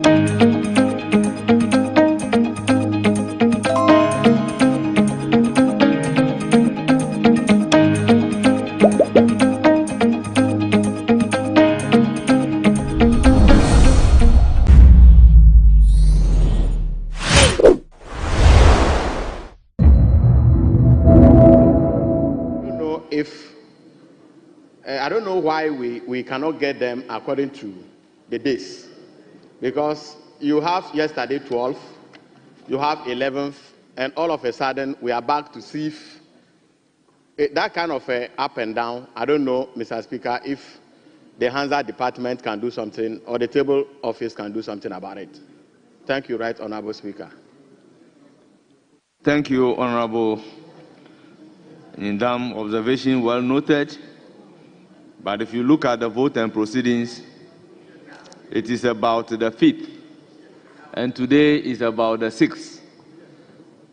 I don't know why we cannot get them according to the days, because you have yesterday 12th, you have 11th, and all of a sudden we are back to see if that kind of up and down. I don't know, Mr. Speaker, if the Hansa department can do something or the table office can do something about it. Thank you, Right Honorable Speaker. Thank you, Honorable Indam. Observation well noted. But if you look at the vote and proceedings, it is about the 5th, and today is about the 6th.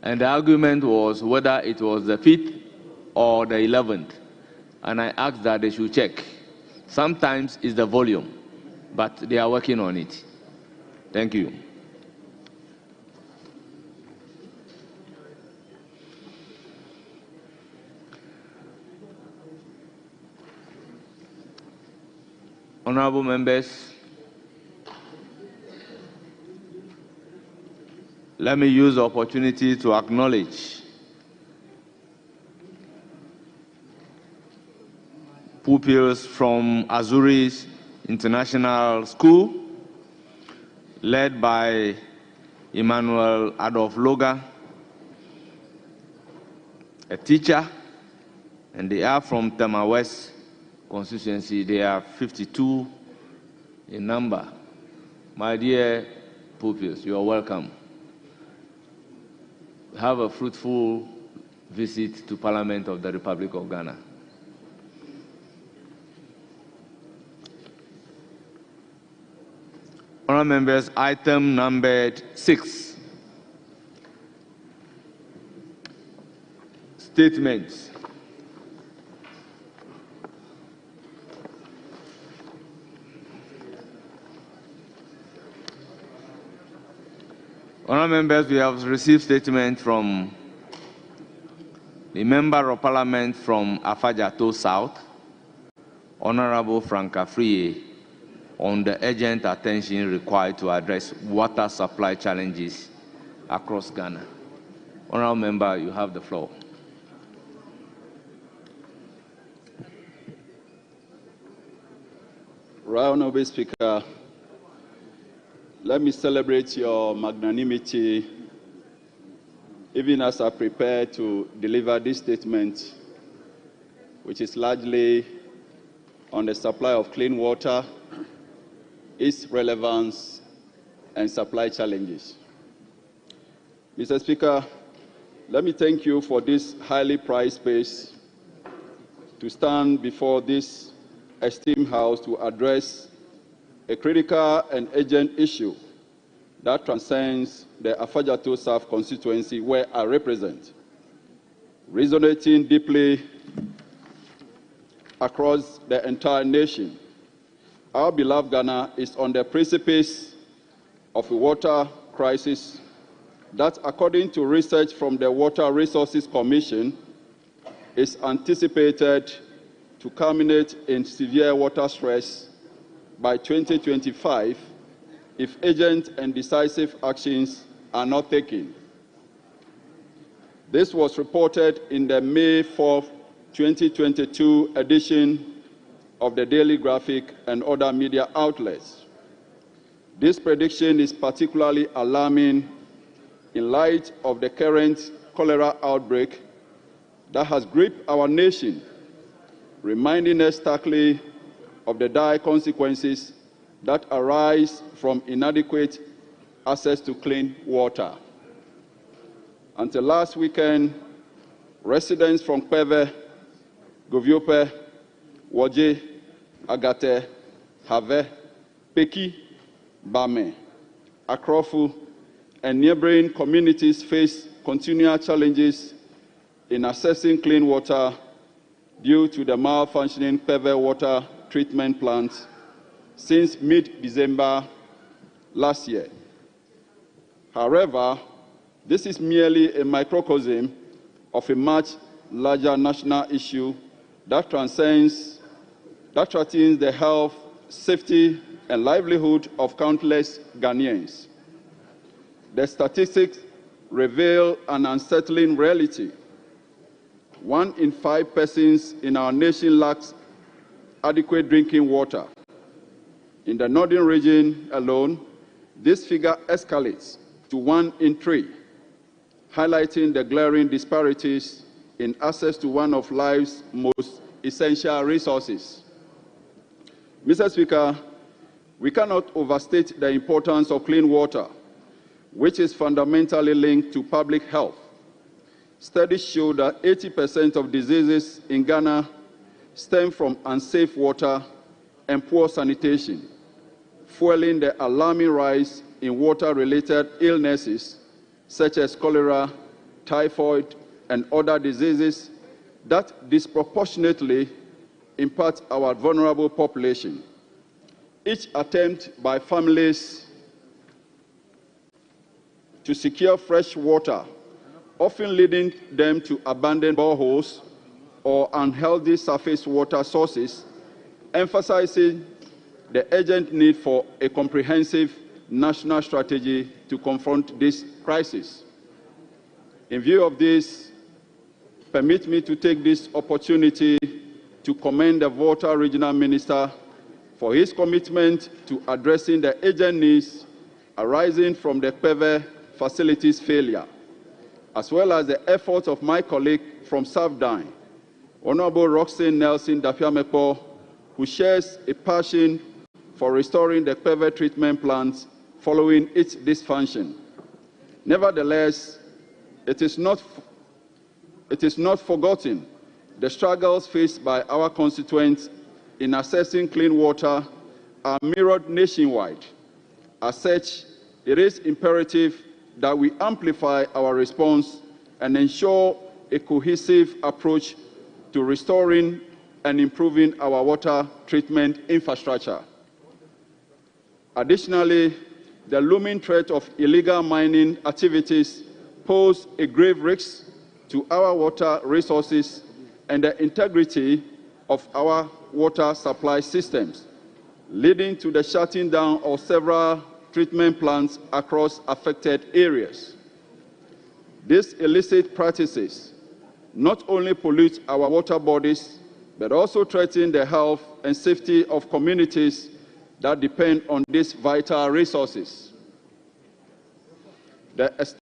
And the argument was whether it was the 5th or the 11th. And I asked that they should check. Sometimes it's the volume, but they are working on it. Thank you. Honorable members, let me use the opportunity to acknowledge pupils from Azuris International School, led by Emmanuel Adolf Loga, a teacher, and they are from Tema West constituency. They are 52 in number. My dear pupils, you are welcome. Have a fruitful visit to Parliament of the Republic of Ghana. Honourable members, item numbered 6. Statements. Honourable members, we have received statement from the Member of Parliament from Afajato South, Honourable Frank Afriye, on the urgent attention required to address water supply challenges across Ghana. Honourable member, you have the floor. Right Honourable Speaker, let me celebrate your magnanimity even as I prepare to deliver this statement, which is largely on the supply of clean water, its relevance, and supply challenges. Mr. Speaker, let me thank you for this highly prized space to stand before this esteemed House to address a critical and urgent issue that transcends the Afajato South constituency where I represent, resonating deeply across the entire nation. Our beloved Ghana is on the precipice of a water crisis that, according to research from the Water Resources Commission, is anticipated to culminate in severe water stress by 2025 if urgent and decisive actions are not taken. This was reported in the May 4, 2022 edition of the Daily Graphic and other media outlets. This prediction is particularly alarming in light of the current cholera outbreak that has gripped our nation, reminding us starkly of the dire consequences that arise from inadequate access to clean water. Until last weekend, residents from Peve, Goviope, Waje, Agate, Have, Peki, Bame, Akrofu, and neighboring communities face continual challenges in accessing clean water due to the malfunctioning Peve water treatment plant since mid-December last year. However, this is merely a microcosm of a much larger national issue that threatens the health, safety, and livelihood of countless Ghanaians. The statistics reveal an unsettling reality. 1 in 5 persons in our nation lacks adequate drinking water. In the northern region alone, this figure escalates to 1 in 3, highlighting the glaring disparities in access to one of life's most essential resources. Mr. Speaker, we cannot overstate the importance of clean water, which is fundamentally linked to public health. Studies show that 80% of diseases in Ghana stem from unsafe water and poor sanitation, fueling the alarming rise in water-related illnesses such as cholera, typhoid, and other diseases that disproportionately impact our vulnerable population. Each attempt by families to secure fresh water, often leading them to abandon boreholes or unhealthy surface water sources, emphasizing the urgent need for a comprehensive national strategy to confront this crisis. In view of this, permit me to take this opportunity to commend the Volta Regional Minister for his commitment to addressing the urgent needs arising from the PEVE facility's failure, as well as the efforts of my colleague from Southdown, Honorable Roxanne Nelson Dafiamepo, who shares a passion for restoring the PEVE treatment plants following its dysfunction. Nevertheless, it is not forgotten the struggles faced by our constituents in accessing clean water are mirrored nationwide. As such, it is imperative that we amplify our response and ensure a cohesive approach to restoring and improving our water treatment infrastructure. Additionally, the looming threat of illegal mining activities pose a grave risk to our water resources and the integrity of our water supply systems, leading to the shutting down of several treatment plants across affected areas. These illicit practices not only pollute our water bodies, but also threaten the health and safety of communities that depend on these vital resources. The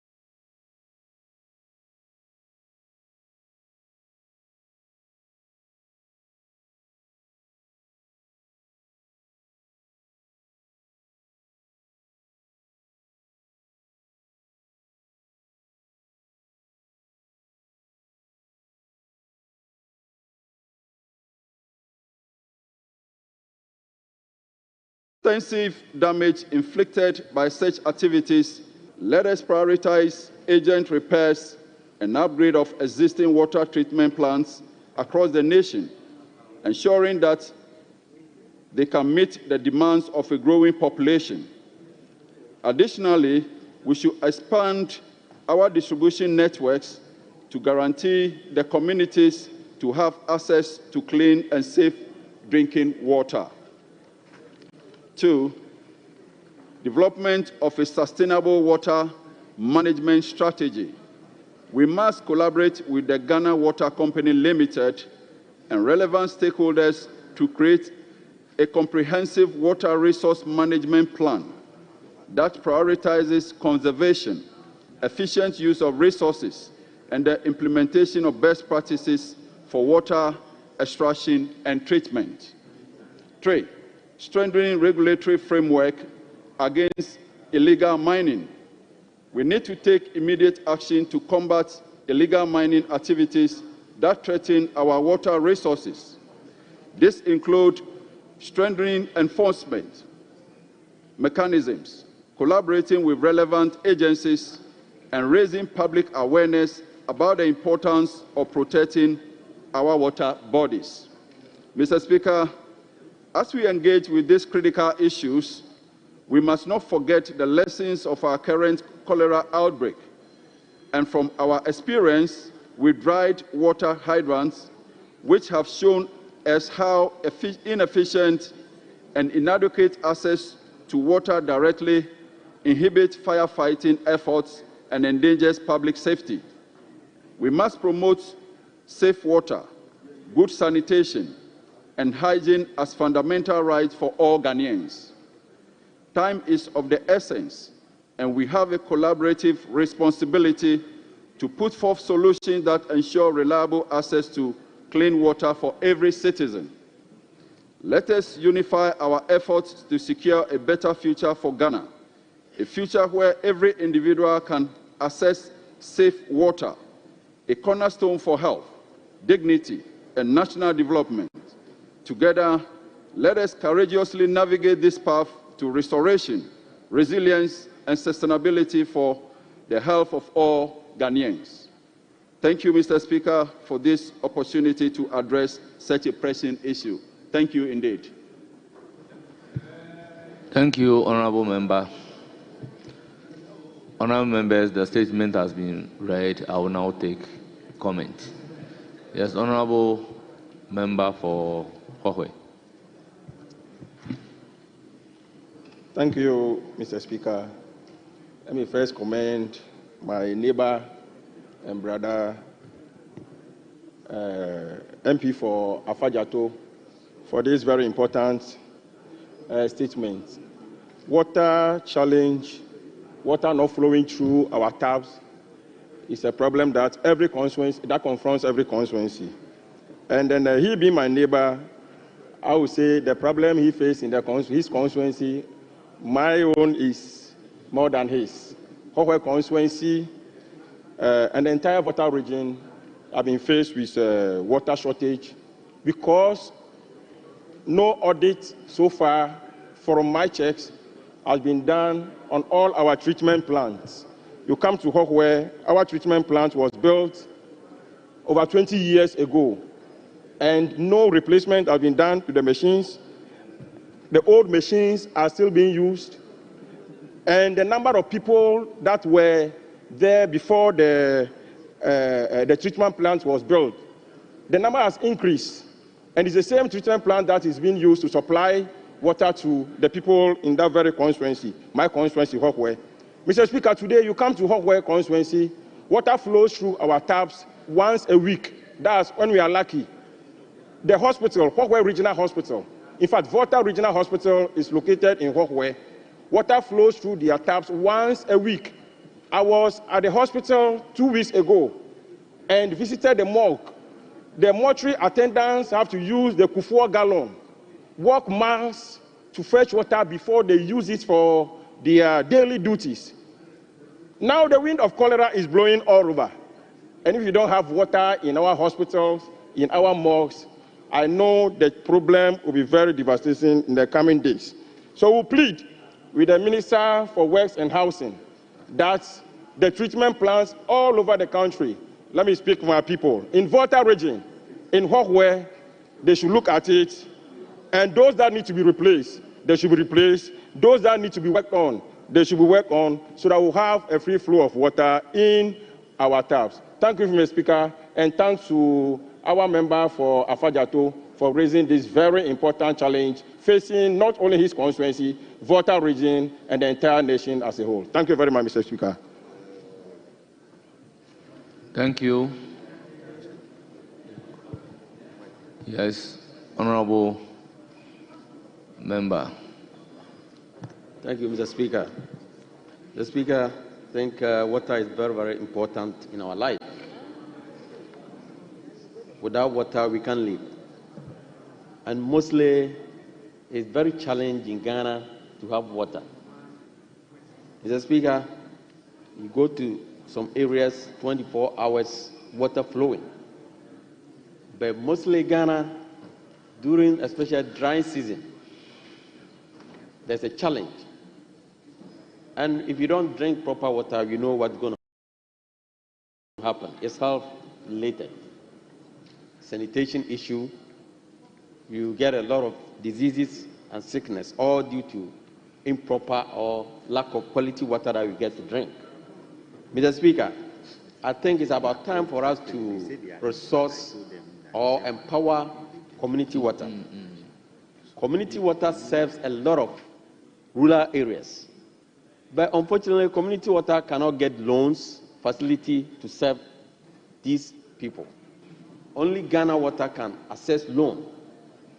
extensive damage inflicted by such activities, let us prioritize urgent repairs and upgrade of existing water treatment plants across the nation, ensuring that they can meet the demands of a growing population. Additionally, we should expand our distribution networks to guarantee the communities to have access to clean and safe drinking water. 2, development of a sustainable water management strategy. We must collaborate with the Ghana Water Company Limited and relevant stakeholders to create a comprehensive water resource management plan that prioritizes conservation, efficient use of resources, and the implementation of best practices for water extraction and treatment. 3, strengthening regulatory framework against illegal mining. We need to take immediate action to combat illegal mining activities that threaten our water resources. This includes strengthening enforcement mechanisms, collaborating with relevant agencies, and raising public awareness about the importance of protecting our water bodies. Mr. Speaker, as we engage with these critical issues, We must not forget the lessons of our current cholera outbreak. And from our experience with dried water hydrants, which have shown us how inefficient and inadequate access to water directly inhibits firefighting efforts and endangers public safety. We must promote safe water, good sanitation, and hygiene as fundamental rights for all Ghanaians. Time is of the essence, and we have a collaborative responsibility to put forth solutions that ensure reliable access to clean water for every citizen. Let us unify our efforts to secure a better future for Ghana, a future where every individual can access safe water, a cornerstone for health, dignity, and national development. Together, let us courageously navigate this path to restoration, resilience, and sustainability for the health of all Ghanaians. Thank you, Mr. Speaker, for this opportunity to address such a pressing issue. Thank you indeed. Thank you, Honorable Member. Honorable members, the statement has been read. I will now take comment. Yes, Honorable Member for Hohwe. Thank you, Mr. Speaker. Let me first commend my neighbor and brother, MP for Afajato, for this very important statement. Water challenge, water not flowing through our taps is a problem that every constituency, that confronts every constituency. And then he being my neighbor, I would say the problem he faced in his constituency, my own is more than his. Hohwe constituency and the entire water region have been faced with water shortage because no audit so far from my checks has been done on all our treatment plants. You come to Hohwe, our treatment plant was built over 20 years ago, and no replacement has been done to the machines. The old machines are still being used, and the number of people that were there before the treatment plant was built, the number has increased, and it's the same treatment plant that is being used to supply water to the people in that very constituency, my constituency, Hohwe. Mr. Speaker, today you come to Hohwe constituency, water flows through our taps once a week. That's when we are lucky. The hospital, Hohwe Regional Hospital, in fact, Volta Regional Hospital is located in Hohwe. Water flows through their taps once a week. I was at the hospital 2 weeks ago and visited the morgue. The mortuary attendants have to use the Kufuor gallon, walk miles to fetch water before they use it for their daily duties. Now the wind of cholera is blowing all over. And if you don't have water in our hospitals, in our morgues, I know the problem will be very devastating in the coming days. So we'll plead with the Minister for Works and Housing that the treatment plants all over the country, let me speak for my people, in Volta region, in Hohwe, they should look at it, and those that need to be replaced, they should be replaced. Those that need to be worked on, they should be worked on, so that we'll have a free flow of water in our taps. Thank you, Mr. Speaker, and thanks to our member for Afajato for raising this very important challenge facing not only his constituency, Volta region, and the entire nation as a whole. Thank you very much, Mr. Speaker. Thank you. Yes, Honorable Member. Thank you, Mr. Speaker. Mr. Speaker, I think water is very, very important in our life. Without water, we can't live. And mostly, it's very challenging in Ghana to have water. Mr. Speaker, you go to some areas, 24 hours, water flowing. But mostly Ghana, during especially dry season, there's a challenge. And if you don't drink proper water, you know what's going to happen. It's health-related. Sanitation issue, you get a lot of diseases and sickness, all due to improper or lack of quality water that we get to drink. Mr. Speaker, I think it's about time for us to resource or empower community water. Community water serves a lot of rural areas, but unfortunately, community water cannot get loans, facility to serve these people. Only Ghana Water can access loan.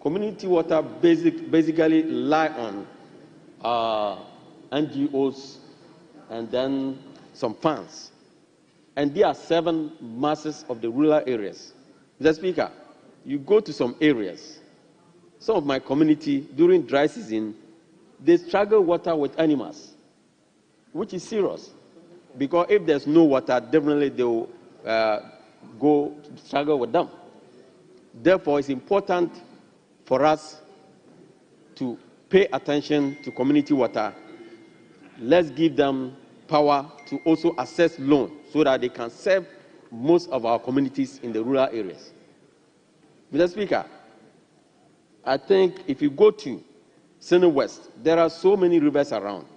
Community water basically rely on NGOs and then some funds. And there are 7 masses of the rural areas. Mr. Speaker, you go to some areas, some of my community, during dry season, they struggle water with animals, which is serious. Because if there's no water, definitely they will go struggle with them. Therefore, it's important for us to pay attention to community water. Let's give them power to also access loan so that they can serve most of our communities in the rural areas. Mr. Speaker, I think if you go to Sene West, there are so many rivers around.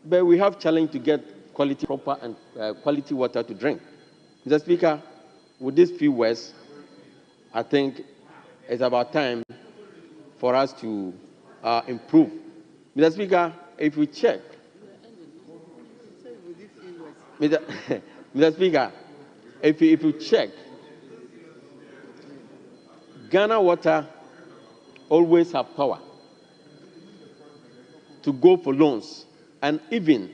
But we have challenge to get quality, proper and quality water to drink. Mr. Speaker, with these few words, I think it's about time for us to improve. Mr. Speaker, if we check, Mr. Speaker, if you check, Ghana Water always have power to go for loans. And even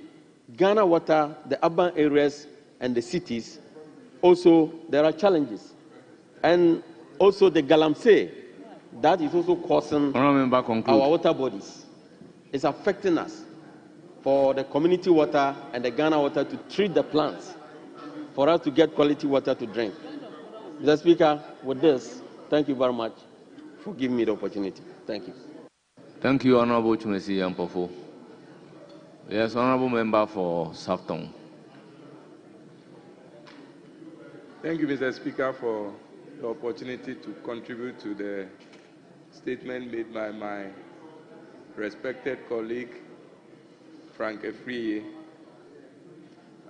Ghana Water, the urban areas and the cities, also there are challenges. And also the galamsey, that is also causing our water bodies. It's affecting us for the community water and the Ghana Water to treat the plants for us to get quality water to drink. Mr. Speaker, with this, thank you very much for giving me the opportunity. Thank you. Thank you, Honorable Chumesi Yampofo. Yes, Honorable Member for Safton. Thank you, Mr. Speaker, for the opportunity to contribute to the statement made by my respected colleague, Frank Efriye.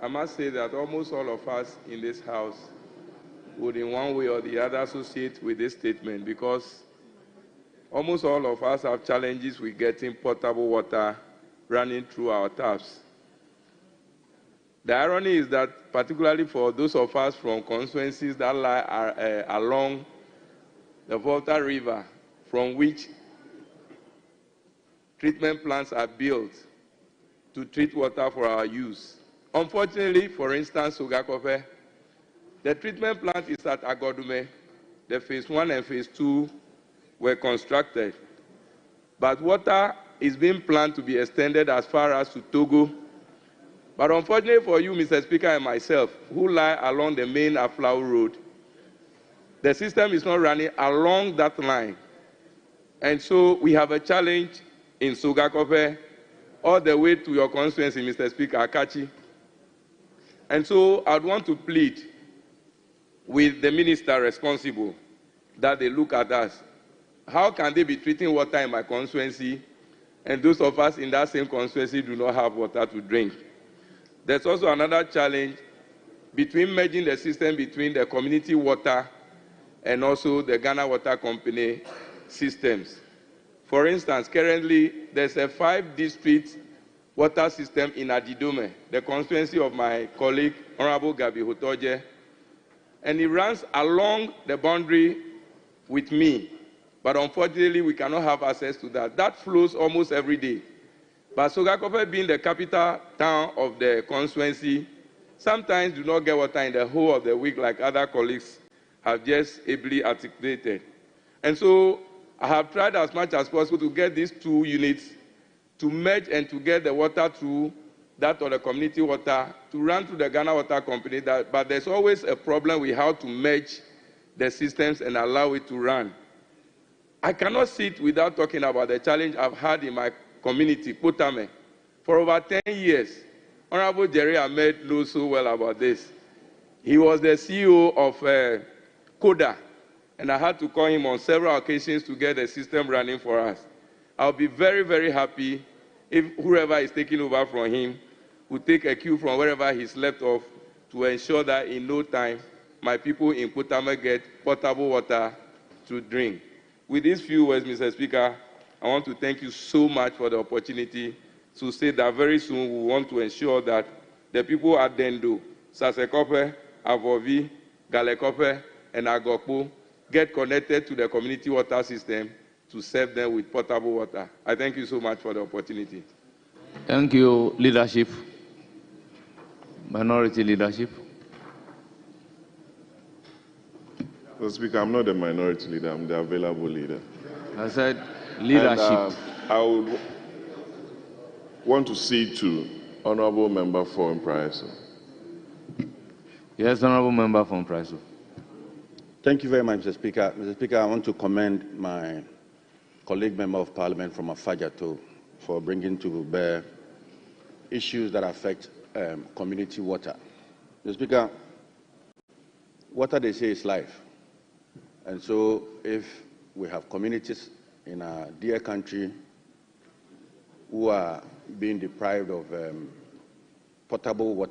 I must say that almost all of us in this House would in one way or the other associate with this statement because almost all of us have challenges with getting potable water running through our taps. The irony is that particularly for those of us from constituencies that lie along the Volta River, from which treatment plants are built to treat water for our use. Unfortunately, for instance, Sogakofe, the treatment plant is at Agodume. The phase 1 and phase 2 were constructed. But water is being planned to be extended as far as to Togo. But unfortunately for you, Mr. Speaker, and myself, who lie along the main Aflau Road, the system is not running along that line. And so we have a challenge in Sogakofe all the way to your constituency, Mr. Speaker, Akachi. And so I'd want to plead with the minister responsible that they look at us. How can they be treating water in my constituency and those of us in that same constituency do not have water to drink? There's also another challenge between merging the system between the community water and also the Ghana Water Company systems. For instance, currently there's a 5-district water system in Adidome, the constituency of my colleague, Honorable Gabi Hotoje, and it runs along the boundary with me. But unfortunately, we cannot have access to that. That flows almost every day. But Sogakofe, being the capital town of the constituency, sometimes do not get water in the whole of the week like other colleagues have just ably articulated. And so I have tried as much as possible to get these 2 units to merge and to get the water through that of the community water to run through the Ghana Water Company. But there's always a problem with how to merge the systems and allow it to run. I cannot sit without talking about the challenge I've had in my community, Potame. For over 10 years, Honorable Jerry Ahmed knows so well about this. He was the CEO of CODA, and I had to call him on several occasions to get the system running for us. I'll be very, very happy if whoever is taking over from him will take a cue from wherever he's left off to ensure that in no time, my people in Potame get potable water to drink. With these few words, Mr. Speaker, I want to thank you so much for the opportunity to say that very soon we want to ensure that the people at Dendo, Sasekope, Avovi, Galekope, and Agokpo get connected to the community water system to serve them with potable water. I thank you so much for the opportunity. Thank you, leadership. Minority leadership. Mr. Speaker, I'm not the minority leader, I'm the available leader. I said leadership. And, I would want to cede to Honorable Member for Impraiso. Yes, Honorable Member from Impraiso. Thank you very much, Mr. Speaker. Mr. Speaker, I want to commend my colleague member of parliament from Afajato for bringing to bear issues that affect community water. Mr. Speaker, water, they say, is life. And so if we have communities in our dear country who are being deprived of potable water,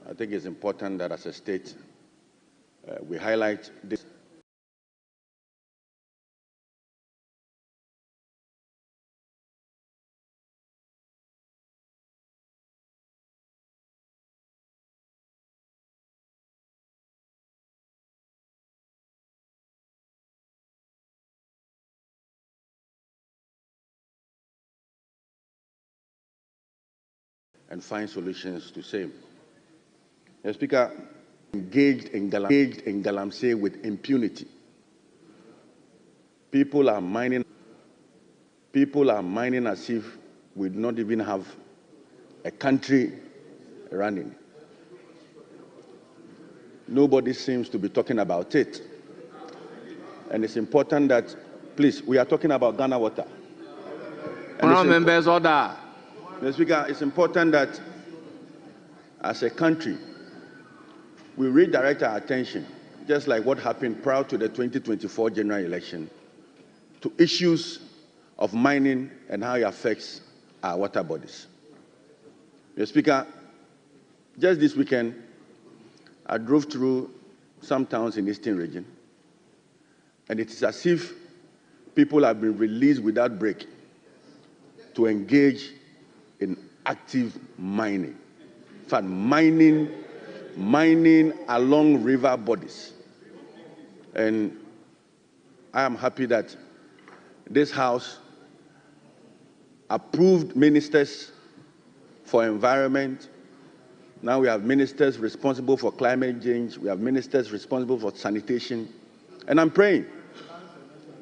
I think it's important that as a state, we highlight this. And find solutions to same. Mr. Speaker, engaged in Galamsey with impunity. People are mining as if we do not even have a country running. Nobody seems to be talking about it. And it's important that, please, we are talking about Ghana water. Honourable members, order. Mr. Speaker, it's important that as a country, we redirect our attention, just like what happened prior to the 2024 general election, to issues of mining and how it affects our water bodies. Mr. Speaker, just this weekend, I drove through some towns in the Eastern region, and it is as if people have been released without break to engage in active mining. In fact, mining along river bodies. And I am happy that this House approved ministers for environment. Now we have ministers responsible for climate change. We have ministers responsible for sanitation. And I'm praying,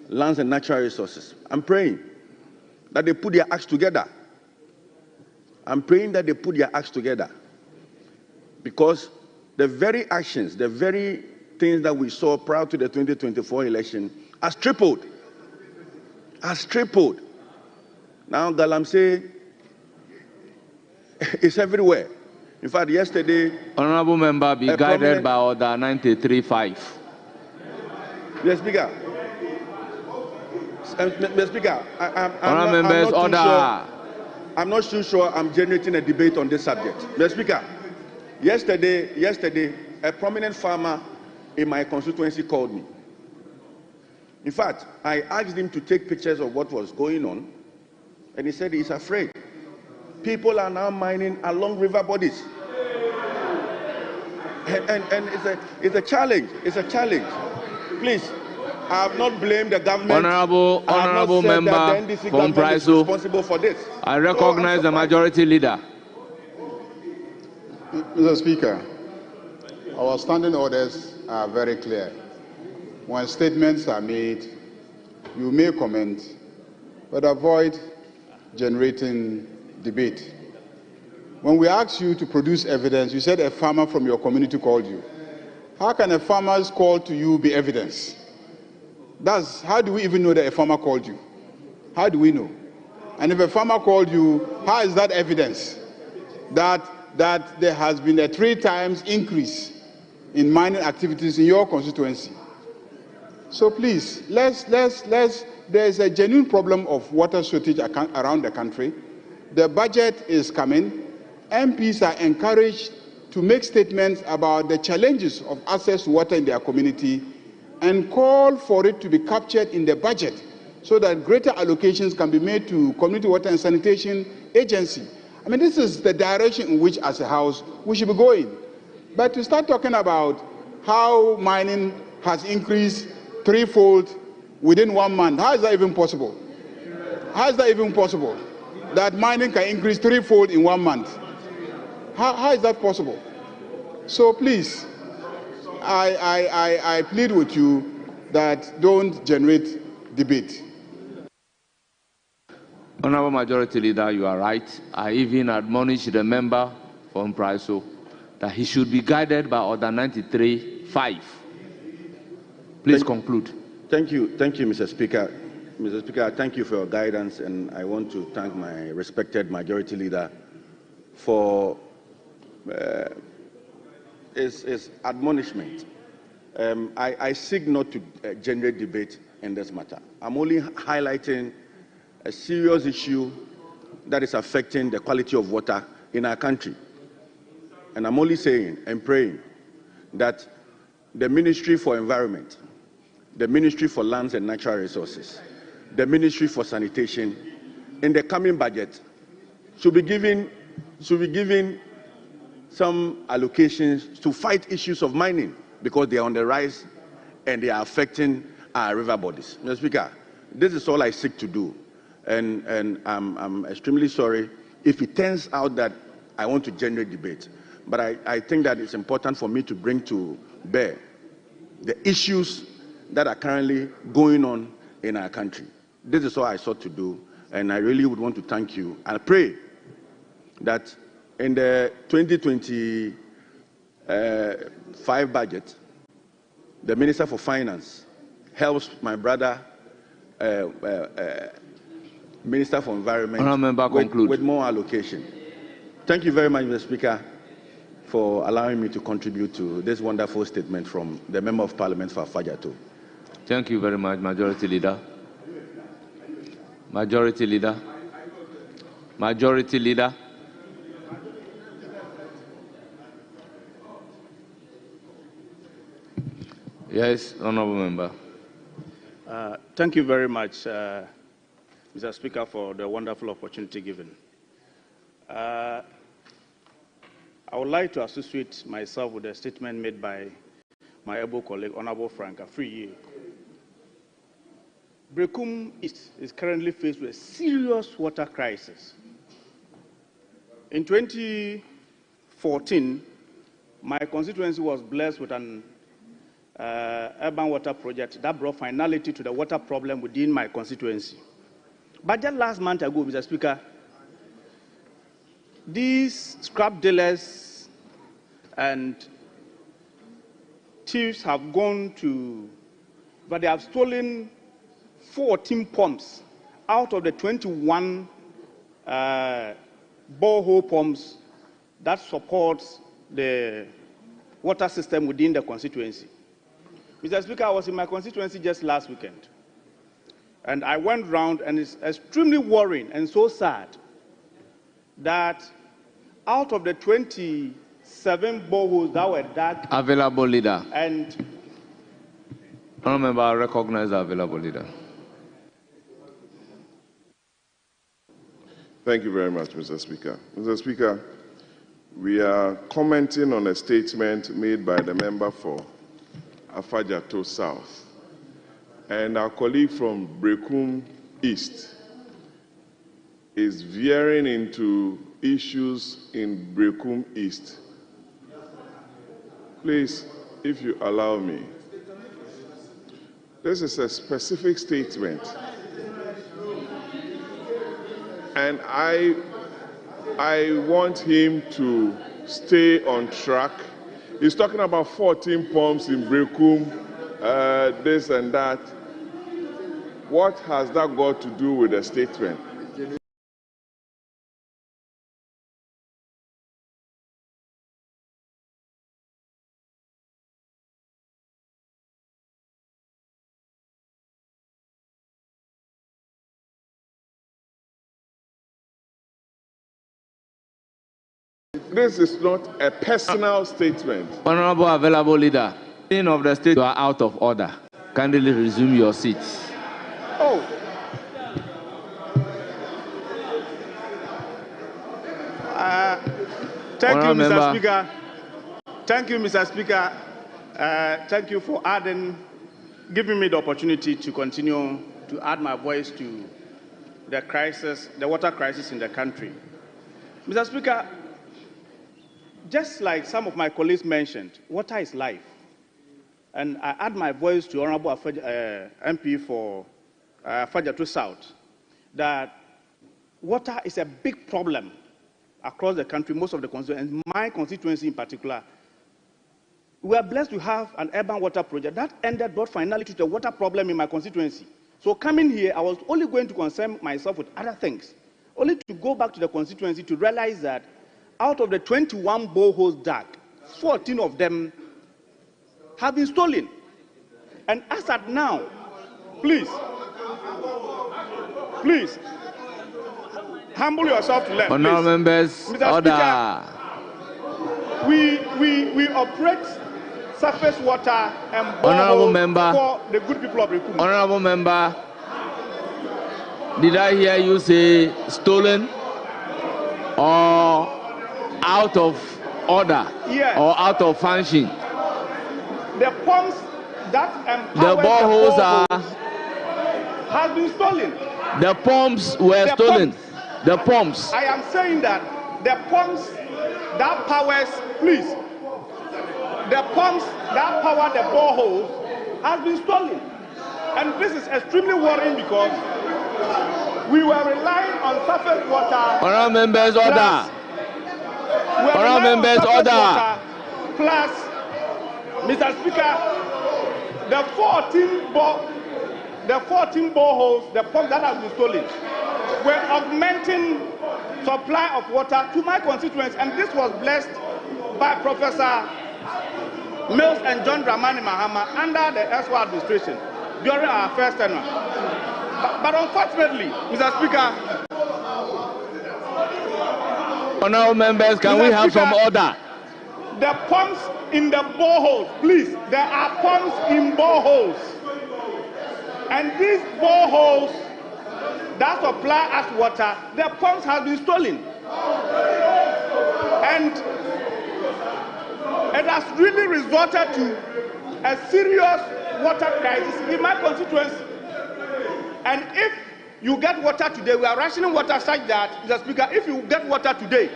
lands and natural resources. I'm praying that they put their acts together. I'm praying that they put their acts together, because the very actions, the very things that we saw prior to the 2024 election has tripled. Now Galamsey is everywhere. In fact, yesterday... Honourable Member, be guided by Order 93.5. Mr. Speaker, Mr. Speaker, I'm not too sure I'm generating a debate on this subject. Mr. Speaker, yesterday, a prominent farmer in my constituency called me. In fact, I asked him to take pictures of what was going on, and he said he's afraid. People are now mining along river bodies. And it's a challenge. It's a challenge. Please, I have not blamed the government. Honorable member that the NDC from government is Praiso, responsible for this. I recognize the majority leader. Mr. Speaker, our standing orders are very clear. When statements are made, you may comment, but avoid generating debate. When we asked you to produce evidence, you said a farmer from your community called you. How can a farmer's call to you be evidence? How do we even know that a farmer called you? How do we know? And if a farmer called you, how is that evidence that there has been a 3 times increase in mining activities in your constituency? So please, there is a genuine problem of water shortage around the country. The budget is coming. MPs are encouraged to make statements about the challenges of access to water in their community and call for it to be captured in the budget so that greater allocations can be made to Community Water and Sanitation Agency. I mean, this is the direction in which, as a House, we should be going. But to start talking about how mining has increased 3-fold within 1 month, how is that even possible? How is that even possible? That mining can increase 3-fold in 1 month? How is that possible? So please, I plead with you that don't generate debate. Honorable Majority Leader, you are right. I even admonished the member from Praiso that he should be guided by Order 93.5. Please conclude. Thank you, Mr. Speaker. Mr. Speaker, I thank you for your guidance, and I want to thank my respected Majority Leader for his admonishment. I seek not to generate debate in this matter. I'm only highlighting a serious issue that is affecting the quality of water in our country. And I'm only saying and praying that the Ministry for Environment, the Ministry for Lands and Natural Resources, the Ministry for Sanitation, in the coming budget, should be given some allocations to fight issues of mining, because they are on the rise and they are affecting our river bodies. Mr. Speaker, this is all I seek to do. And I'm extremely sorry if it turns out that I want to generate debate. But I think that it's important for me to bring to bear the issues that are currently going on in our country. This is all I sought to do, and I really would want to thank you. I pray that in the 2025 budget, the Minister for Finance helps my brother, Minister for Environment, with more allocation. Thank you very much, Mr. Speaker, for allowing me to contribute to this wonderful statement from the Member of Parliament for Afajato. Thank you very much, Majority Leader. Majority Leader. Majority Leader. Yes, Honourable Member. Thank you very much, Mr. Speaker, for the wonderful opportunity given. I would like to associate myself with a statement made by my able colleague, Honourable Frank Afriye. Brekum East is currently faced with a serious water crisis. In 2014, my constituency was blessed with an urban water project that brought finality to the water problem within my constituency. But just last month ago, Mr. Speaker, these scrap dealers and thieves have gone to, but they have stolen 14 pumps out of the 21 borehole pumps that supports the water system within the constituency. Mr. Speaker, I was in my constituency just last weekend, and I went round, and it's extremely worrying and so sad that out of the 27 boreholes that were dug, available leader, and Honourable Member, I recognize the available leader. Thank you very much, Mr. Speaker. Mr. Speaker, we are commenting on a statement made by the member for Afajato South. And our colleague from Brekum East is veering into issues in Brekum East. Please, if you allow me, this is a specific statement. And I want him to stay on track. He's talking about 14 pumps in Brekum, this and that. What has that got to do with the statement? This is not a personal statement. Honourable available leader, in of the state, you are out of order. Kindly resume your seats. Oh. Thank you, Mr. Speaker. Thank you, Mr. Speaker. Thank you for giving me the opportunity to continue to add my voice to the crisis, the water crisis in the country. Mr. Speaker, just like some of my colleagues mentioned, water is life. And I add my voice to Honourable MP for Afajato South, that water is a big problem across the country, most of the constituencies, and my constituency in particular. We are blessed to have an urban water project that brought finality to the water problem in my constituency. So coming here, I was only going to concern myself with other things, only to go back to the constituency to realize that out of the 21 boreholes dug, 14 of them have been stolen. And as at now, please, humble yourself to learn. Honourable members, Mr. order. Speaker, we operate surface water and boreholes for the good people of Rekumu. Honourable member, did I hear you say stolen or out of order? Yes. Or out of function? The pumps that the boreholes has been stolen. The pumps were stolen. The pumps. I am saying that the pumps that powers, please, the pumps that power the boreholes has been stolen. And this is extremely worrying because we were relying on surface water. Honourable members, order. Honourable members, order. Plus, Mr. Speaker, the 14 boreholes, the pumps that have been stolen, were augmenting supply of water to my constituents, and this was blessed by Professor Mills and John Dramani Mahama under the ESWA administration during our first tenure. But unfortunately, Mr. Speaker, honourable members, can we have some order? The pumps in the boreholes, please, there are pumps in boreholes. And these boreholes that supply us water, the pumps have been stolen. And it has really resulted to a serious water crisis in my constituency. And if you get water today, we are rationing water such that, Mr. Speaker, if you get water today,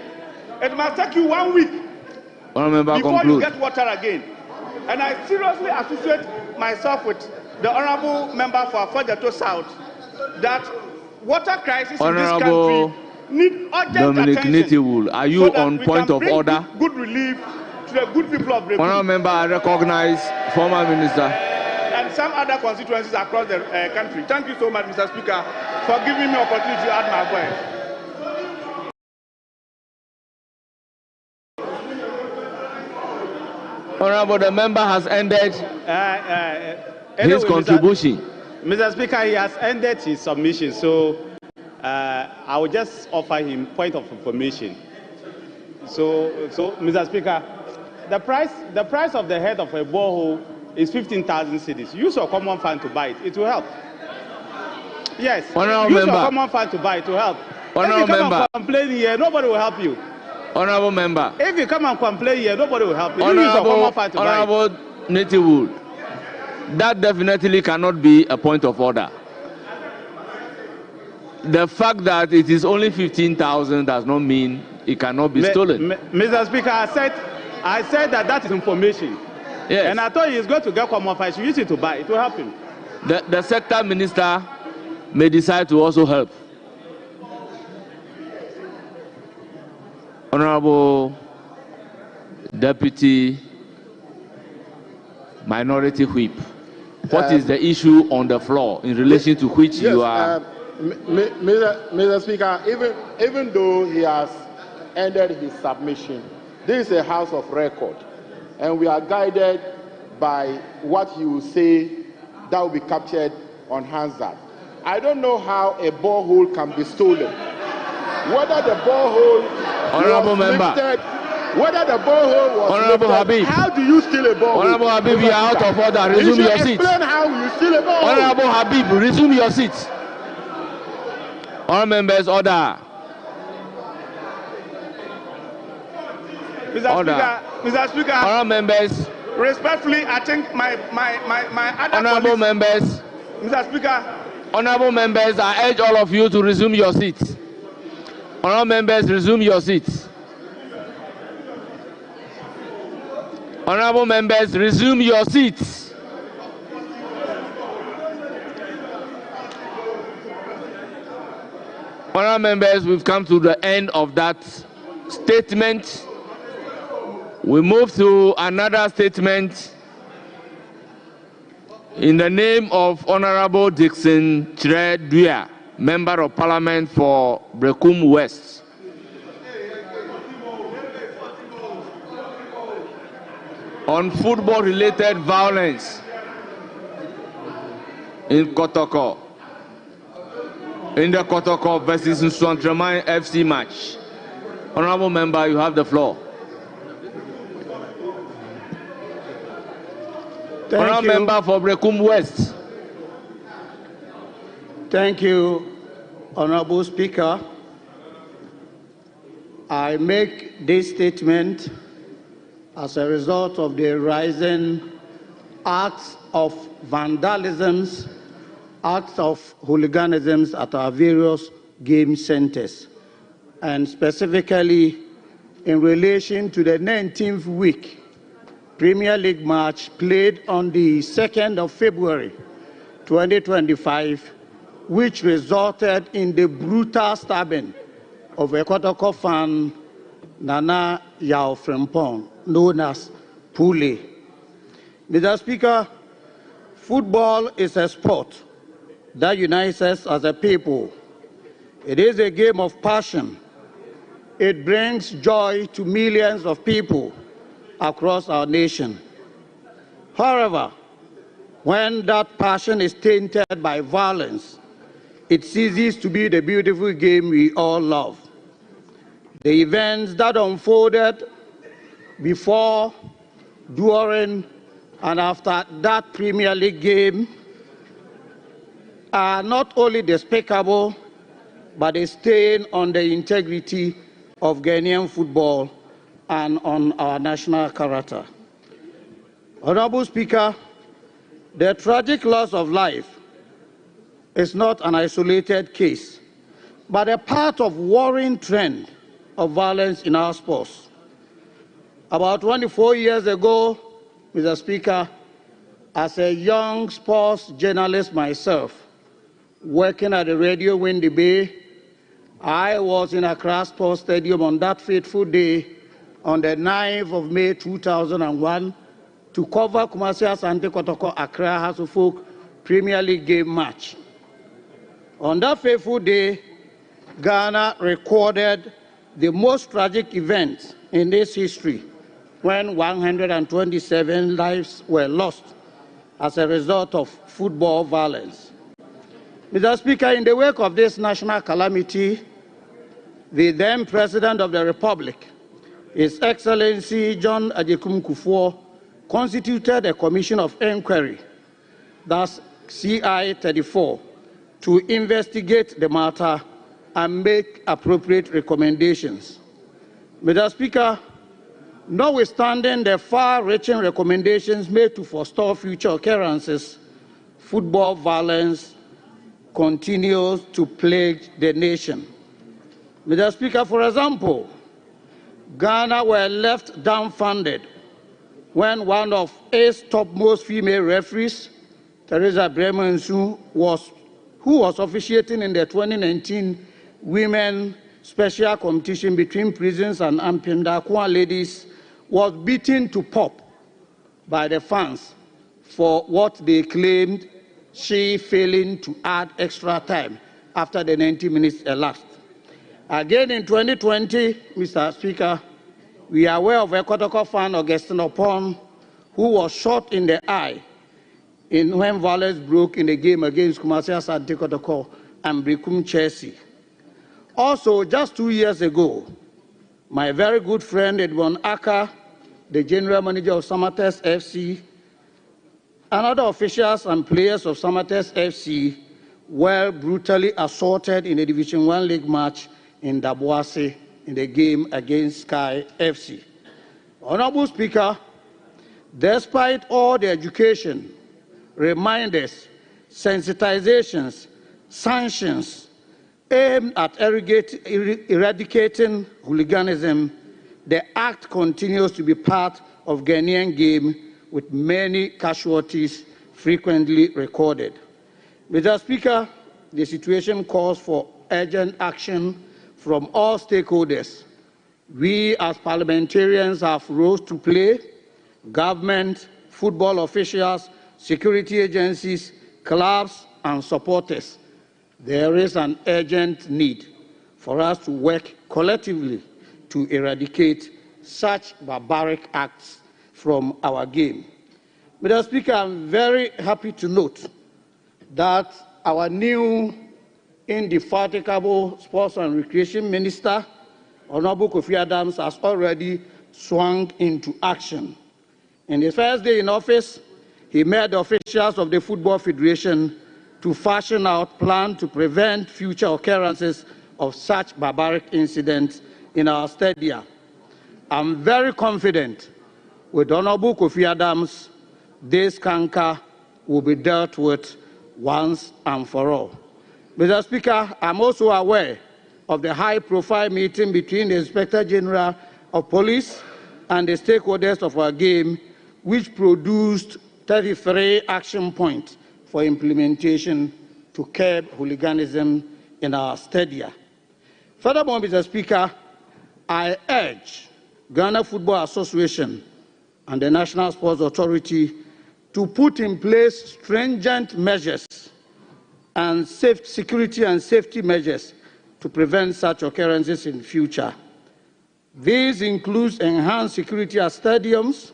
it must take you 1 week before you get water again. And I seriously associate myself with the honourable member for Afajato South that water crisis in this country need urgent attention. Are you so on point of order? Good relief to the good people of Brekum. Honourable member, I recognize former minister. And some other constituencies across the country. Thank you so much, Mr. Speaker, for giving me opportunity to add my voice. Honourable, the member has ended his contribution. Mr. Speaker, he has ended his submission, so I will just offer him point of information. So Mr. Speaker, the price of the head of a borehole is 15,000 cedis. Use your common fund to buy it. It will help. Yes. Honorable Use member. your common fund to buy it. It will help. Honorable if you come member. and complain here, nobody will help you. Honorable member. If you come and complain here, nobody will help you. You use your common fund to buy it. Honorable Native Wood, that definitely cannot be a point of order. The fact that it is only 15,000 does not mean it cannot be stolen. Mr. Speaker, I said that is information. Yes. And I thought he is going to get common fund. Use it to buy. It will help him. The sector minister may decide to also help. Honorable Deputy Minority Whip, what is the issue on the floor in relation to which you are... Mr. Speaker, even though he has ended his submission, this is a house of record, and we are guided by what he will say that will be captured on Hansard. I don't know how a borehole can be stolen. Whether the borehole Honorable member. lifted, whether the borehole was Honorable lifted, Habib. how do you steal a borehole? Honorable Habib, you are out of order. You Resume should your seat. explain how you steal a borehole. Honorable Habib, resume your seat. All members, order. Mr. Speaker, Honorable members. Respectfully, I think my other Honorable colleagues, members. Mr. Speaker. Honorable members, I urge all of you to resume your seats. Honorable members, resume your seats. Honorable members, resume your seats. Honorable members, we've come to the end of that statement. We move to another statement in the name of Honorable Dixon Chire-Duya, Member of Parliament for Brekum West. On football-related violence in Kotoko, in the Kotoko versus Nsuantreman FC match. Honorable Member, you have the floor. Honorable Member for Brekum West. Thank you, Honorable Speaker. I make this statement as a result of the rising acts of vandalism, acts of hooliganism at our various game centers, and specifically in relation to the 19th week Premier League match played on the 2nd of February 2025, which resulted in the brutal stabbing of a Kotoko fan, Nana Yao Frempong, known as Pule. Mr. Speaker, football is a sport that unites us as a people. It is a game of passion. It brings joy to millions of people across our nation. However, when that passion is tainted by violence, it ceases to be the beautiful game we all love. The events that unfolded before, during, and after that Premier League game are not only despicable, but a stain on the integrity of Ghanaian football and on our national character. Honorable Speaker, the tragic loss of life is not an isolated case, but a part of worrying trend of violence in our sports. About 24 years ago, Mr. Speaker, as a young sports journalist myself, working at the Radio Windy Bay, I was in Accra Sports Stadium on that fateful day on the 9th of May 2001 to cover Kumasi Asante Kotoko Accra House of Folk Premier League game match. On that fateful day, Ghana recorded the most tragic event in its history when 127 lives were lost as a result of football violence. Mr. Speaker, in the wake of this national calamity, the then President of the Republic, His Excellency John Agyekum Kufuor, constituted a commission of inquiry, that's CI 34, to investigate the matter and make appropriate recommendations. Mr. Speaker, notwithstanding the far-reaching recommendations made to forestall future occurrences, football violence continues to plague the nation. Mr. Speaker, for example, Ghana were left dumbfounded when one of its topmost female referees, Teresa Bremensu, who was officiating in the 2019 Women Special Competition between prisons and Ampindakwa ladies, was beaten to pulp by the fans for what they claimed she failing to add extra time after the 90 minutes elapsed. Again in 2020, Mr. Speaker, we are aware of a Kotoko fan, Augustine Opon, who was shot in the eye when violence broke in the game against Kumasi Asante Kotoko and Brikum Chelsea. Also, just 2 years ago, my very good friend Edwin Aka, the general manager of Samates FC, and other officials and players of Samates FC were brutally assaulted in a Division 1 League match in Daboase in the game against Sky FC. Honorable Speaker, despite all the education, reminders, sensitizations, sanctions aimed at eradicating hooliganism, the act continues to be part of Ghanaian game with many casualties frequently recorded. Mr. Speaker, the situation calls for urgent action from all stakeholders. We as parliamentarians have roles to play: government, football officials, security agencies, clubs, and supporters. There is an urgent need for us to work collectively to eradicate such barbaric acts from our game. Mr. Speaker, I'm very happy to note that our new indefatigable Sports and Recreation Minister, Honorable Kofi Adams, has already swung into action. In his first day in office, he met the officials of the Football Federation to fashion out plans to prevent future occurrences of such barbaric incidents in our stadia. I'm very confident with Honorable Kofi Adams, this canker will be dealt with once and for all. Mr. Speaker, I'm also aware of the high-profile meeting between the Inspector General of Police and the stakeholders of our game, which produced 33 action points for implementation to curb hooliganism in our stadia. Furthermore, Mr. Speaker, I urge Ghana Football Association and the National Sports Authority to put in place stringent measures and security and safety measures to prevent such occurrences in future. These include enhanced security at stadiums,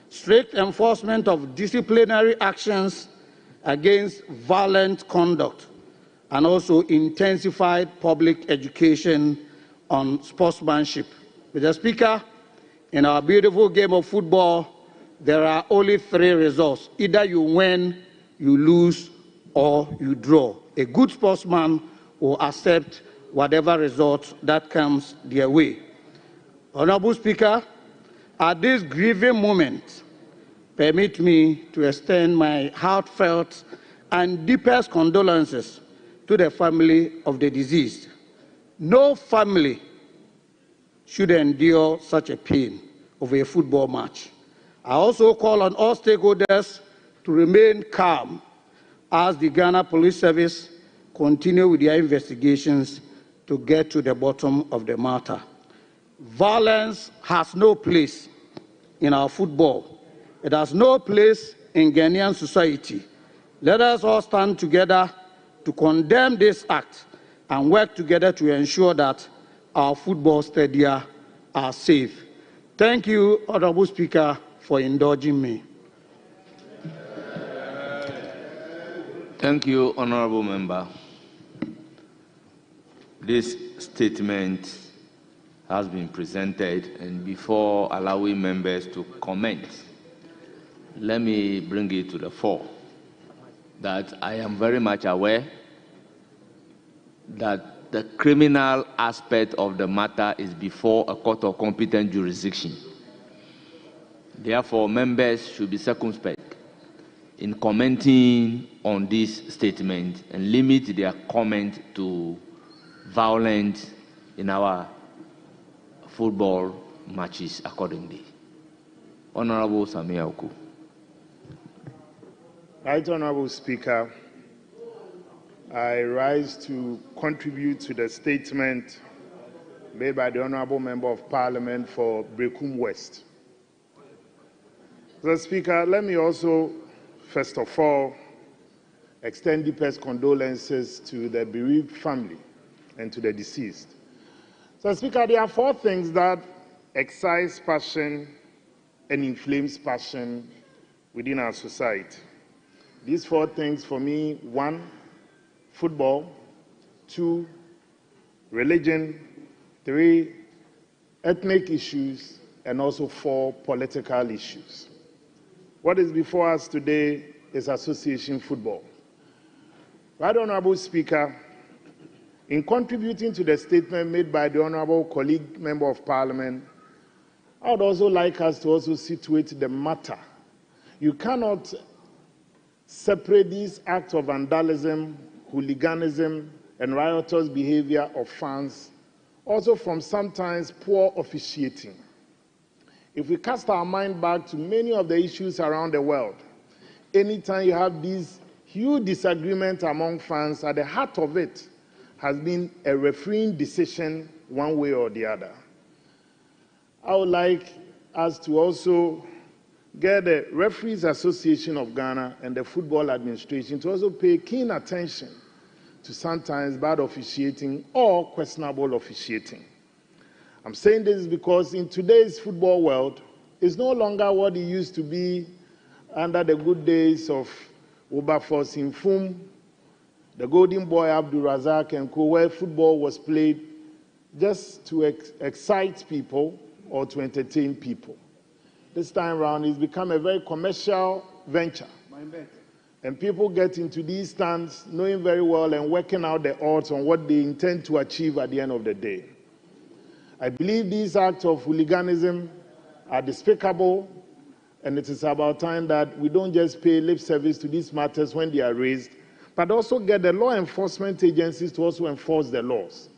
strict enforcement of disciplinary actions against violent conduct, and also intensified public education on sportsmanship. Mr. Speaker, in our beautiful game of football, there are only 3 results. Either you win, you lose, or you draw. A good sportsman will accept whatever result that comes their way. Honorable Speaker, at this grieving moment, permit me to extend my heartfelt and deepest condolences to the family of the deceased. No family should endure such a pain of a football match. I also call on all stakeholders to remain calm as the Ghana Police Service continue with their investigations to get to the bottom of the matter. Violence has no place in our football. It has no place in Ghanaian society. Let us all stand together to condemn this act and work together to ensure that our football stadia are safe. Thank you, Honorable Speaker, for indulging me. Thank you, Honorable Member. This statement has been presented, and before allowing members to comment, let me bring it to the fore that I am very much aware that the criminal aspect of the matter is before a court of competent jurisdiction. Therefore, members should be circumspect in commenting on this statement and limit their comment to violence in our football matches accordingly. Honorable Samia Oku. Right Honorable Speaker, I rise to contribute to the statement made by the Honorable Member of Parliament for Brekum West. Mr. Speaker, let me also, first of all, extend deepest condolences to the bereaved family and to the deceased. Mr. Speaker, there are 4 things that excite passion and inflames passion within our society. These 4 things for me: 1, football; 2, religion; 3, ethnic issues; and also 4, political issues. What is before us today is association football. Right Honorable Speaker, in contributing to the statement made by the Honorable colleague Member of Parliament, I would also like us to also situate the matter. You cannot separate these acts of vandalism, hooliganism, and riotous behavior of fans also from sometimes poor officiating. If we cast our mind back to many of the issues around the world, anytime you have these huge disagreements among fans, at the heart of it has been a refereeing decision one way or the other. I would like us to also get the Referees Association of Ghana and the Football Administration to also pay keen attention to sometimes bad officiating or questionable officiating. I'm saying this because in today's football world, it's no longer what it used to be under the good days of Wilberforce Infum, the Golden Boy Abdul Razak and co, where football was played just to excite people or to entertain people. This time around, it's become a very commercial venture. And people get into these stands knowing very well and working out the odds on what they intend to achieve at the end of the day. I believe these acts of hooliganism are despicable, and it is about time that we don't just pay lip service to these matters when they are raised, but also get the law enforcement agencies to also enforce the laws.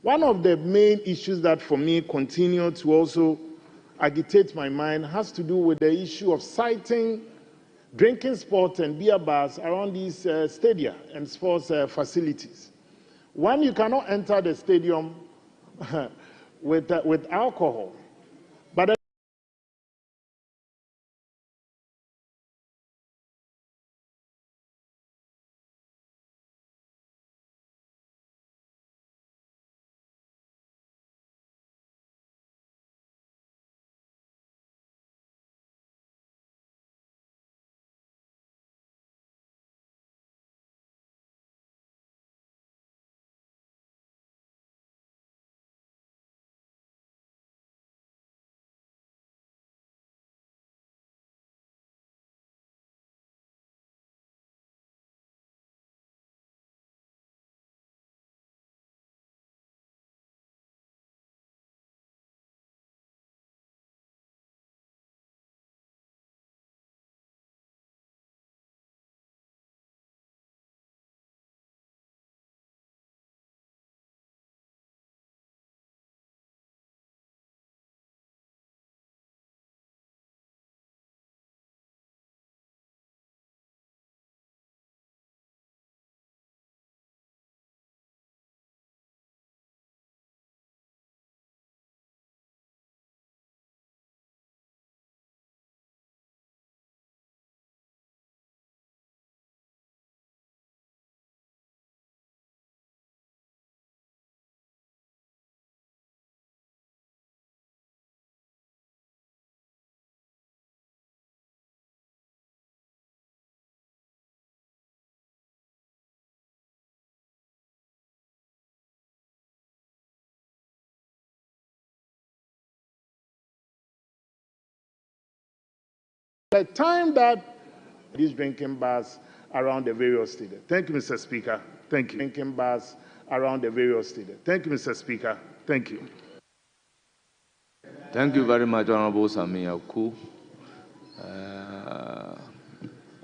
One of the main issues that for me continue to also agitate my mind has to do with the issue of citing drinking spots and beer bars around these stadia and sports facilities. One, you cannot enter the stadium with alcohol. But the time that these drinking bars around the various stadiums. Thank you, Mr. Speaker. Thank you. Drinking bars around the various stadiums. Thank you, Mr. Speaker. Thank you. Thank you very much, Honorable Sami Aku.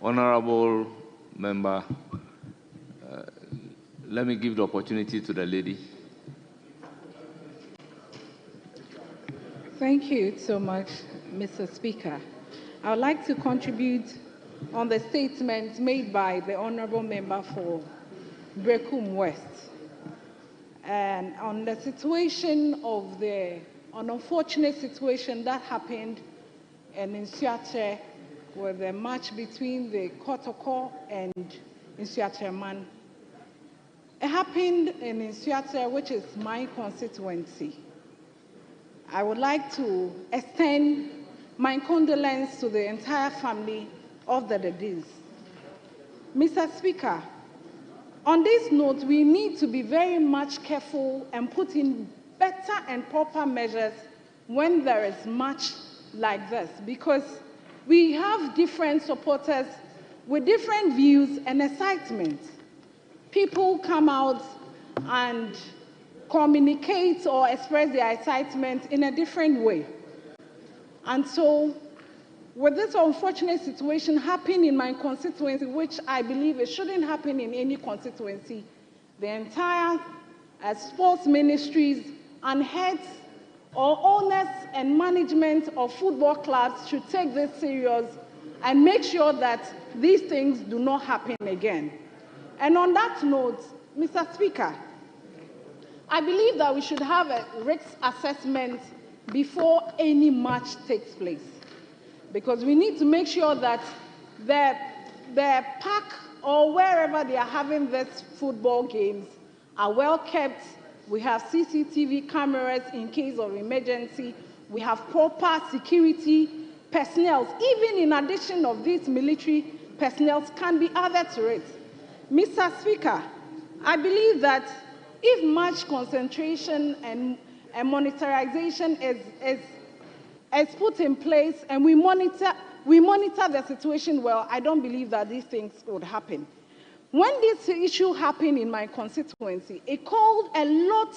Honorable Member, let me give the opportunity to the lady. Thank you so much, Mr. Speaker. I would like to contribute on the statement made by the Honorable Member for Brekum West and on the situation of an unfortunate situation that happened in Nsuache with the match between the Kotoko and Nsuache-Man. It happened in Nsuache, which is my constituency. I would like to extend my condolence to the entire family of the deceased. Mr. Speaker, on this note, we need to be very much careful and put in better and proper measures when there is match like this, because we have different supporters with different views and excitement. People come out and communicate or express their excitement in a different way. And so, with this unfortunate situation happening in my constituency, which I believe it shouldn't happen in any constituency, the entire sports ministries and heads or owners and management of football clubs should take this serious and make sure that these things do not happen again. And on that note, Mr. Speaker, I believe that we should have a risk assessment before any match takes place, because we need to make sure that the park or wherever they are having these football games are well kept. We have CCTV cameras in case of emergency. We have proper security personnel. Even in addition of these military personnel can be added to it. Mr. Speaker, I believe that if much concentration and monitorization is put in place and we monitor the situation well, I don't believe that these things would happen. When this issue happened in my constituency, it called a lot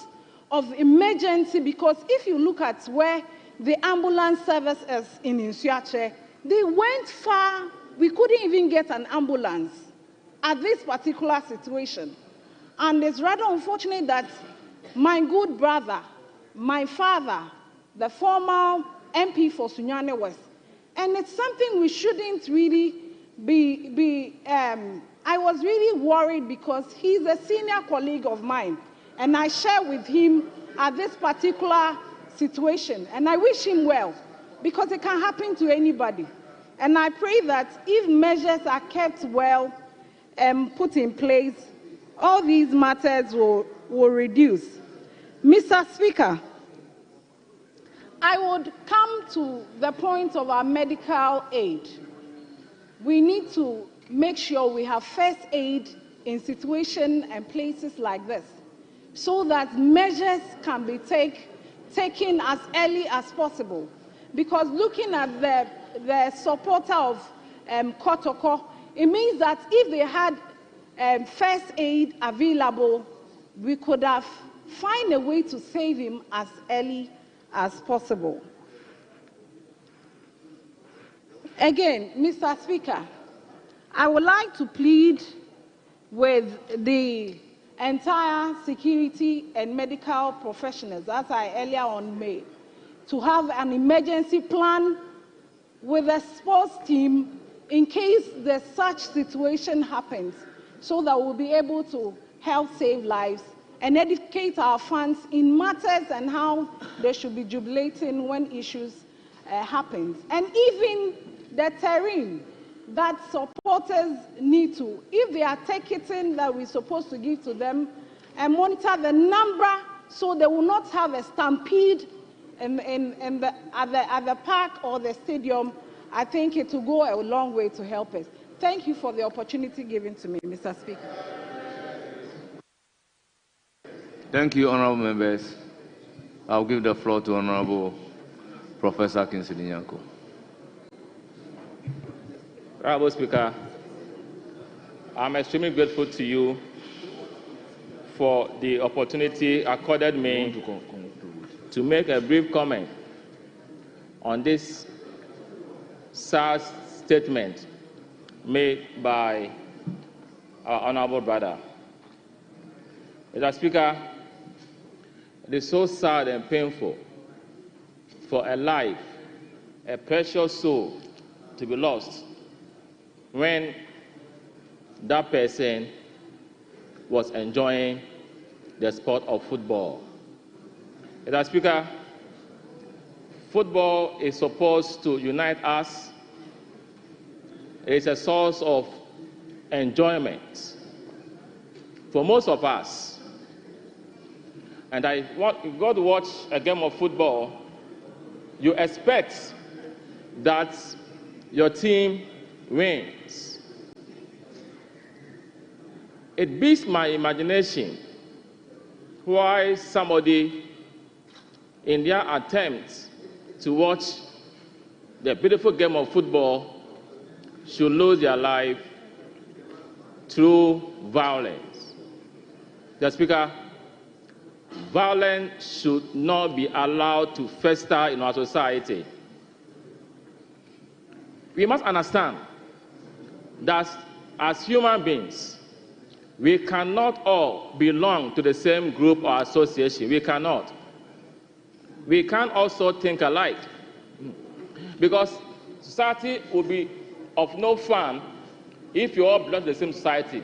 of emergency, because if you look at where the ambulance service is in Nsuache, they went far. We couldn't even get an ambulance at this particular situation. And it's rather unfortunate that my good brother, my father, the former MP for Sunyane West, and it's something we shouldn't really I was really worried because he's a senior colleague of mine, and I share with him at this particular situation, and I wish him well, because it can happen to anybody. And I pray that if measures are kept well and put in place, all these matters will reduce. Mr. Speaker, I would come to the point of our medical aid. We need to make sure we have first aid in situations and places like this, so that measures can be taken as early as possible. Because looking at the supporter of Kotoko, it means that if they had first aid available, we could have found a way to save him as early as possible. Again, Mr. Speaker, I would like to plead with the entire security and medical professionals, as I earlier on made, to have an emergency plan with a sports team in case there's such situation happens, so that we'll be able to help save lives and educate our fans in matters and how they should be jubilating when issues happen. And even the terrain that supporters need to, if they are ticketing that we're supposed to give to them, and monitor the number so they will not have a stampede at the park or the stadium, I think it will go a long way to help us. Thank you for the opportunity given to me, Mr. Speaker. Thank you, honorable members. I'll give the floor to Honorable Professor Kinsley Nyako. Honorable Speaker, I'm extremely grateful to you for the opportunity accorded me to make a brief comment on this sad statement made by our honorable brother. Mr. Speaker, it is so sad and painful for a life, a precious soul, to be lost when that person was enjoying the sport of football. Mr. Speaker, football is supposed to unite us. It is a source of enjoyment for most of us. And if you go to watch a game of football, you expect that your team wins. It beats my imagination why somebody, in their attempt to watch the beautiful game of football, should lose their life through violence. The Speaker, violence should not be allowed to fester in our society. We must understand that as human beings, we cannot all belong to the same group or association. We cannot. We can't also think alike, because society will be of no fun if you all belong to the same society.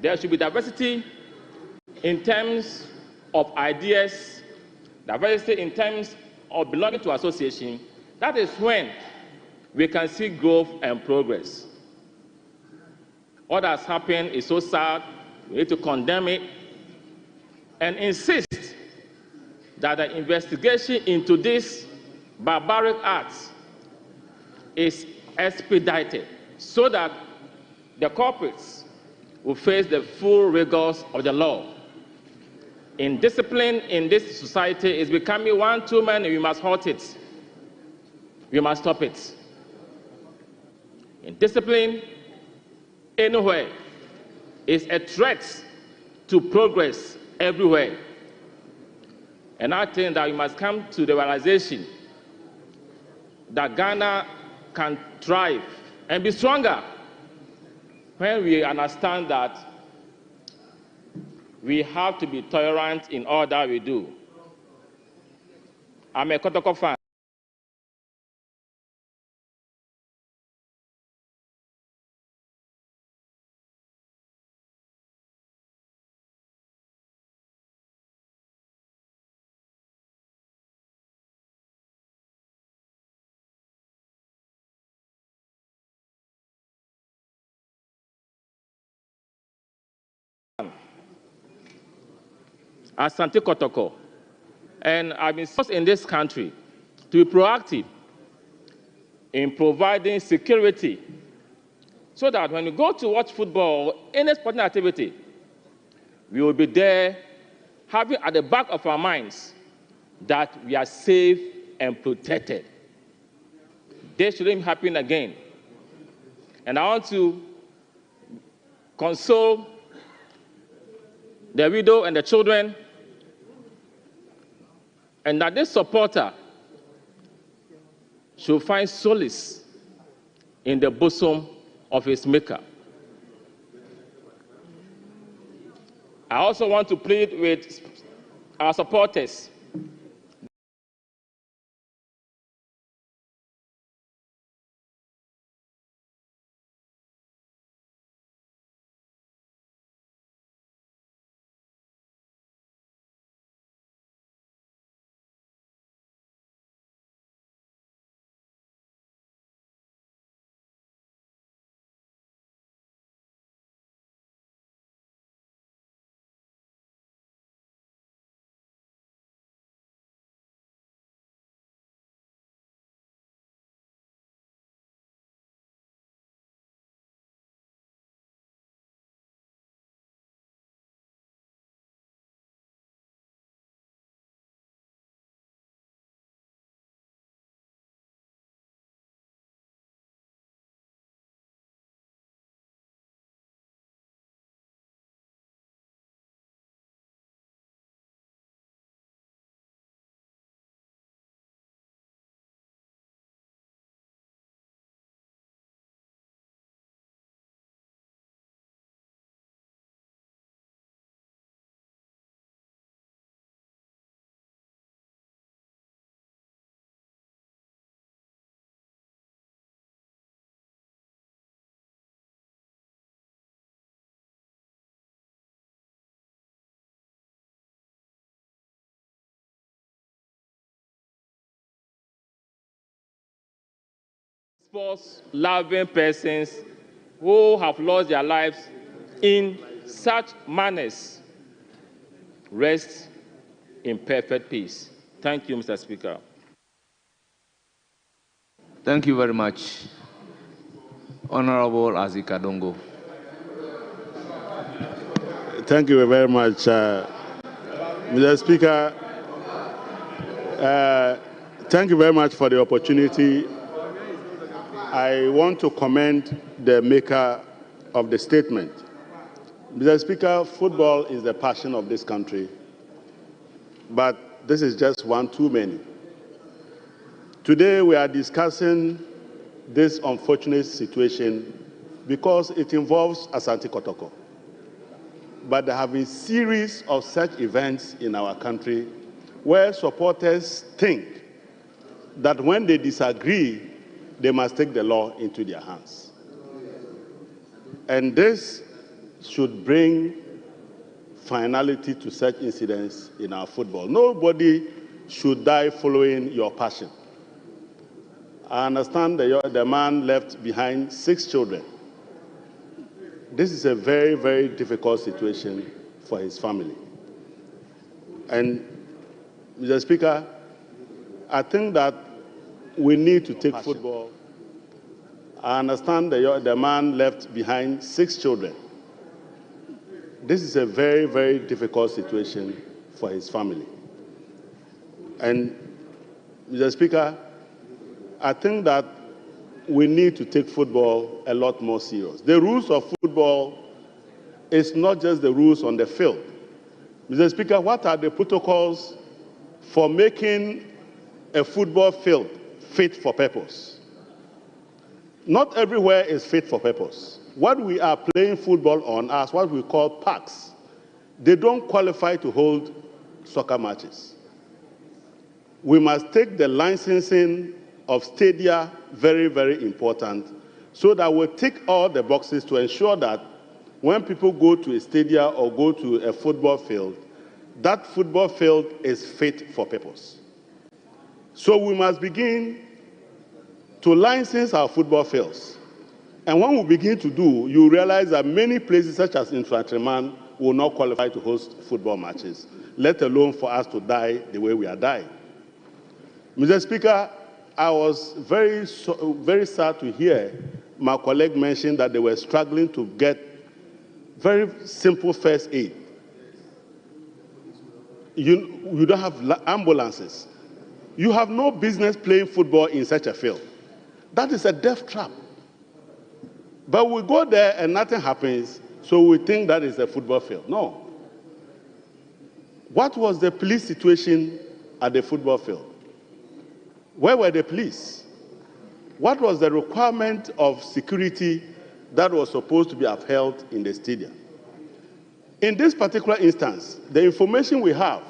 There should be diversity in terms of ideas, diversity in terms of belonging to association. That is when we can see growth and progress. What has happened is so sad. We need to condemn it and insist that the investigation into this barbaric acts is expedited so that the culprits will face the full rigors of the law. Indiscipline in this society is becoming one too many. We must halt it. We must stop it. Indiscipline anywhere is a threat to progress everywhere. And I think that we must come to the realization that Ghana can thrive and be stronger when we understand that we have to be tolerant in all that we do. I'm a Kotoko fan. Asante Kotoko. And I've been forced in this country to be proactive in providing security so that when we go to watch football or any sporting activity, we will be there having at the back of our minds that we are safe and protected. This shouldn't happen again. And I want to console the widow and the children, and that this supporter should find solace in the bosom of his maker. I also want to plead with our supporters sports-loving persons who have lost their lives in such manners rest in perfect peace. Thank you, Mr. Speaker. Thank you very much, Honorable Azika Dongo. Thank you very much, Mr. Speaker. Thank you very much for the opportunity. I want to commend the maker of the statement. Mr. Speaker, football is the passion of this country, but this is just one too many. Today we are discussing this unfortunate situation because it involves Asante Kotoko. But there have been a series of such events in our country where supporters think that when they disagree, they must take the law into their hands. And this should bring finality to such incidents in our football. Nobody should die following your passion. I understand that the man left behind 6 children. This is a very, very difficult situation for his family. And, Mr. Speaker, I think that we need to take football. I understand that the man left behind 6 children. This is a very, very difficult situation for his family. And, Mr. Speaker, I think that we need to take football a lot more serious. The rules of football is not just the rules on the field. Mr. Speaker, what are the protocols for making a football field fit for purpose? Not everywhere is fit for purpose. What we are playing football on are what we call parks. They don't qualify to hold soccer matches. We must take the licensing of stadia very, very important, so that we'll tick all the boxes to ensure that when people go to a stadia or go to a football field, that football field is fit for purpose. So we must begin to license our football fields. And when we begin to do, you realize that many places such as Infantryman will not qualify to host football matches, let alone for us to die the way we are dying. Mr. Speaker, I was very sad to hear my colleague mention that they were struggling to get very simple first aid. You don't have ambulances. You have no business playing football in such a field. That is a death trap. But we go there and nothing happens, so we think that is a football field. No. What was the police situation at the football field? Where were the police? What was the requirement of security that was supposed to be upheld in the stadium? In this particular instance, the information we have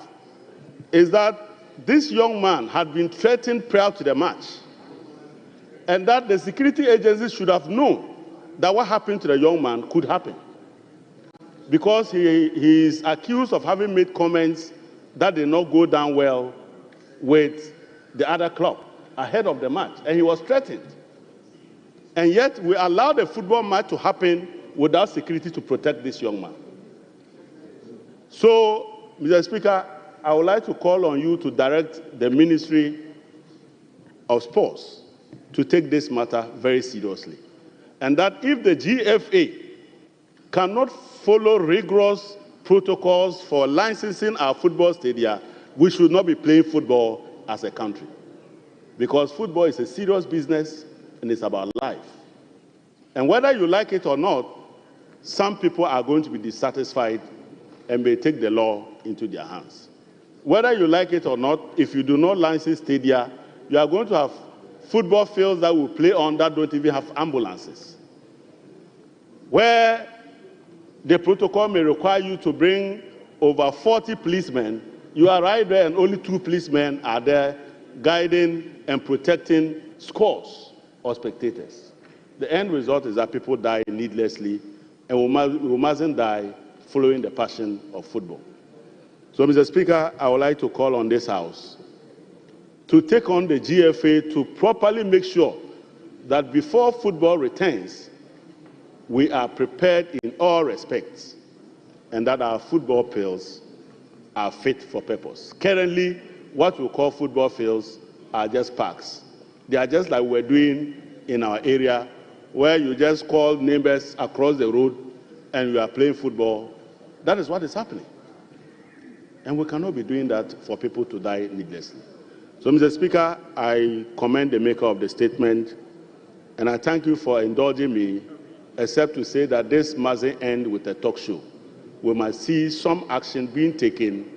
is that this young man had been threatened prior to the match, and that the security agencies should have known that what happened to the young man could happen, because he is accused of having made comments that did not go down well with the other club ahead of the match, and he was threatened. And yet we allowed the football match to happen without security to protect this young man. So, Mr. Speaker, I would like to call on you to direct the Ministry of Sports to take this matter very seriously. And that if the GFA cannot follow rigorous protocols for licensing our football stadia, we should not be playing football as a country. Because football is a serious business and it's about life. And whether you like it or not, some people are going to be dissatisfied and may take the law into their hands. Whether you like it or not, if you do not license stadia, you are going to have football fields that will play on that don't even have ambulances, where the protocol may require you to bring over 40 policemen. You are right there and only 2 policemen are there guiding and protecting scores of spectators. The end result is that people die needlessly, and we mustn't die following the passion of football. So, Mr. Speaker, I would like to call on this House to take on the GFA to properly make sure that before football returns, we are prepared in all respects, and that our football fields are fit for purpose. Currently, what we call football fields are just parks. They are just like we're doing in our area, where you just call neighbors across the road and you are playing football. That is what is happening. And we cannot be doing that for people to die needlessly. So, Mr. Speaker, I commend the maker of the statement, and I thank you for indulging me, except to say that this mustn't end with a talk show. We must see some action being taken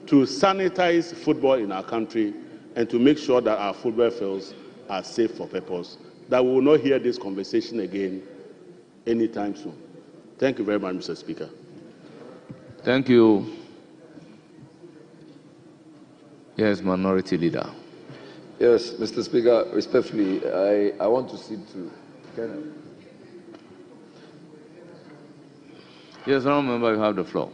to sanitize football in our country and to make sure that our football fields are safe for purpose, that we will not hear this conversation again anytime soon. Thank you very much, Mr. Speaker. Thank you. Yes, Minority Leader. Yes, Mr. Speaker, respectfully, I want to cede to Ghana. Yes, honourable member, you have the floor.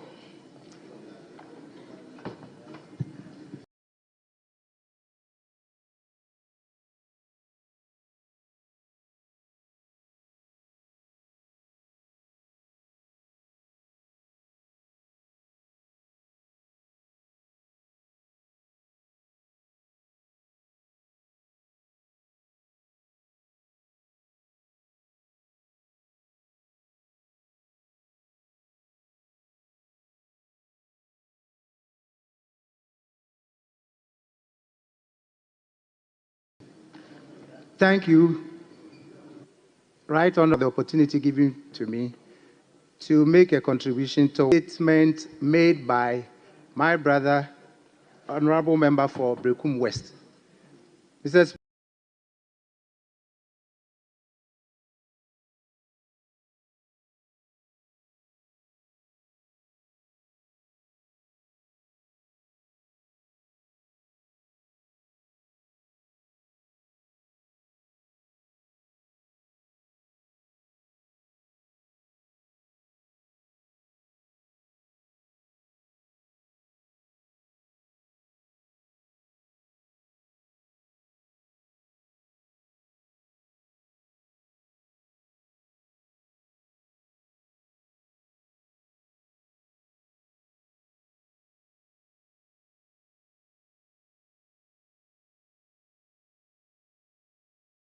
Thank you, Right Honour, the opportunity given to me to make a contribution to a statement made by my brother, Honourable Member for Brekum West. Mr.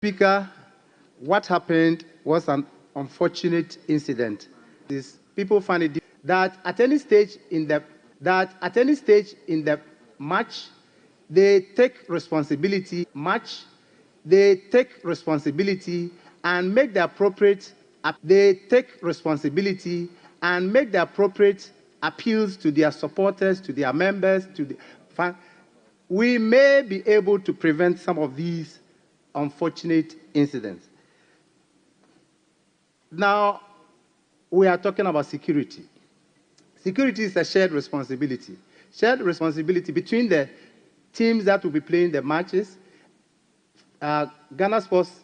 Speaker, what happened was an unfortunate incident. People find it that at any stage in the match, they take responsibility. And make the appropriate. Appeals to their supporters, to their members, to the. We may be able to prevent some of these unfortunate incidents. Now, we are talking about security. Security is a shared responsibility. Shared responsibility between the teams that will be playing the matches, Ghana Sports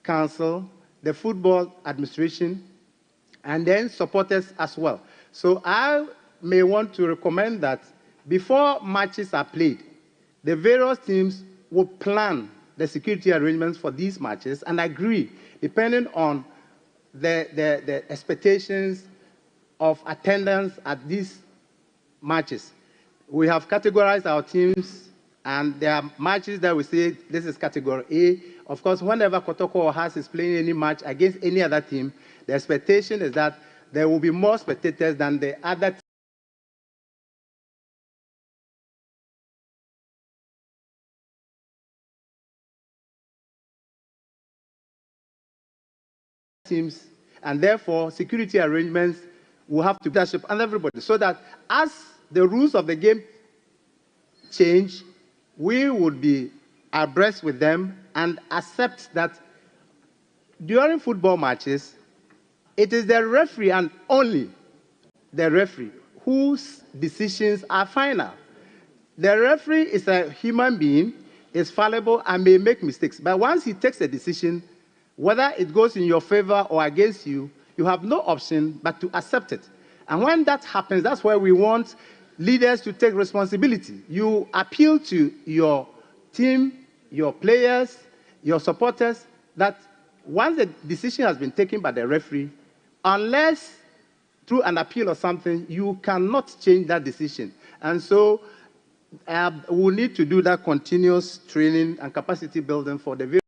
Council, the Football Administration, and then supporters as well. So I may want to recommend that before matches are played, the various teams will plan the security arrangements for these matches and agree, depending on the expectations of attendance at these matches. We have categorized our teams, and there are matches that we say this is category A. Of course, whenever Kotoko or Haas is playing any match against any other team, the expectation is that there will be more spectators than the other teams, and therefore security arrangements will have to be leadership and everybody, so that as the rules of the game change, we would be abreast with them and accept that during football matches, it is the referee and only the referee whose decisions are final. The referee is a human being, is fallible and may make mistakes, but once he takes a decision, whether it goes in your favor or against you, you have no option but to accept it. And when that happens, that's why we want leaders to take responsibility. You appeal to your team, your players, your supporters, that once the decision has been taken by the referee, unless through an appeal or something, you cannot change that decision. And so we'll need to do that continuous training and capacity building for the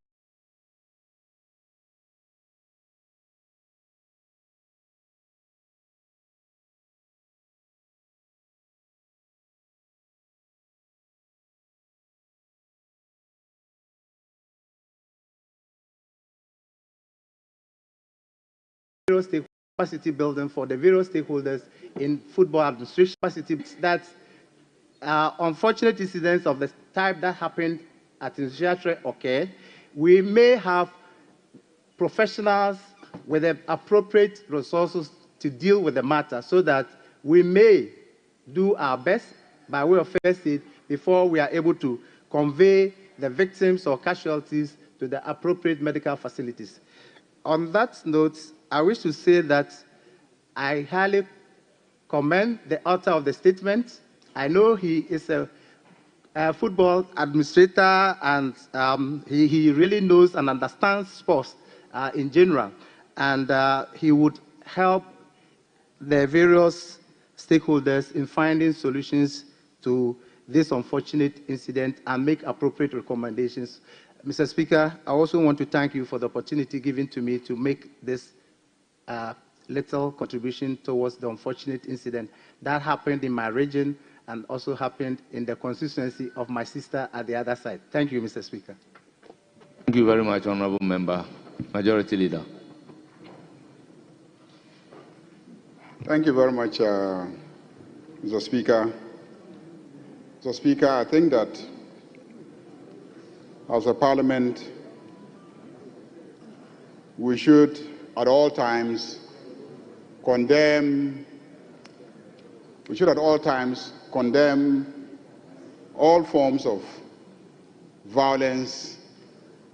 capacity building for the various stakeholders in football administration capacity. That unfortunate incidents of the type that happened at Initiatre occurred, we may have professionals with the appropriate resources to deal with the matter so that we may do our best by way of first aid before we are able to convey the victims or casualties to the appropriate medical facilities. On that note, I wish to say that I highly commend the author of the statement. I know he is a football administrator, and he really knows and understands sports in general. And he would help the various stakeholders in finding solutions to this unfortunate incident and make appropriate recommendations. Mr. Speaker, I also want to thank you for the opportunity given to me to make this little contribution towards the unfortunate incident that happened in my region and also happened in the constituency of my sister at the other side. Thank you, Mr. Speaker. Thank you very much, Honorable Member. Majority Leader. Thank you very much, Mr. Speaker. Mr. Speaker, I think that as a parliament, we should at all times condemn all forms of violence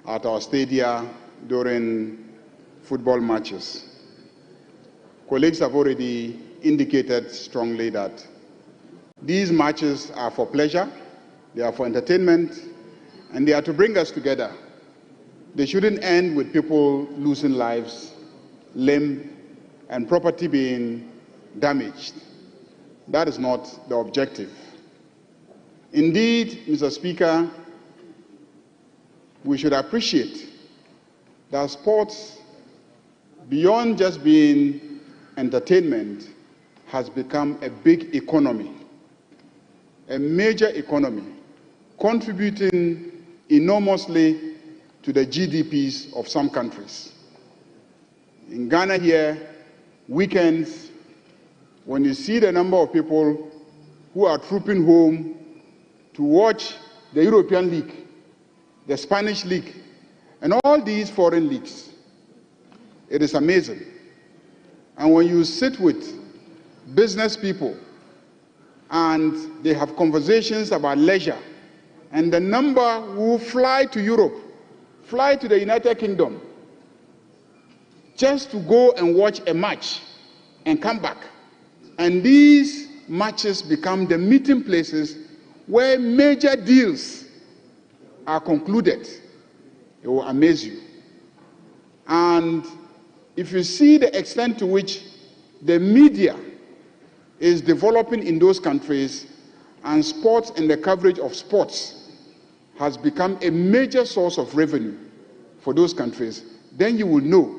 at our stadia during football matches. Colleagues have already indicated strongly that these matches are for pleasure, they are for entertainment, and they are to bring us together. They shouldn't end with people losing lives, limb, and property being damaged. That is not the objective. Indeed, Mr. Speaker, we should appreciate that sports, beyond just being entertainment, has become a big economy, a major economy, contributing enormously to the GDPs of some countries. In Ghana here, weekends, when you see the number of people who are trooping home to watch the European League, the Spanish League, and all these foreign leagues, it is amazing. And when you sit with business people and they have conversations about leisure, and the number who fly to Europe, fly to the United Kingdom, just to go and watch a match and come back. And these matches become the meeting places where major deals are concluded. It will amaze you. And if you see the extent to which the media is developing in those countries, and sports and the coverage of sports has become a major source of revenue for those countries, then you will know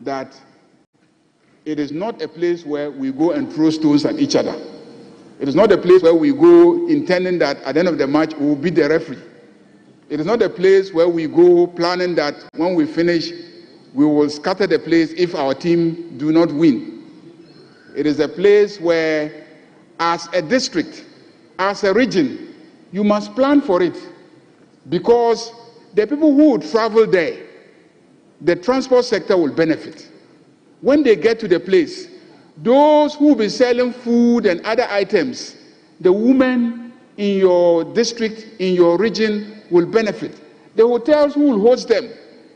that it is not a place where we go and throw stones at each other. It is not a place where we go intending that at the end of the match we will beat the referee. It is not a place where we go planning that when we finish we will scatter the place if our team do not win. It is a place where, as a district, as a region, you must plan for it, because the people who would travel there, the transport sector will benefit. When they get to the place, those who will be selling food and other items, the women in your district, in your region, will benefit. The hotels who will host them,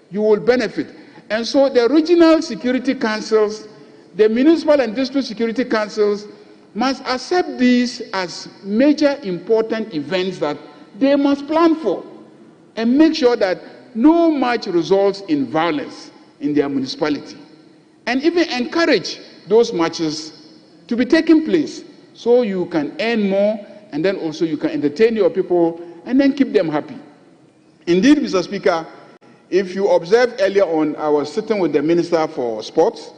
you will benefit. And so the regional security councils, the municipal and district security councils must accept these as major important events that they must plan for and make sure that no match results in violence. in their municipality, and even encourage those matches to be taking place so you can earn more, and then also you can entertain your people and then keep them happy. Indeed, Mr. Speaker, if you observed earlier on, I was sitting with the Minister for Sports.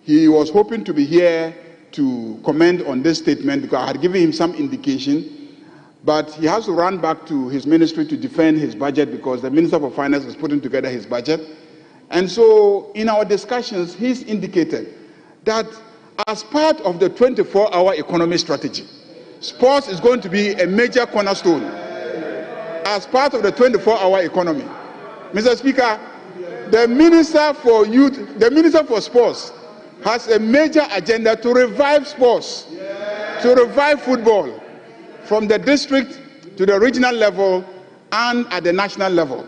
He was hoping to be here to comment on this statement because I had given him some indication, but he has to run back to his ministry to defend his budget because the Minister for Finance is putting together his budget. And so in our discussions, he's indicated that as part of the 24-hour economy strategy, sports is going to be a major cornerstone as part of the 24-hour economy. Mr. Speaker, the Minister for Youth, the Minister for Sports has a major agenda to revive sports, to revive football from the district to the regional level and at the national level.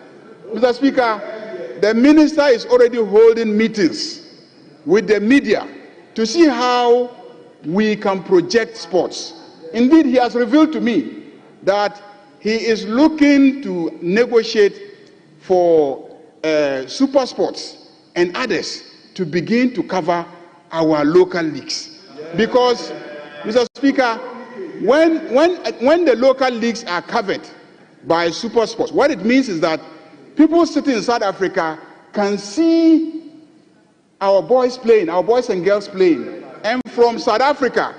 Mr. Speaker, the Minister is already holding meetings with the media to see how we can project sports. Indeed, he has revealed to me that he is looking to negotiate for super sports and others to begin to cover our local leagues. Because, Mr. Speaker, when the local leagues are covered by super sports, what it means is that people sitting in South Africa can see our boys playing, our boys and girls playing. And from South Africa,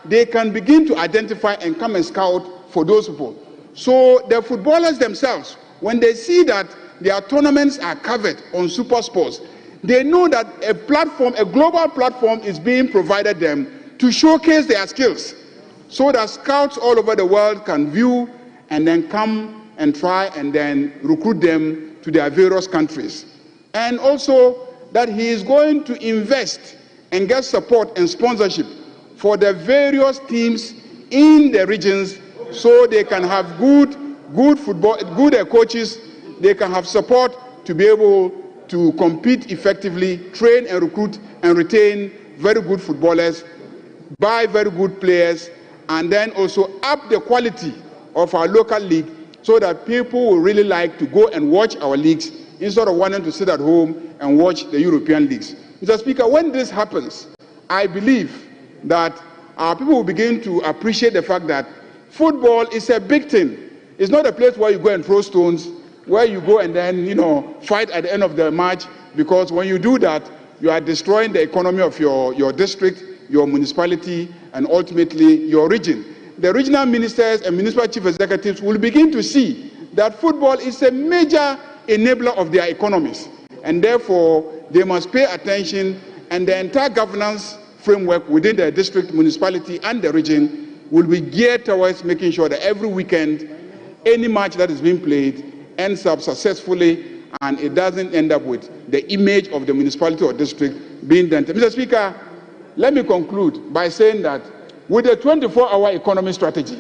they can begin to identify and come and scout for those people. So the footballers themselves, when they see that their tournaments are covered on super sports, they know that a platform, a global platform is being provided them to showcase their skills so that scouts all over the world can view and then come and try and then recruit them to their various countries. And also that he is going to invest and get support and sponsorship for the various teams in the regions so they can have good football, good coaches, they can have support to be able to compete effectively, train and recruit and retain very good footballers, buy very good players, and then also up the quality of our local league so that people will really like to go and watch our leagues instead of wanting to sit at home and watch the European leagues. Mr. Speaker, when this happens, I believe that our people will begin to appreciate the fact that football is a big thing. It's not a place where you go and throw stones, where you go and then, fight at the end of the match, because when you do that, you are destroying the economy of your district, your municipality, and ultimately your region. The regional ministers and municipal chief executives will begin to see that football is a major enabler of their economies, and therefore they must pay attention, and the entire governance framework within the district, municipality, and the region will be geared towards making sure that every weekend, any match that is being played ends up successfully and it doesn't end up with the image of the municipality or district being dented. Mr. Speaker, let me conclude by saying that with the 24-hour economy strategy,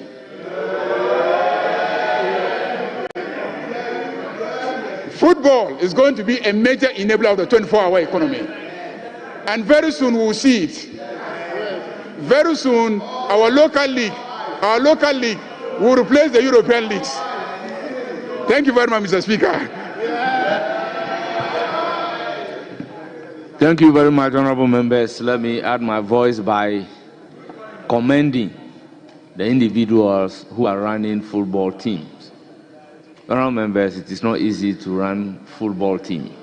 football is going to be a major enabler of the 24-hour economy. And very soon we will see it. Very soon our local league will replace the European leagues. Thank you very much, Mr. Speaker. Thank you very much, honorable members. Let me add my voice by commending the individuals who are running football teams. Honorable members, it is not easy to run football team.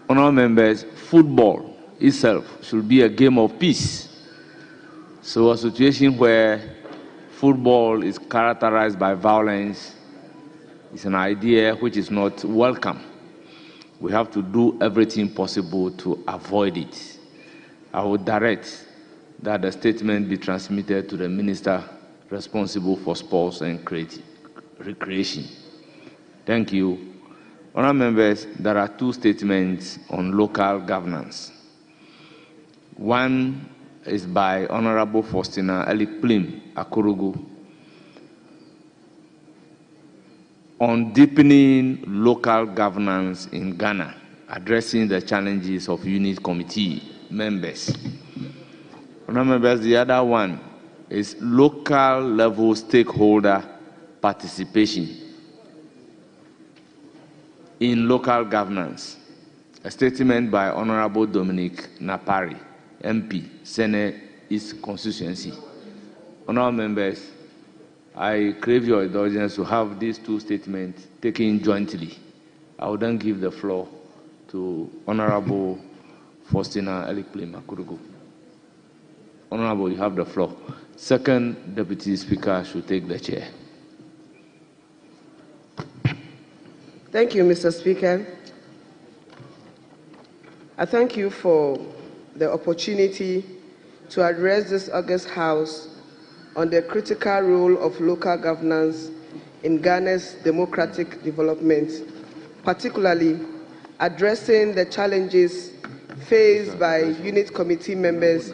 Honorable members, football itself should be a game of peace. So a situation where football is characterized by violence is an idea which is not welcome. We have to do everything possible to avoid it. I would direct that the statement be transmitted to the minister responsible for sports and recreation. Thank you. Honourable members, there are two statements on local governance. One is by Honourable Faustina Elikplim Akurugu on deepening local governance in Ghana, addressing the challenges of unit committee members. Honourable members, the other one is local level stakeholder participation in local governance. A statement by Honorable Dominic Napari, MP, Senate East Constituency. Honorable members, I crave your indulgence to have these two statements taken jointly. I will then give the floor to Honorable Faustina Elikple Makurugu. Honorable, you have the floor. Second Deputy Speaker should take the chair. Thank you, Mr. Speaker. I thank you for the opportunity to address this August House on the critical role of local governance in Ghana's democratic development, particularly addressing the challenges faced by unit committee members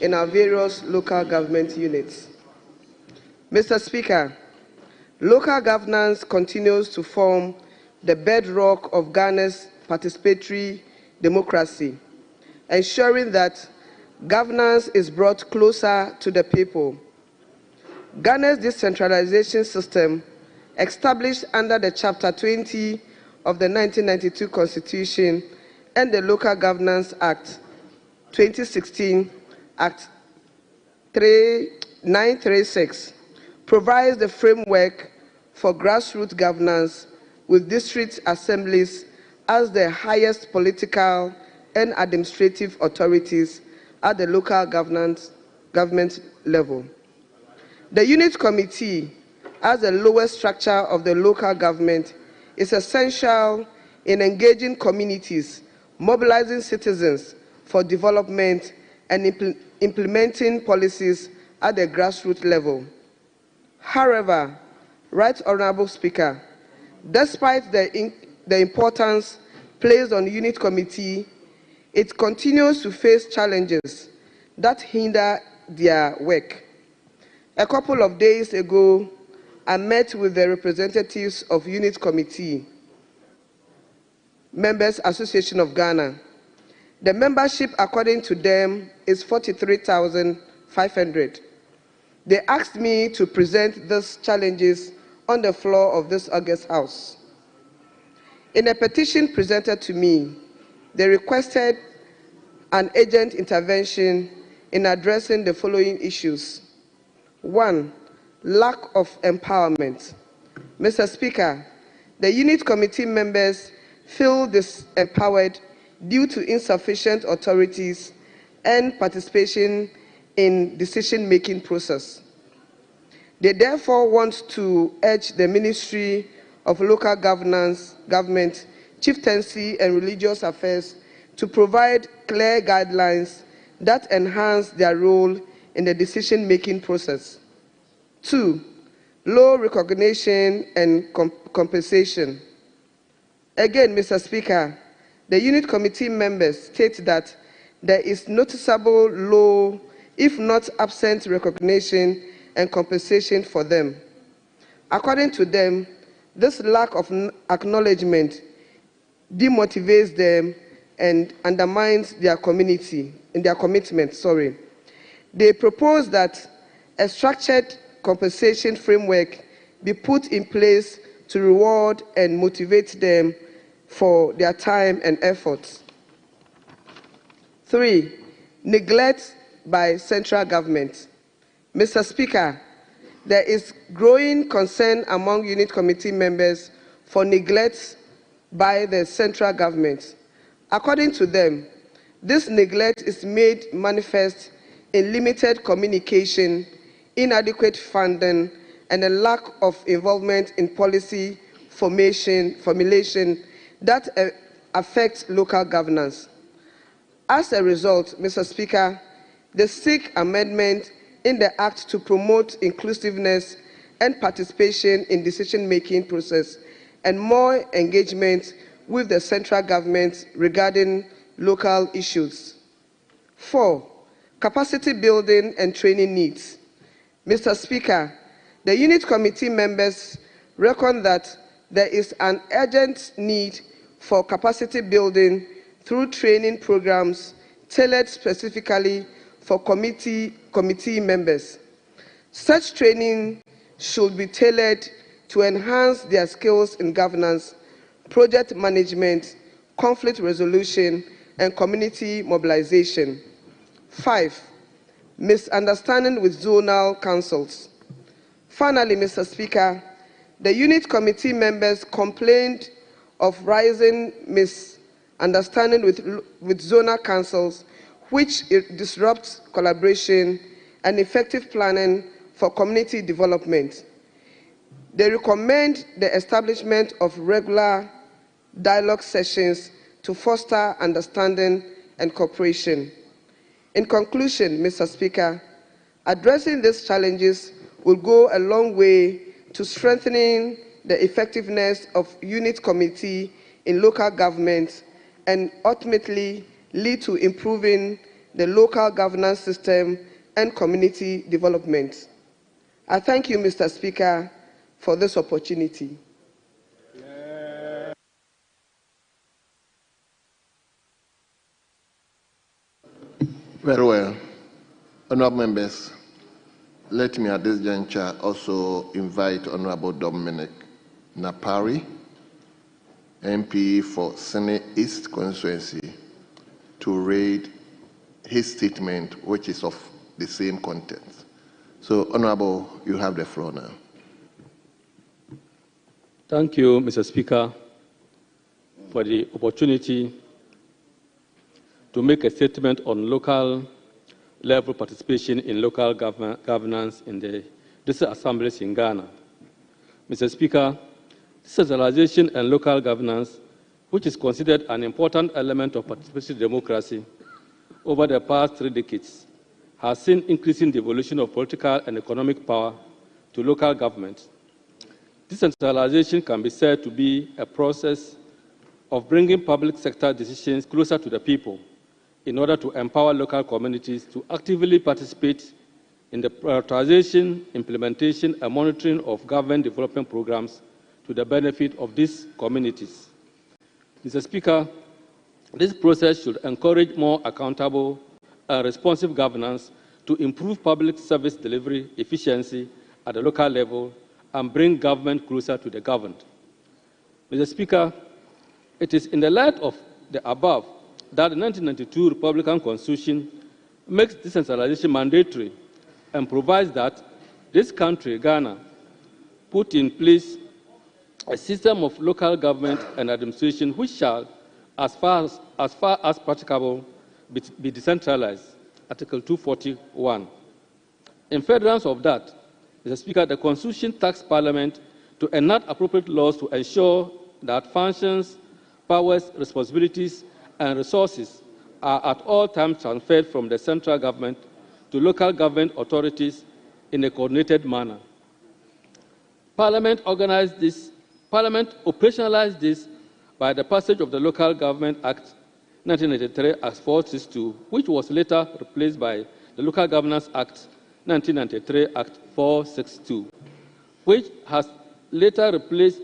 in our various local government units. Mr. Speaker, local governance continues to form the bedrock of Ghana's participatory democracy, ensuring that governance is brought closer to the people. Ghana's decentralization system, established under the Chapter 20 of the 1992 Constitution and the Local Governance Act 2016, Act 936, provides the framework for grassroots governance with district assemblies as the highest political and administrative authorities at the local government level. The unit committee, as the lowest structure of the local government, is essential in engaging communities, mobilizing citizens for development, and implementing policies at the grassroots level. However, Right Honorable Speaker, despite the importance placed on the unit committee, it continues to face challenges that hinder their work. A couple of days ago, I met with the representatives of Unit Committee, Members Association of Ghana. The membership, according to them, is 43,500. They asked me to present these challenges on the floor of this August House. In a petition presented to me, they requested an urgent intervention in addressing the following issues. 1, lack of empowerment. Mr. Speaker, the unit committee members feel disempowered due to insufficient authorities and participation in decision-making process. They therefore want to urge the Ministry of Local Government, Chieftaincy and Religious Affairs to provide clear guidelines that enhance their role in the decision-making process. 2, low recognition and compensation. Again, Mr. Speaker, the unit committee members state that there is noticeable low, if not absent, recognition and compensation for them. According to them, this lack of acknowledgement demotivates them and undermines their commitment. They propose that a structured compensation framework be put in place to reward and motivate them for their time and efforts. 3, neglect by central government. Mr. Speaker, there is growing concern among unit committee members for neglect by the central government. According to them, this neglect is made manifest in limited communication, inadequate funding, and a lack of involvement in policy formulation that affects local governance. As a result, Mr. Speaker, they seek amendment in the Act to promote inclusiveness and participation in decision-making process and more engagement with the central government regarding local issues. 4, capacity building and training needs. Mr. Speaker, the unit committee members reckon that there is an urgent need for capacity building through training programs tailored specifically for committee members. Such training should be tailored to enhance their skills in governance, project management, conflict resolution, and community mobilization. 5. Misunderstanding with zonal councils. Finally, Mr. Speaker, the unit committee members complained of rising misunderstanding with zonal councils, which disrupts collaboration and effective planning for community development. They recommend the establishment of regular dialogue sessions to foster understanding and cooperation. In conclusion, Mr. Speaker, addressing these challenges will go a long way to strengthening the effectiveness of unit committee in local government and ultimately lead to improving the local governance system and community development. I thank you, Mr. Speaker, for this opportunity. Very well. Honourable members, let me at this juncture also invite Honourable Dominic Napari, MP for Senate East Constituency, to read his statement, which is of the same content. So, Honourable, you have the floor now. Thank you, Mr. Speaker, for the opportunity to make a statement on local level participation in local governance in the district assemblies in Ghana. Mr. Speaker, decentralization and local governance, which is considered an important element of participatory democracy over the past 3 decades, has seen increasing devolution of political and economic power to local government. Decentralization can be said to be a process of bringing public sector decisions closer to the people in order to empower local communities to actively participate in the prioritization, implementation, and monitoring of government development programs to the benefit of these communities. Mr. Speaker, this process should encourage more accountable and responsive governance to improve public service delivery efficiency at the local level and bring government closer to the governed. Mr. Speaker, it is in the light of the above that the 1992 Republican Constitution makes decentralization mandatory and provides that this country, Ghana, put in place a system of local government and administration which shall, as far as practicable, be decentralized, Article 241. In furtherance of that, Mr. Speaker, the Constitution tasks Parliament to enact appropriate laws to ensure that functions, powers, responsibilities, and resources are at all times transferred from the central government to local government authorities in a coordinated manner. Parliament operationalized this by the passage of the Local Government Act 1993 as 462, which was later replaced by the Local Governance Act 1993 Act 462, which has later replaced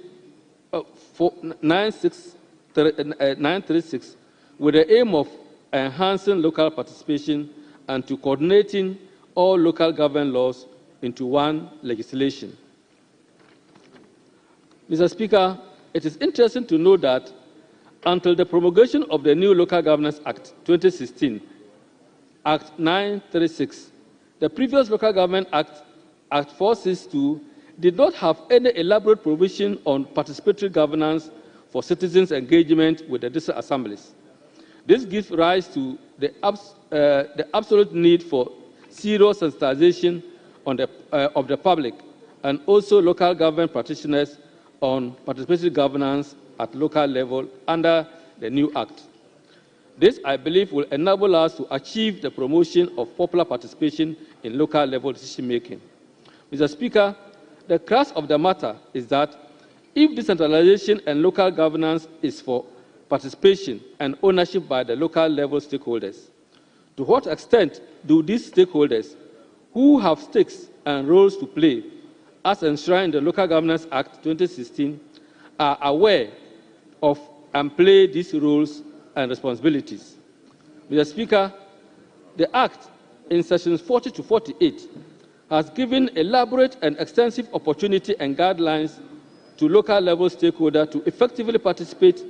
936 with the aim of enhancing local participation and to coordinating all local government laws into one legislation. Mr. Speaker, it is interesting to note that until the promulgation of the new Local Governance Act 2016, Act 936, the previous Local Government Act, Act 462, did not have any elaborate provision on participatory governance for citizens' engagement with the district assemblies. This gives rise to the absolute need for serious sensitization of the public and also local government practitioners on participatory governance at local level under the new Act. This, I believe, will enable us to achieve the promotion of popular participation in local level decision-making. Mr. Speaker, the crux of the matter is that if decentralization and local governance is for participation and ownership by the local level stakeholders, to what extent do these stakeholders, who have stakes and roles to play, as enshrined in the Local Governance Act 2016, are aware of and play these roles and responsibilities? Mr. Speaker, the Act in sections 40 to 48 has given elaborate and extensive opportunity and guidelines to local level stakeholders to effectively participate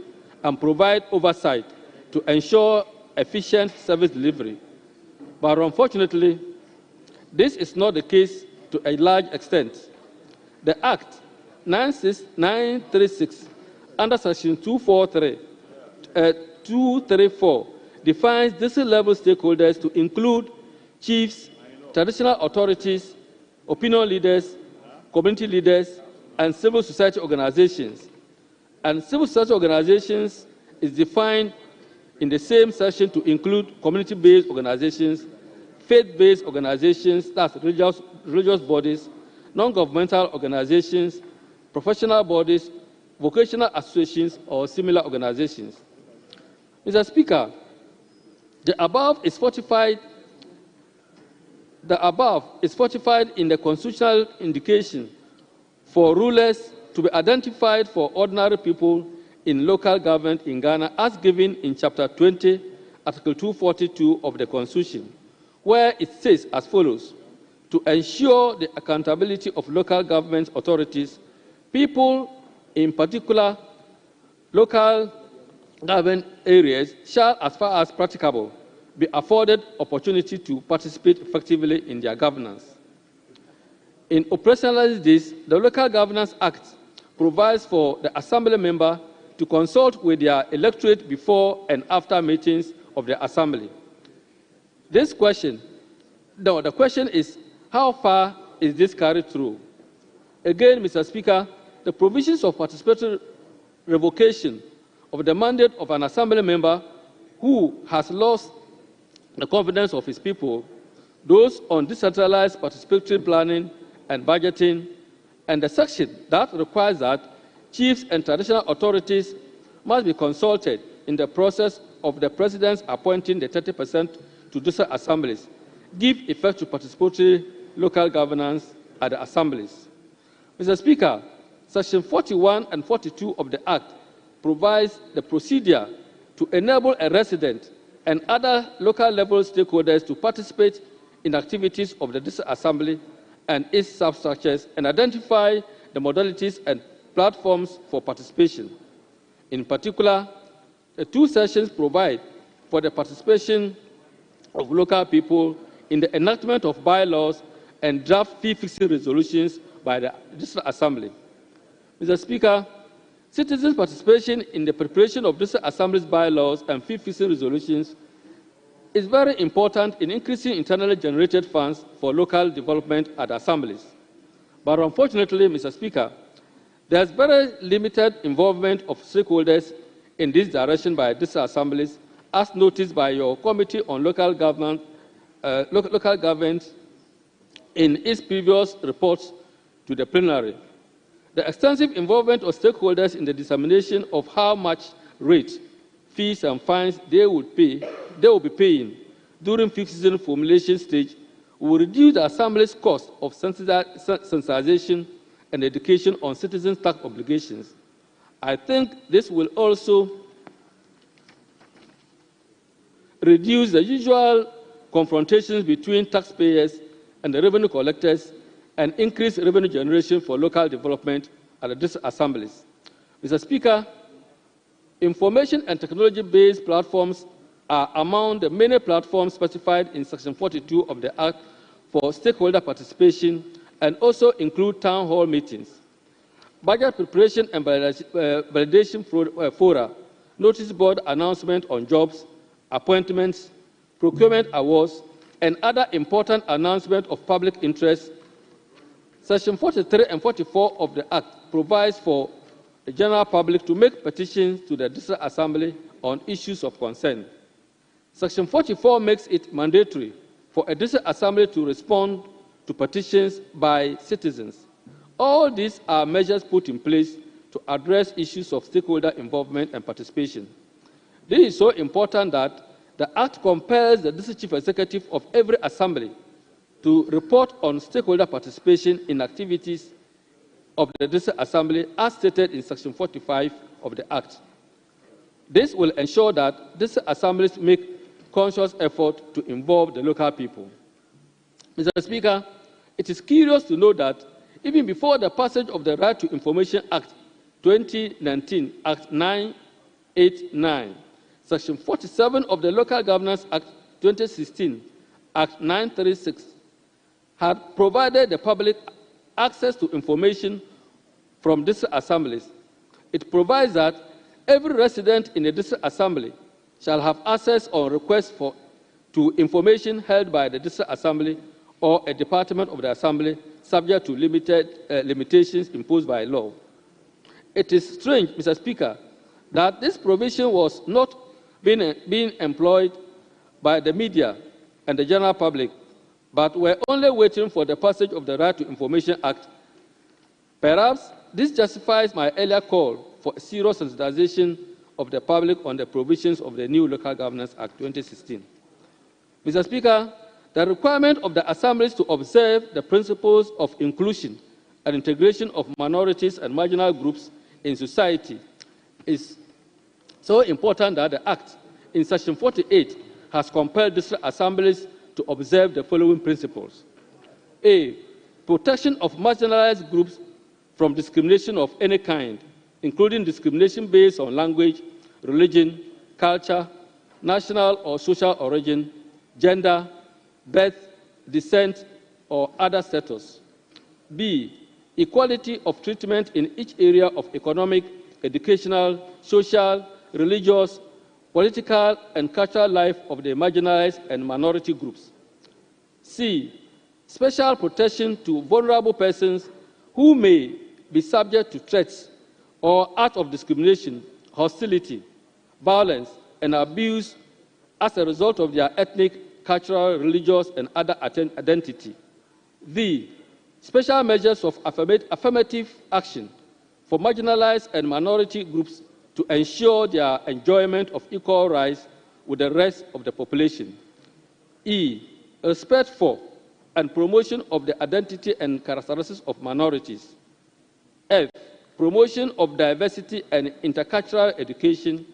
and provide oversight to ensure efficient service delivery. But unfortunately, this is not the case to a large extent. The Act 936 under Section 234 defines district-level stakeholders to include chiefs, traditional authorities, opinion leaders, community leaders, and civil society organizations. And civil society organizations is defined in the same section to include community-based organizations, faith-based organizations, that's religious bodies, non-governmental organizations, professional bodies, vocational associations, or similar organizations. Mr. Speaker, the above is fortified in the constitutional indication for rulers to be identified for ordinary people in local government in Ghana as given in Chapter 20, Article 242 of the Constitution, where it says as follows: to ensure the accountability of local government authorities, people, in particular local government areas, shall, as far as practicable, be afforded opportunity to participate effectively in their governance. In operationalizing this, the Local Governance Act provides for the Assembly member to consult with their electorate before and after meetings of the Assembly. The question is, how far is this carried through? Again, Mr. Speaker, the provisions of participatory revocation of the mandate of an Assembly member who has lost the confidence of his people, those on decentralized participatory planning and budgeting, and the section that requires that chiefs and traditional authorities must be consulted in the process of the President's appointing the 30% to district assemblies, give effect to participatory local governance at the assemblies. Mr. Speaker, Section 41 and 42 of the Act provides the procedure to enable a resident and other local level stakeholders to participate in activities of the district assembly and its substructures and identify the modalities and platforms for participation. In particular, the two sections provide for the participation of local people in the enactment of bylaws and draft fee-fixing resolutions by the district assembly. Mr. Speaker, citizens' participation in the preparation of district assembly's bylaws and fee-fixing resolutions is very important in increasing internally generated funds for local development at assemblies. But unfortunately, Mr. Speaker, there is very limited involvement of stakeholders in this direction by district assemblies, as noticed by your Committee on Local Government in its previous reports to the plenary. The extensive involvement of stakeholders in the determination of how much rate, fees, and fines they will be paying during fee-season formulation stage will reduce the Assembly's cost of sensitization and education on citizens' tax obligations. I think this will also reduce the usual confrontations between taxpayers and the revenue collectors and increase revenue generation for local development at the district assemblies. Mr. Speaker, information and technology-based platforms are among the many platforms specified in Section 42 of the Act for stakeholder participation and also include town hall meetings, budget preparation and validation fora, notice board announcement on jobs, appointments, procurement awards, and other important announcements of public interest. Section 43 and 44 of the Act provides for the general public to make petitions to the District Assembly on issues of concern. Section 44 makes it mandatory for a District Assembly to respond to petitions by citizens. All these are measures put in place to address issues of stakeholder involvement and participation. This is so important that the Act compels the District Chief Executive of every Assembly to report on stakeholder participation in activities of the District Assembly as stated in Section 45 of the Act. This will ensure that District Assemblies make conscious effort to involve the local people. Mr. Speaker, it is curious to know that even before the passage of the Right to Information Act 2019, Act 989, Section 47 of the Local Governance Act 2016, Act 936, had provided the public access to information from district assemblies. It provides that every resident in a district assembly shall have access on request to information held by the district assembly or a department of the assembly, subject to limitations imposed by law. It is strange, Mr. Speaker, that this provision was not being employed by the media and the general public, but were only waiting for the passage of the Right to Information Act. Perhaps this justifies my earlier call for a serious sensitization of the public on the provisions of the new Local Governance Act 2016. Mr. Speaker, the requirement of the assemblies to observe the principles of inclusion and integration of minorities and marginal groups in society is so important that the Act, in Section 48, has compelled district assemblies to observe the following principles. A. Protection of marginalized groups from discrimination of any kind, including discrimination based on language, religion, culture, national or social origin, gender, birth, descent, or other status. B. Equality of treatment in each area of economic, educational, social, religious, political, and cultural life of the marginalized and minority groups. C. Special protection to vulnerable persons who may be subject to threats or acts of discrimination, hostility, violence, and abuse as a result of their ethnic, cultural, religious, and other identity. D. Special measures of affirmative action for marginalized and minority groups to ensure their enjoyment of equal rights with the rest of the population. E. Respect for and promotion of the identity and characteristics of minorities. F. Promotion of diversity and intercultural education.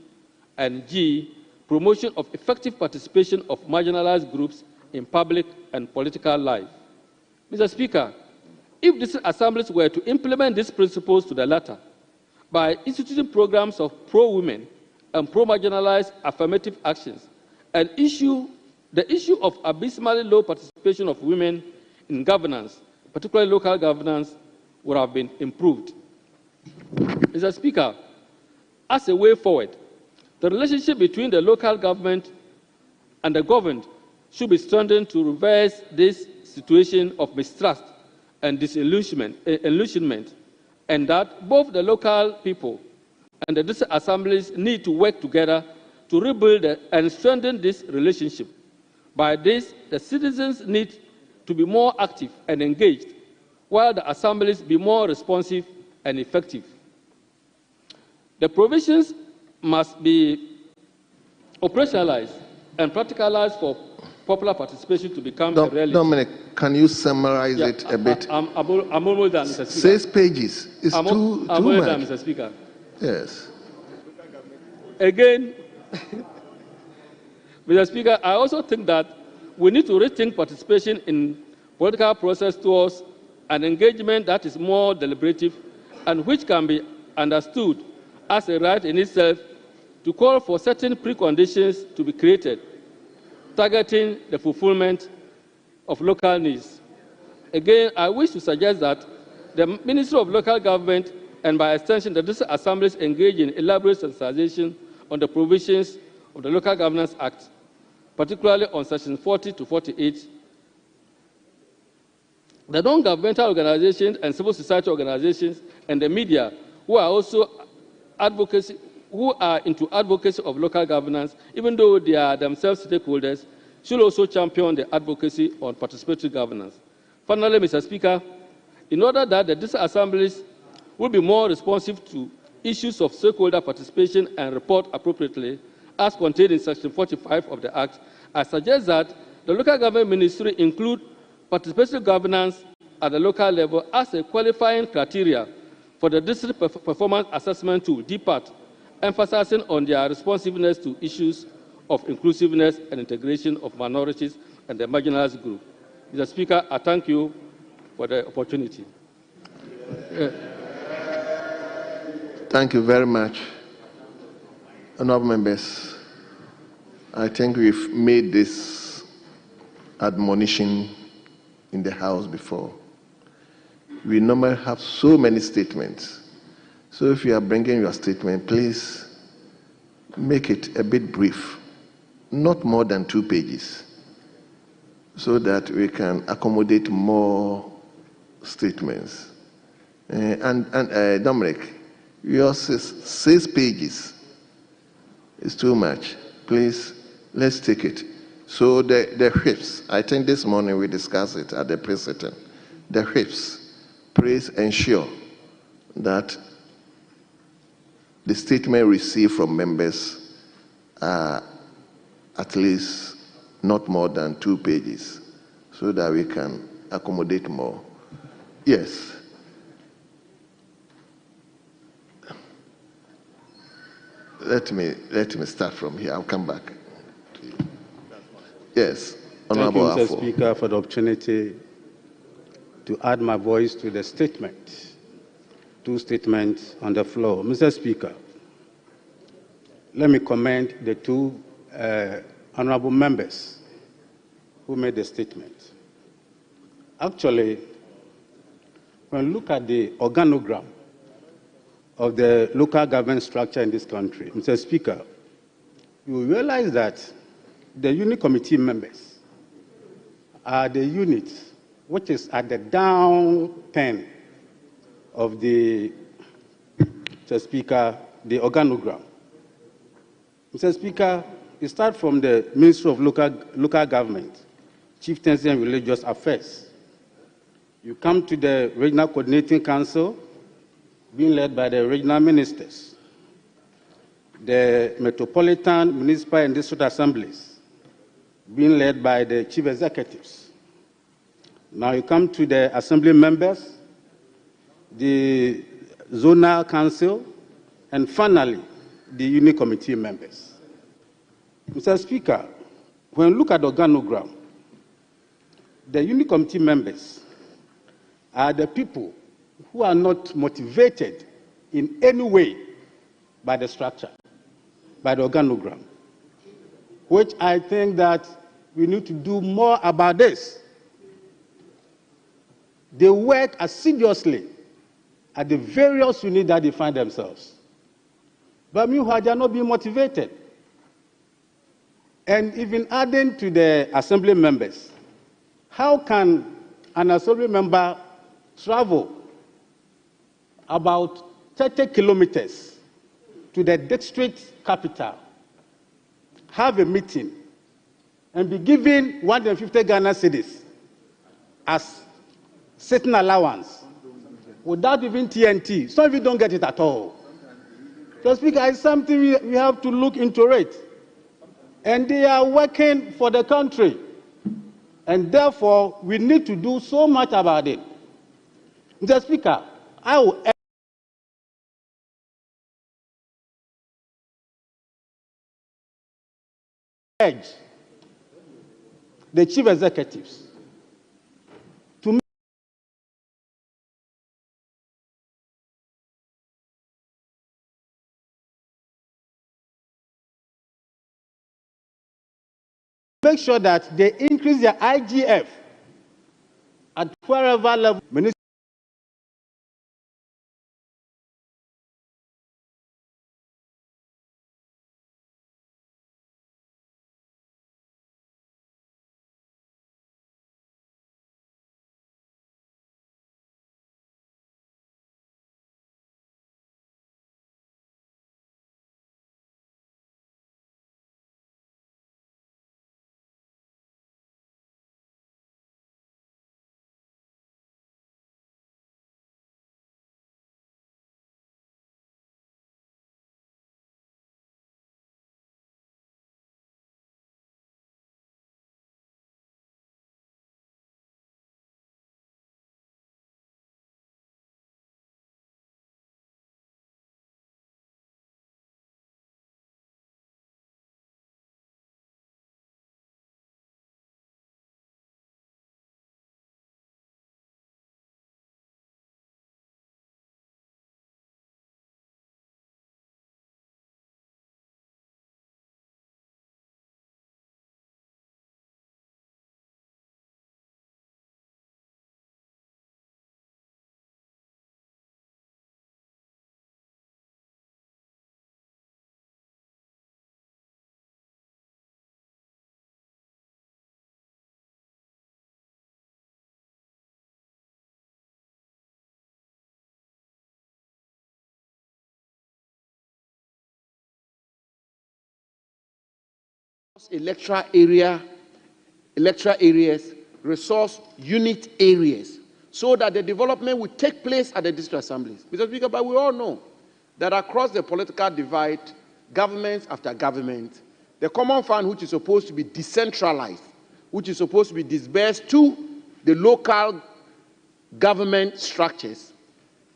And G. Promotion of effective participation of marginalized groups in public and political life. Mr. Speaker, if these assemblies were to implement these principles to the letter by instituting programs of pro-women and pro-marginalized affirmative actions, and the issue of abysmally low participation of women in governance, particularly local governance, would have been improved. Mr. Speaker, as a way forward, the relationship between the local government and the governed should be strengthened to reverse this situation of mistrust and disillusionment, and that both the local people and the district assemblies need to work together to rebuild and strengthen this relationship. By this, the citizens need to be more active and engaged, while the assemblies be more responsive and effective. The provisions must be operationalized and practicalized for popular participation to become a reality. Dominic, can you summarize it a bit? I'm almost done, Mr. Speaker. 6 pages. It's I'm too almost much. done, Mr. Speaker. Yes. Again, Mr. Speaker, I also think that we need to rethink participation in political process towards an engagement that is more deliberative and which can be understood as a right in itself to call for certain preconditions to be created, targeting the fulfillment of local needs. Again, I wish to suggest that the Ministry of Local Government and by extension the district assemblies engage in elaborate sensitization on the provisions of the Local Governance Act, particularly on Section 40 to 48. The non-governmental organizations and civil society organizations and the media who are into advocacy of local governance, even though they are themselves stakeholders, should also champion the advocacy on participatory governance. Finally, Mr. Speaker, in order that the district assemblies will be more responsive to issues of stakeholder participation and report appropriately, as contained in Section 45 of the Act, I suggest that the local government ministry include participatory governance at the local level as a qualifying criteria for the district performance assessment tool, DPAT, emphasizing on their responsiveness to issues of inclusiveness and integration of minorities and the marginalized group. Mr. Speaker, I thank you for the opportunity. Thank you very much. Honorable members, I think we've made this admonition in the House before. We normally have so many statements. So if you are bringing your statement, please make it a bit brief, not more than 2 pages, so that we can accommodate more statements. Dominic, yours is 6 pages. It's too much. Please, let's take it. So the whips, I think this morning we discussed it at the president. The whips, please ensure that the statement received from members are at least not more than 2 pages, so that we can accommodate more. Yes. Let me start from here. I'll come back to you. Yes, Honorable Thank you, Mr. Speaker, for the opportunity to add my voice to the statement. 2 statements on the floor. Mr. Speaker, let me commend the 2 honorable members who made the statement. Actually, when you look at the organogram of the local government structure in this country, Mr. Speaker, you will realize that the unit committee members are the units which is at the down 10 of the, Mr. Speaker, the organogram. Mr. Speaker, it starts from the Ministry of Local Government, Chieftaincy and Religious Affairs. You come to the Regional Coordinating Council, being led by the regional ministers, the Metropolitan, Municipal and District Assemblies, being led by the chief executives. Now you come to the assembly members, the zonal council, and finally, the unit committee members. Mr. Speaker, when you look at the organogram, the unit committee members are the people who are not motivated in any way by the structure, by the organogram, which I think that we need to do more about this. They work assiduously at the various units that they find themselves. But meanwhile, they are not being motivated. And even adding to the assembly members, how can an assembly member travel about 30 kilometers to the district capital, have a meeting, and be given 150 Ghana cedis as sitting allowance without even TNT? Some of you don't get it at all. So, Speaker, it's something we have to look into it. And they are working for the country. And therefore, we need to do so much about it. Mr. Speaker, I will urge the chief executives to make sure that they increase their IGF at wherever level. electoral areas, resource unit areas, so that the development will take place at the district assemblies. Mr. Speaker, but we all know that across the political divide, governments after government, the common fund, which is supposed to be decentralized, which is supposed to be disbursed to the local government structures,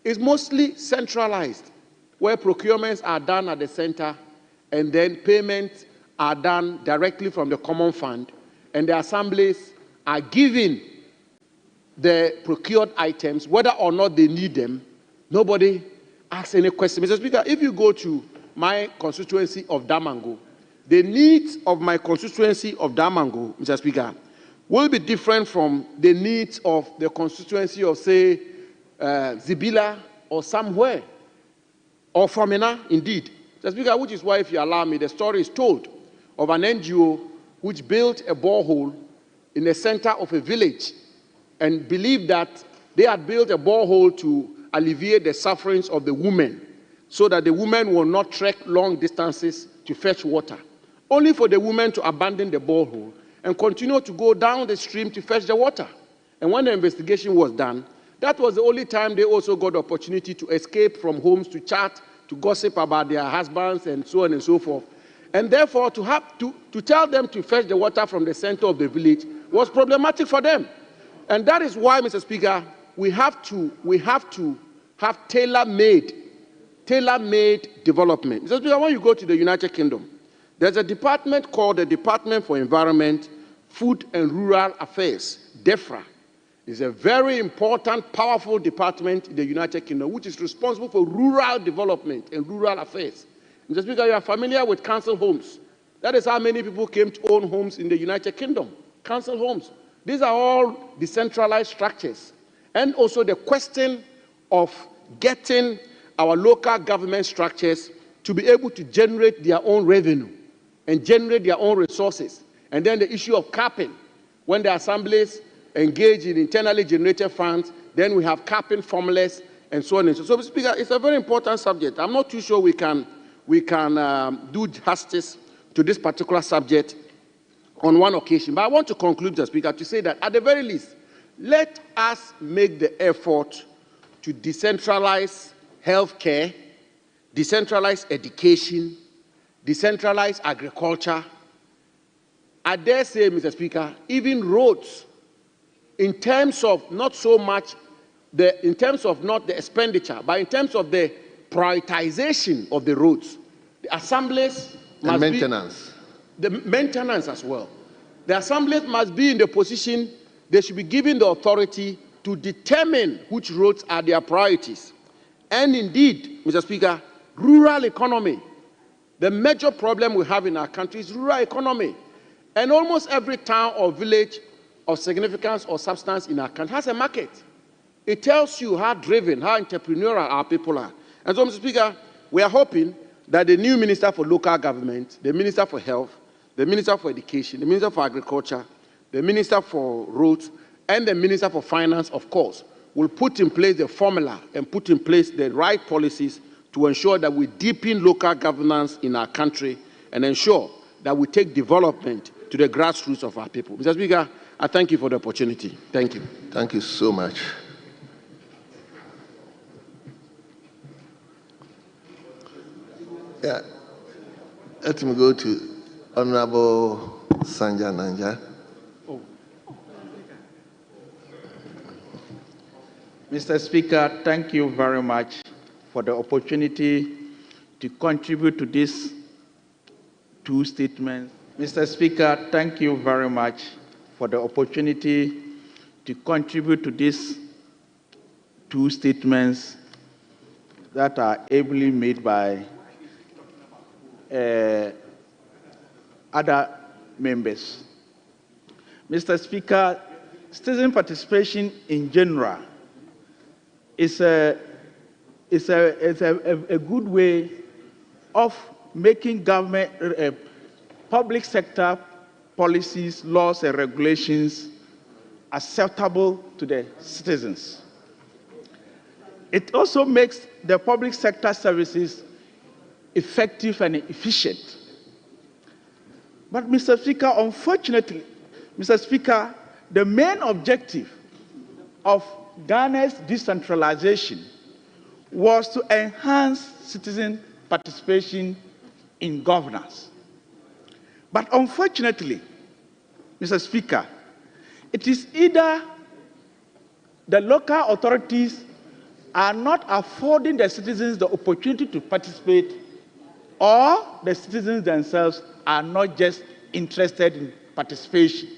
is mostly centralized, where procurements are done at the center and then payments are done directly from the common fund, and the assemblies are given the procured items, whether or not they need them. Nobody asks any question. Mr. Speaker, if you go to my constituency of Damango, the needs of my constituency of Damango, Mr. Speaker, will be different from the needs of the constituency of, say, Zibila or somewhere, or Famina, indeed. Mr. Speaker, which is why, if you allow me, the story is told of an NGO which built a borehole in the center of a village and believed that they had built a borehole to alleviate the sufferings of the women, so that the women will not trek long distances to fetch water, only for the women to abandon the borehole and continue to go down the stream to fetch the water. And when the investigation was done, that was the only time they also got the opportunity to escape from homes, to chat, to gossip about their husbands, and so on and so forth. And therefore, to tell them to fetch the water from the center of the village was problematic for them. And that is why, Mr. Speaker, we have to have tailor-made development. Mr. Speaker, when you go to the United Kingdom, there's a department called the Department for Environment, Food and Rural Affairs, DEFRA. It's a very important, powerful department in the United Kingdom, which is responsible for rural development and rural affairs. Mr. Speaker, you are familiar with council homes. That is how many people came to own homes in the United Kingdom, council homes. These are all decentralized structures. And also the question of getting our local government structures to be able to generate their own revenue and generate their own resources. And then the issue of capping. When the assemblies engage in internally generated funds, then we have capping formulas and so on and so on. So, Mr. Speaker, it's a very important subject. I'm not too sure we can do justice to this particular subject on one occasion. But I want to conclude, Mr. Speaker, to say that at the very least, let us make the effort to decentralize healthcare, decentralize education, decentralize agriculture. I dare say, Mr. Speaker, even roads, in terms of not so much in terms of not the expenditure, but in terms of the prioritization of the roads. The assemblies must be the maintenance as well. The assemblies must be in the position, they should be given the authority to determine which roads are their priorities. And indeed, Mr. Speaker, rural economy. The major problem we have in our country is rural economy. And almost every town or village of significance or substance in our country has a market. It tells you how driven, how entrepreneurial our people are. And so, Mr. Speaker, we are hoping that the new Minister for Local Government, the Minister for Health, the Minister for Education, the Minister for Agriculture, the Minister for Roads, and the Minister for Finance, of course, will put in place the formula and put in place the right policies to ensure that we deepen local governance in our country and ensure that we take development to the grassroots of our people. Mr. Speaker, I thank you for the opportunity. Thank you. Thank you so much. Yeah. Let me go to Honorable Sanja Nanja. Mr. Speaker, thank you very much for the opportunity to contribute to these two statements. Mr. Speaker, thank you very much for the opportunity to contribute to these two statements that are ably made by other members. Mr. Speaker, citizen participation in general is a good way of making government, public sector policies, laws, and regulations acceptable to the citizens. It also makes the public sector services effective and efficient. But, Mr. Speaker, unfortunately, Mr. Speaker, the main objective of Ghana's decentralization was to enhance citizen participation in governance. But unfortunately, Mr. Speaker, it is either the local authorities are not affording the citizens the opportunity to participate, or the citizens themselves are not just interested in participation.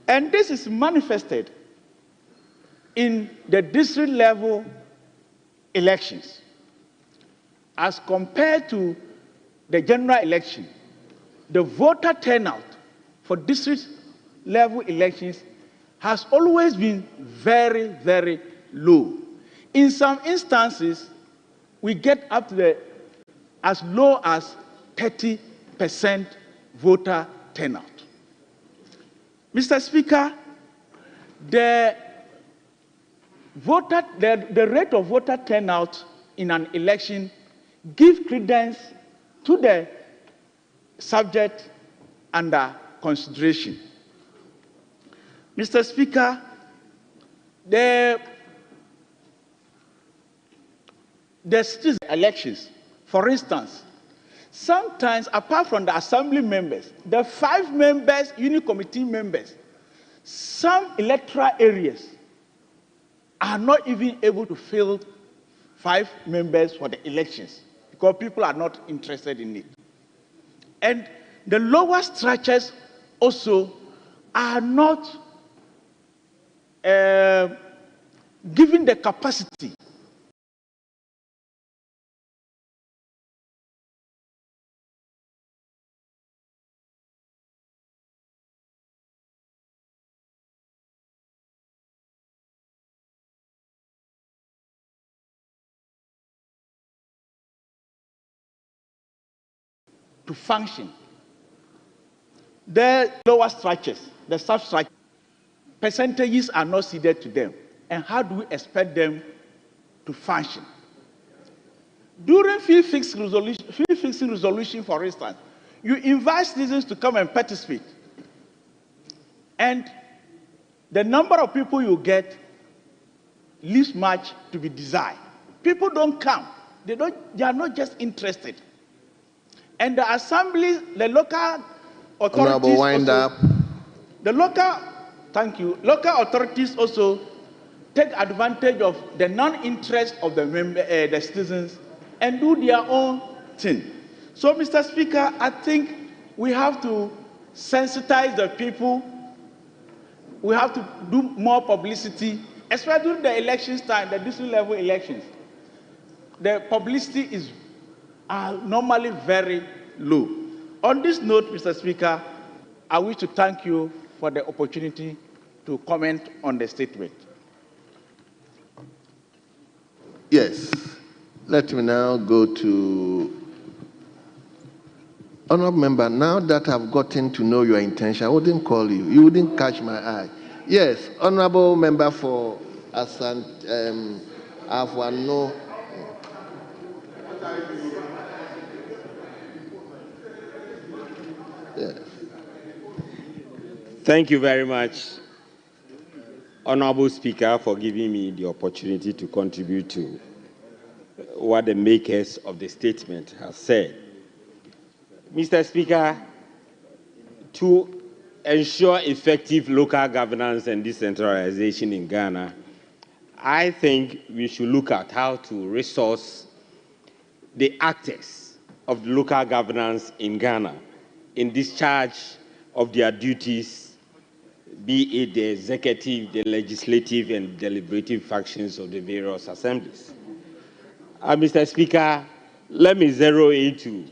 And this is manifested in the district level elections. As compared to the general election, the voter turnout for district level elections has always been very, very low. In some instances, we get up to as low as 30% voter turnout. Mr. Speaker, the rate of voter turnout in an election gives credence to the subject under consideration. Mr. Speaker, the citizen elections, for instance, sometimes apart from the assembly members, the 5 members, unit committee members, some electoral areas are not even able to fill 5 members for the elections because people are not interested in it. And the lower structures also are not given the capacity to function. The lower structures, the substructure, percentages are not ceded to them. And how do we expect them to function? During field fixing resolution, for instance, you invite citizens to come and participate. And the number of people you get leaves much to be desired. People don't come. They are not just interested. And the assemblies, the local authorities local authorities also take advantage of the non-interest of the citizens and do their own thing. So, Mr. Speaker, I think we have to sensitize the people. We have to do more publicity, especially during the elections time, the district level elections. The publicity is normally very low. On this note, Mr. Speaker, I wish to thank you for the opportunity to comment on the statement. Yes. Let me now go to Honourable Member. Now that I've gotten to know your intention, I wouldn't call you. You wouldn't catch my eye. Yes, Honourable Member for Afwano. Yes. Thank you very much, Honourable Speaker, for giving me the opportunity to contribute to what the makers of the statement have said. Mr. Speaker, to ensure effective local governance and decentralization in Ghana, I think we should look at how to resource the actors of local governance in Ghana in discharge of their duties, be it the executive, the legislative, and deliberative functions of the various assemblies. Mr. Speaker, let me zero into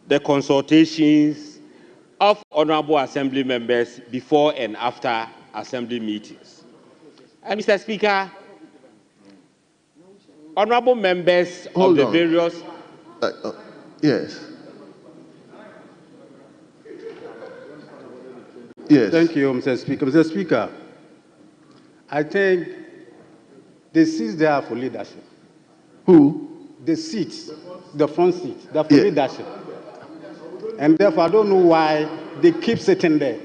the consultations of honorable assembly members before and after assembly meetings. Mr. Speaker, honorable members of the various... Yes. Yes. Thank you, Mr. Speaker. Mr. Speaker, I think the seats there are for leadership. Who? The seats, the front seats, they're for leadership. And therefore, I don't know why they keep sitting there.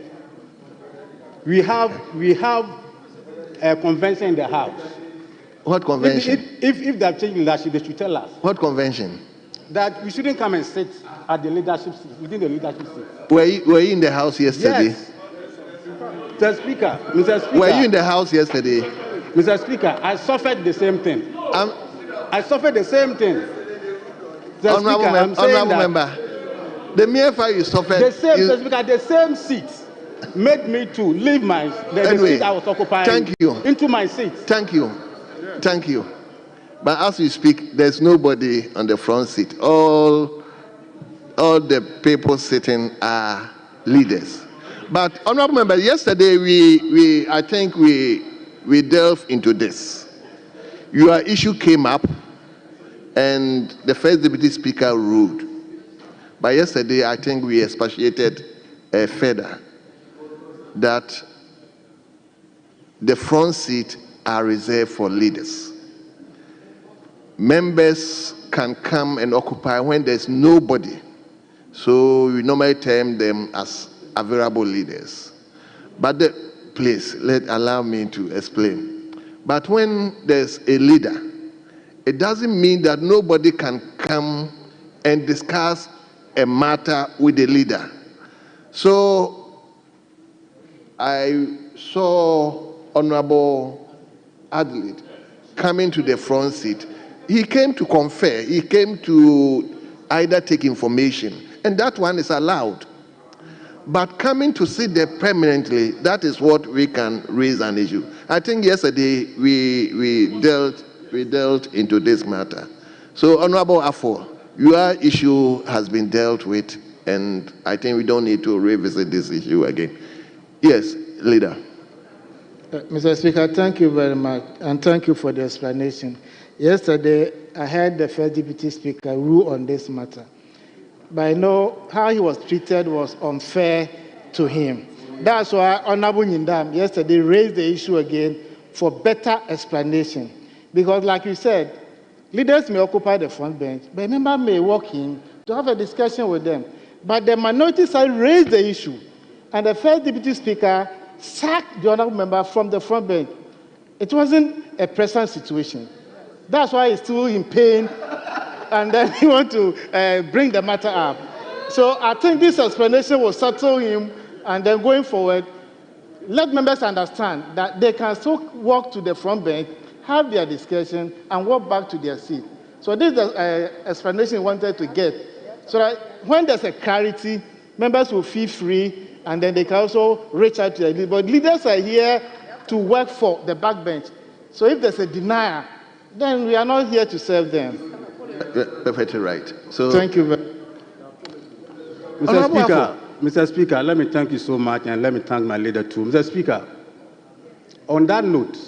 We have a convention in the House. What convention? If they have changed leadership, they should tell us. What convention? That we shouldn't come and sit at the leadership seat, within the leadership seat. Were you in the House yesterday? Yes. Mr. Speaker. Were you in the House yesterday? Mr. Speaker, I suffered the same thing. I suffered the same thing. Honorable member, the mere fact you suffered... The same, Mr. Speaker, the same seat made me to leave the seat I was occupying into my seat. Thank you. Thank you. But as we speak, there's nobody on the front seat. All the people sitting are leaders. But, honorable member, yesterday I think we delved into this. Your issue came up, and the first deputy speaker ruled. But yesterday, I think we expatiated further that the front seat are reserved for leaders. Members can come and occupy when there's nobody. So we normally term them as available leaders. But please, allow me to explain. But when there's a leader, it doesn't mean that nobody can come and discuss a matter with the leader. So I saw Honorable Adelaide coming to the front seat. He came to confer. He came to either take information, and that one is allowed. But coming to sit there permanently, that is what we can raise an issue. I think yesterday we dealt into this matter. So, Honorable Afo, your issue has been dealt with, and I think we don't need to revisit this issue again. Yes, Leader. Mr. Speaker, thank you very much, and thank you for the explanation. Yesterday, I heard the first deputy speaker rule on this matter. But I know how he was treated was unfair to him. That's why Honorable Nyindam yesterday raised the issue again for better explanation. Because like you said, leaders may occupy the front bench, but members may walk in to have a discussion with them. But the minority side raised the issue, and the first deputy speaker sacked the honorable member from the front bench. It wasn't a present situation. That's why he's still in pain, and then he wants to bring the matter up. So I think this explanation will settle him, and then going forward, let members understand that they can still walk to the front bench, have their discussion, and walk back to their seat. So this is the explanation we wanted to get, so that when there's a clarity, members will feel free, and then they can also reach out to their leaders. But leaders are here to work for the backbench. So if there's a denier, then we are not here to serve them. Perfectly right. So thank you very much. Mr. Speaker, let me thank you so much, and let me thank my leader too. Mr. Speaker, on that note,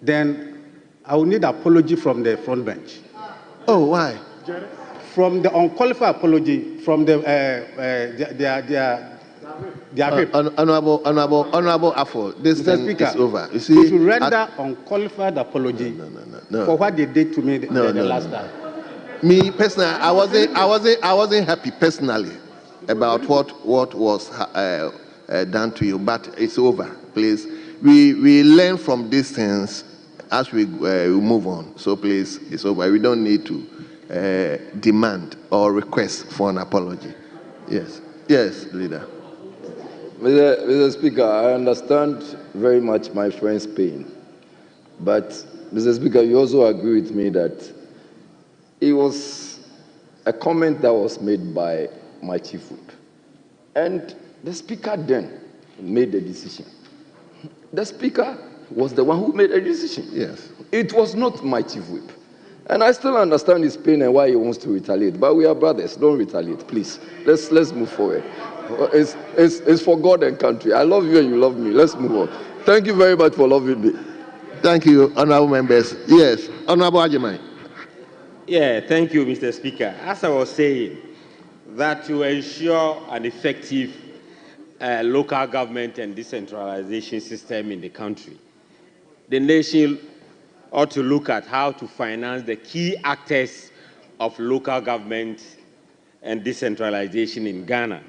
then I will need apology from the front bench. Oh, why? From the unqualified apology from their Honorable Afo, this Mr. thing Speaker, is over. You see, if you render unqualified apology for what they did to me the last time. Me personally, I wasn't happy personally about what was done to you, but it's over. Please, we learn from these things as we move on. So please, it's over. We don't need to demand or request for an apology. Yes, Leader. Mr. Speaker, I understand very much my friend's pain. But, Mr. Speaker, you also agree with me that it was a comment that was made by my chief whip. And the Speaker then made the decision. The Speaker was the one who made the decision. Yes. It was not my chief whip. And I still understand his pain and why he wants to retaliate. But we are brothers. Don't retaliate, please. Let's move forward. It's for God and country. I love you and you love me. Let's move on. Thank you very much for loving me. Thank you, honorable members. Yes, Honorable Ajimai. Yeah, thank you, Mr. Speaker. As I was saying, that to ensure an effective local government and decentralization system in the country, the nation ought to look at how to finance the key actors of local government and decentralization in Ghana,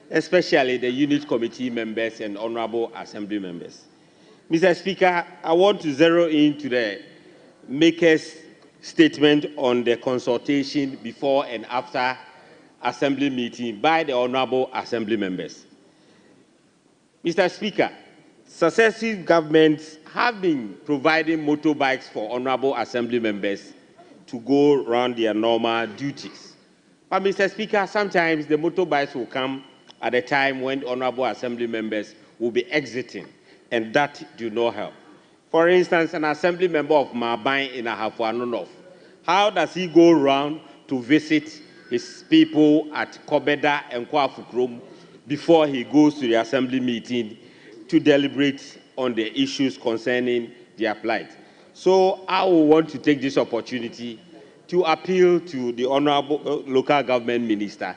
especially the unit committee members and honorable assembly members. Mr. Speaker, I want to zero in to the maker's statement on the consultation before and after assembly meeting by the honorable assembly members. Mr. Speaker, successive governments have been providing motorbikes for honorable assembly members to go around their normal duties. But, Mr. Speaker, sometimes the motorbikes will come at a time when honorable assembly members will be exiting, and that do not help. For instance, an assembly member of Mabai in Ahafuanonof, how does he go around to visit his people at Kobeda and Kwafukrom before he goes to the assembly meeting to deliberate on the issues concerning their plight? So I will want to take this opportunity to appeal to the honorable local government minister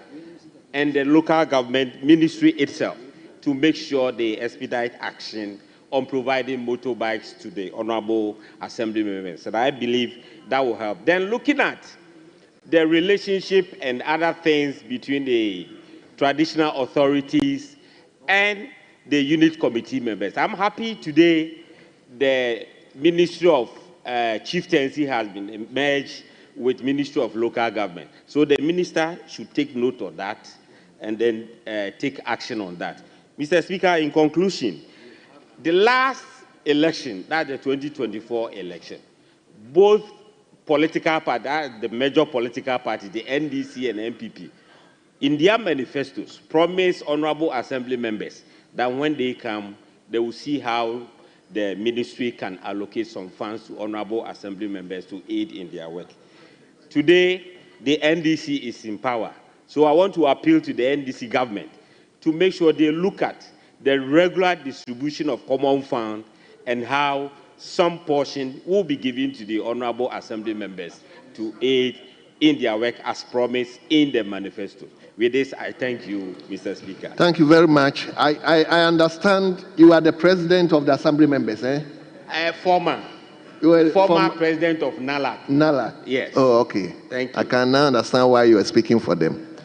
and the local government ministry itself to make sure they expedite action on providing motorbikes to the honorable assembly members. And I believe that will help. Then looking at the relationship and other things between the traditional authorities and the unit committee members. I'm happy today the Ministry of Chieftaincy has been merged with Ministry of Local Government. So the minister should take note of that and then take action on that. Mr. Speaker, in conclusion, the last election, that's the 2024 election, both political parties, the major political parties, the NDC and NPP, in their manifestos, promise honorable assembly members that when they come, they will see how the ministry can allocate some funds to honorable assembly members to aid in their work. Today, the NDC is in power. So I want to appeal to the NDC government to make sure they look at the regular distribution of common fund and how some portion will be given to the honorable assembly members to aid in their work as promised in the manifesto. With this, I thank you, Mr. Speaker. Thank you very much. I understand you are the president of the assembly members, eh? Former president of NALAC. NALAC? Yes. Oh, okay. Thank you. I can now understand why you are speaking for them.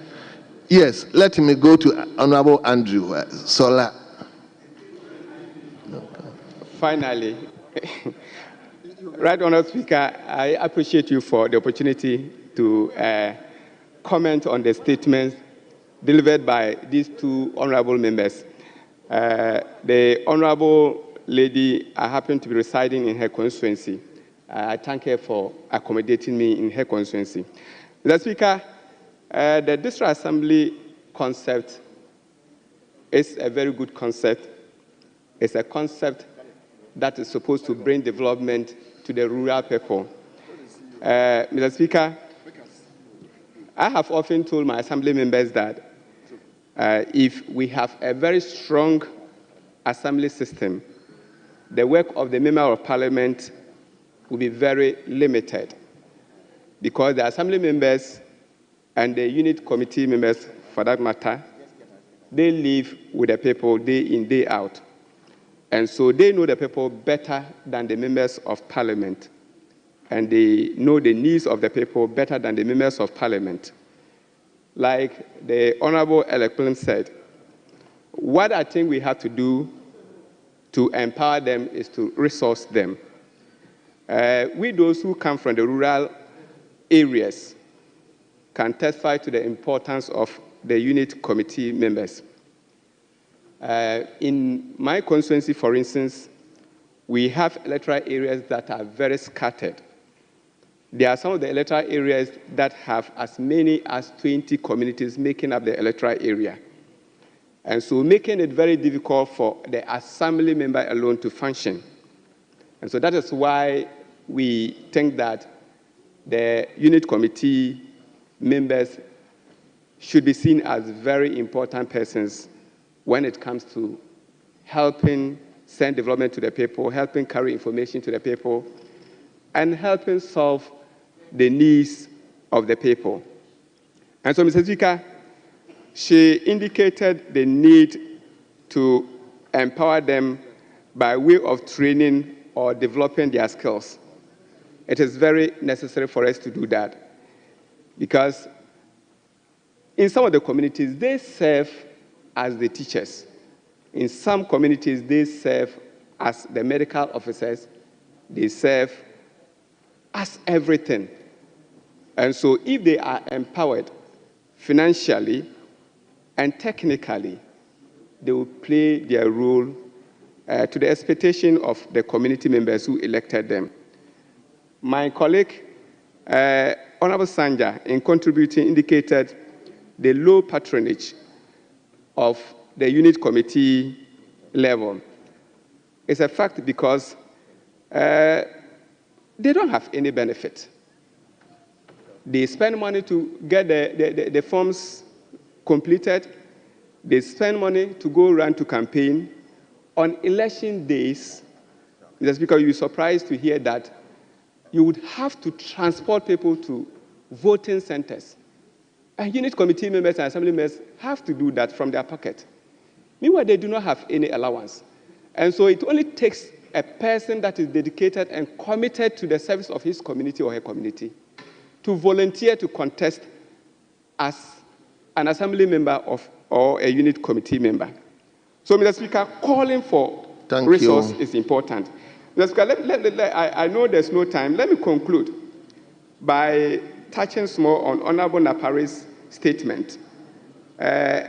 Yes, let me go to Honorable Andrew Sola. Finally, Right Honourable Speaker, I appreciate you for the opportunity to comment on the statements delivered by these two honourable members. The honourable lady, I happen to be residing in her constituency. I thank her for accommodating me in her constituency. Mr. Speaker, the district assembly concept is a very good concept. It's a concept that is supposed to bring development to the rural people. Mr. Speaker, I have often told my assembly members that if we have a very strong assembly system, the work of the member of parliament will be very limited, because the assembly members and the unit committee members, for that matter, they live with the people day in, day out. And so they know the people better than the members of parliament. And they know the needs of the people better than the members of parliament. Like the Honorable Elekplim said, what I think we have to do to empower them is to resource them. We, those who come from the rural areas, can testify to the importance of the unit committee members. In my constituency, for instance, we have electoral areas that are very scattered. There are some of the electoral areas that have as many as 20 communities making up the electoral area. And so making it very difficult for the assembly member alone to function. And so that is why we think that the unit committee members should be seen as very important persons when it comes to helping send development to the people, helping carry information to the people, and helping solve the needs of the people. And so, Mr. Speaker, she indicated the need to empower them by way of training or developing their skills. It is very necessary for us to do that, because In some of the communities, they serve as the teachers. In some communities, they serve as the medical officers. They serve as everything. And so if they are empowered financially and technically, they will play their role to the expectation of the community members who elected them. My colleague, Honorable Sanja, in contributing, indicated the low patronage of the unit committee level. It's a fact because they don't have any benefit. They spend money to get the forms completed. They spend money to go around to campaign. On election days, Mr. Speaker, you'll be surprised to hear that you would have to transport people to voting centers. And unit committee members and assembly members have to do that from their pocket. Meanwhile, they do not have any allowance. And so it only takes a person that is dedicated and committed to the service of his community or her community to volunteer to contest as an assembly member or a unit committee member. So, Mr. Speaker, calling for resource is important. Mr. Speaker, I know there's no time. Let me conclude by touching small on Honorable Napari's statement.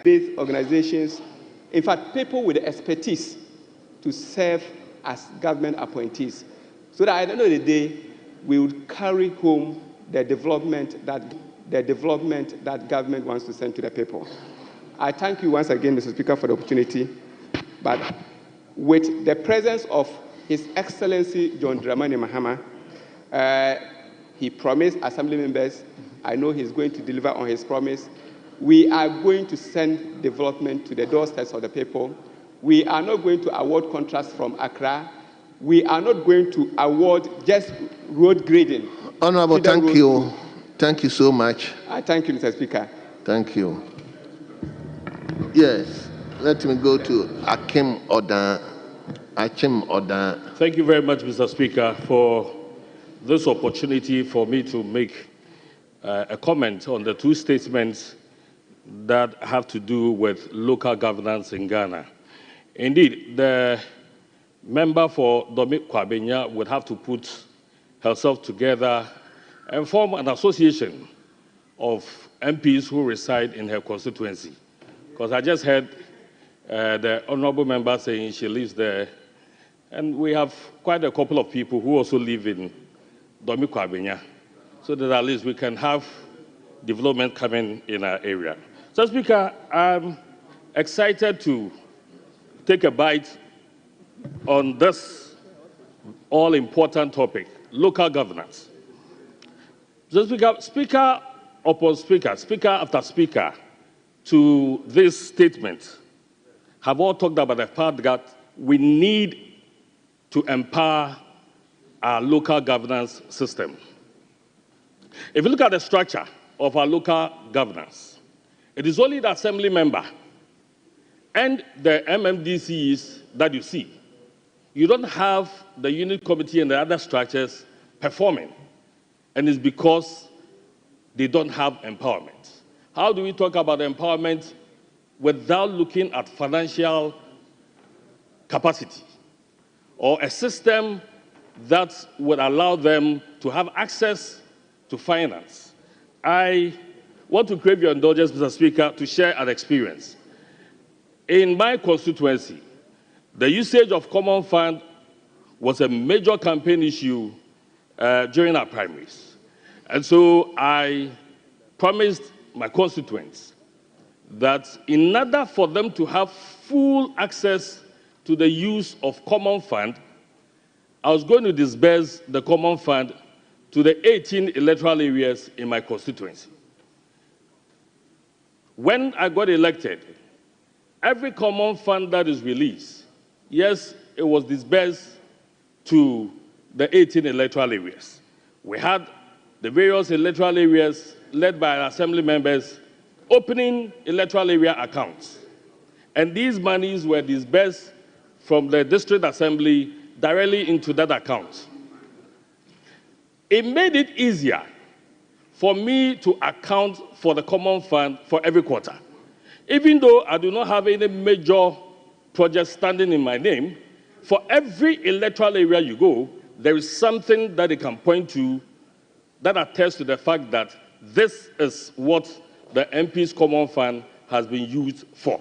These organizations, in fact, people with expertise to serve as government appointees, so that at the end of the day, we would carry home the development that government wants to send to the people. I thank you once again, Mr. Speaker, for the opportunity. But with the presence of His Excellency John Dramani Mahama, he promised assembly members, I know he's going to deliver on his promise. We are going to send development to the doorsteps of the people. We are not going to award contracts from Accra. We are not going to award just road grading. Honorable, thank you. Thank you so much. I thank you, Mr. Speaker. Thank you. Yes, let me go to Akim Odan. Thank you very much, Mr. Speaker, for this opportunity for me to make a comment on the two statements that have to do with local governance in Ghana. Indeed, the member for Dominic Kwabenya would have to put herself together and form an association of MPs who reside in her constituency. Because I just heard the honorable member saying she lives there, and we have quite a couple of people who also live in Dominic Kwabenya, so that at least we can have development coming in our area. So, Speaker, I'm excited to take a bite on this all-important topic, local governance. So, Speaker upon speaker, speaker after speaker to this statement have all talked about the fact that we need to empower our local governance system. If you look at the structure of our local governance, it is only the assembly member and the MMDCs that you see. You don't have the unit committee and the other structures performing, and it's because they don't have empowerment. How do we talk about empowerment without looking at financial capacity or a system that would allow them to have access to finance? I want to crave your indulgence, Mr. Speaker, to share an experience. In my constituency, the usage of common fund was a major campaign issue during our primaries. And so I promised my constituents that in order for them to have full access to the use of common fund, I was going to disburse the common fund to the 18 electoral areas in my constituency. When I got elected, every common fund that is released, yes, it was disbursed to the 18 electoral areas. We had the various electoral areas led by our assembly members opening electoral area accounts. And these monies were disbursed from the district assembly directly into that account. It made it easier for me to account for the common fund for every quarter. Even though I do not have any major project standing in my name, for every electoral area you go, there is something that they can point to that attests to the fact that this is what the MP's common fund has been used for.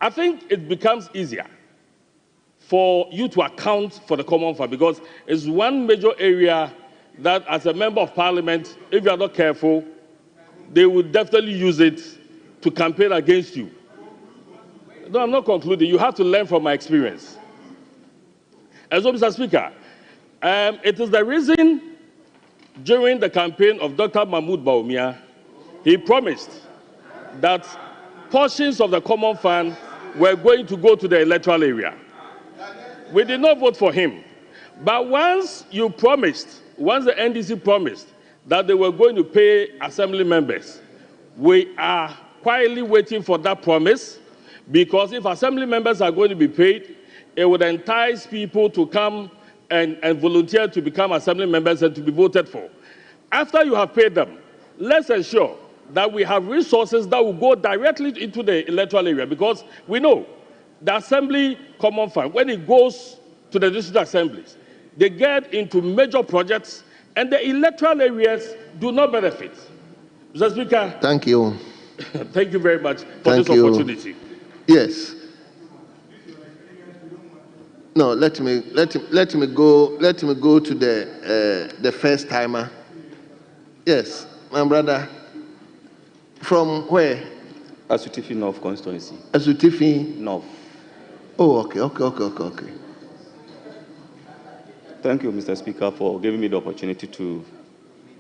I think it becomes easier for you to account for the common fund because it's one major area that as a member of parliament, if you are not careful, they will definitely use it to campaign against you. No, I'm not concluding. You have to learn from my experience. And so, Mr. Speaker, it is the reason during the campaign of Dr. Mahmoud Bawumia, he promised that portions of the common fund were going to go to the electoral area. We did not vote for him. But once the NDC promised that they were going to pay assembly members, we are quietly waiting for that promise, because if assembly members are going to be paid, it would entice people to come and volunteer to become assembly members and to be voted for. After you have paid them, let's ensure that we have resources that will go directly into the electoral area, because we know the assembly common fund, when it goes to the district assemblies, they get into major projects and the electoral areas do not benefit. Mr. Speaker. Thank you. Thank you very much for this opportunity. Yes. No, let me go to the first timer. Yes, my brother. From where? Asutifi North constituency. Asutifi North. Oh, okay. Thank you, Mr. Speaker, for giving me the opportunity to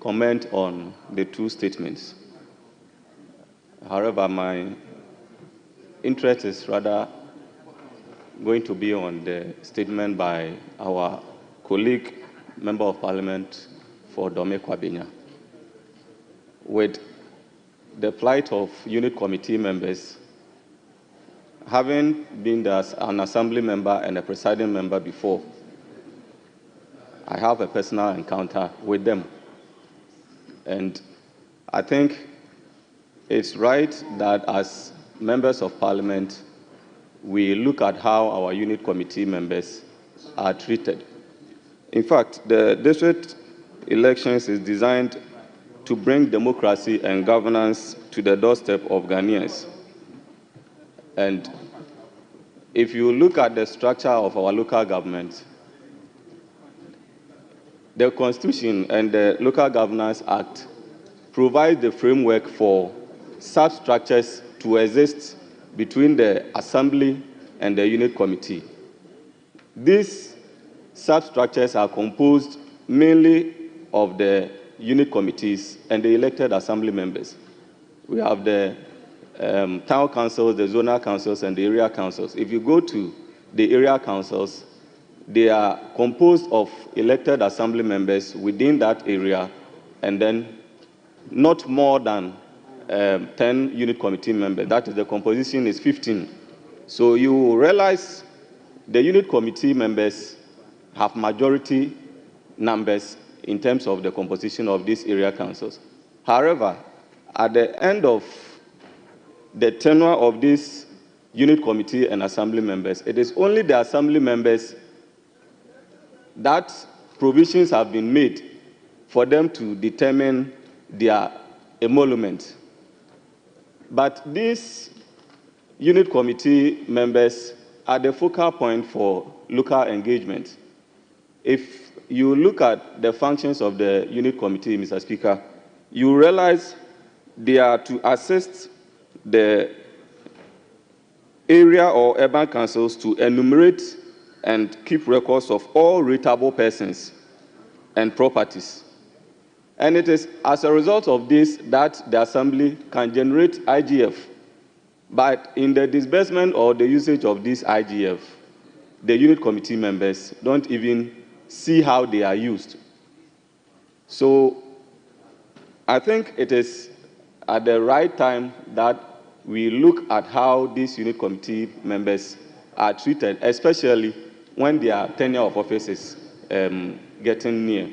comment on the two statements. However, my interest is rather going to be on the statement by our colleague, Member of Parliament for Dome Kwabenya, with the plight of unit committee members. Having been an assembly member and a presiding member before, I have a personal encounter with them. And I think it's right that as members of parliament, we look at how our unit committee members are treated. In fact, the district elections is designed to bring democracy and governance to the doorstep of Ghanaians. And if you look at the structure of our local government, the Constitution and the Local Governance Act provide the framework for such structures to exist between the Assembly and the Unit Committee. These substructures are composed mainly of the unit committees and the elected assembly members. We have the town councils, the zonal councils, and the area councils. If you go to the area councils, they are composed of elected assembly members within that area, and then not more than 10 unit committee members. That is, the composition is 15. So you realize the unit committee members have majority numbers in terms of the composition of these area councils. However, at the end of the tenure of these unit committee and assembly members, it is only the assembly members that provisions have been made for them to determine their emolument. But these unit committee members are the focal point for local engagement. If you look at the functions of the unit committee, Mr. Speaker, you realize they are to assist the area or urban councils to enumerate and keep records of all rateable persons and properties. And it is as a result of this that the Assembly can generate IGF. But in the disbursement or the usage of this IGF, the unit committee members don't even see how they are used. So I think it is at the right time that we look at how these unit committee members are treated, especially when their tenure of office is getting near.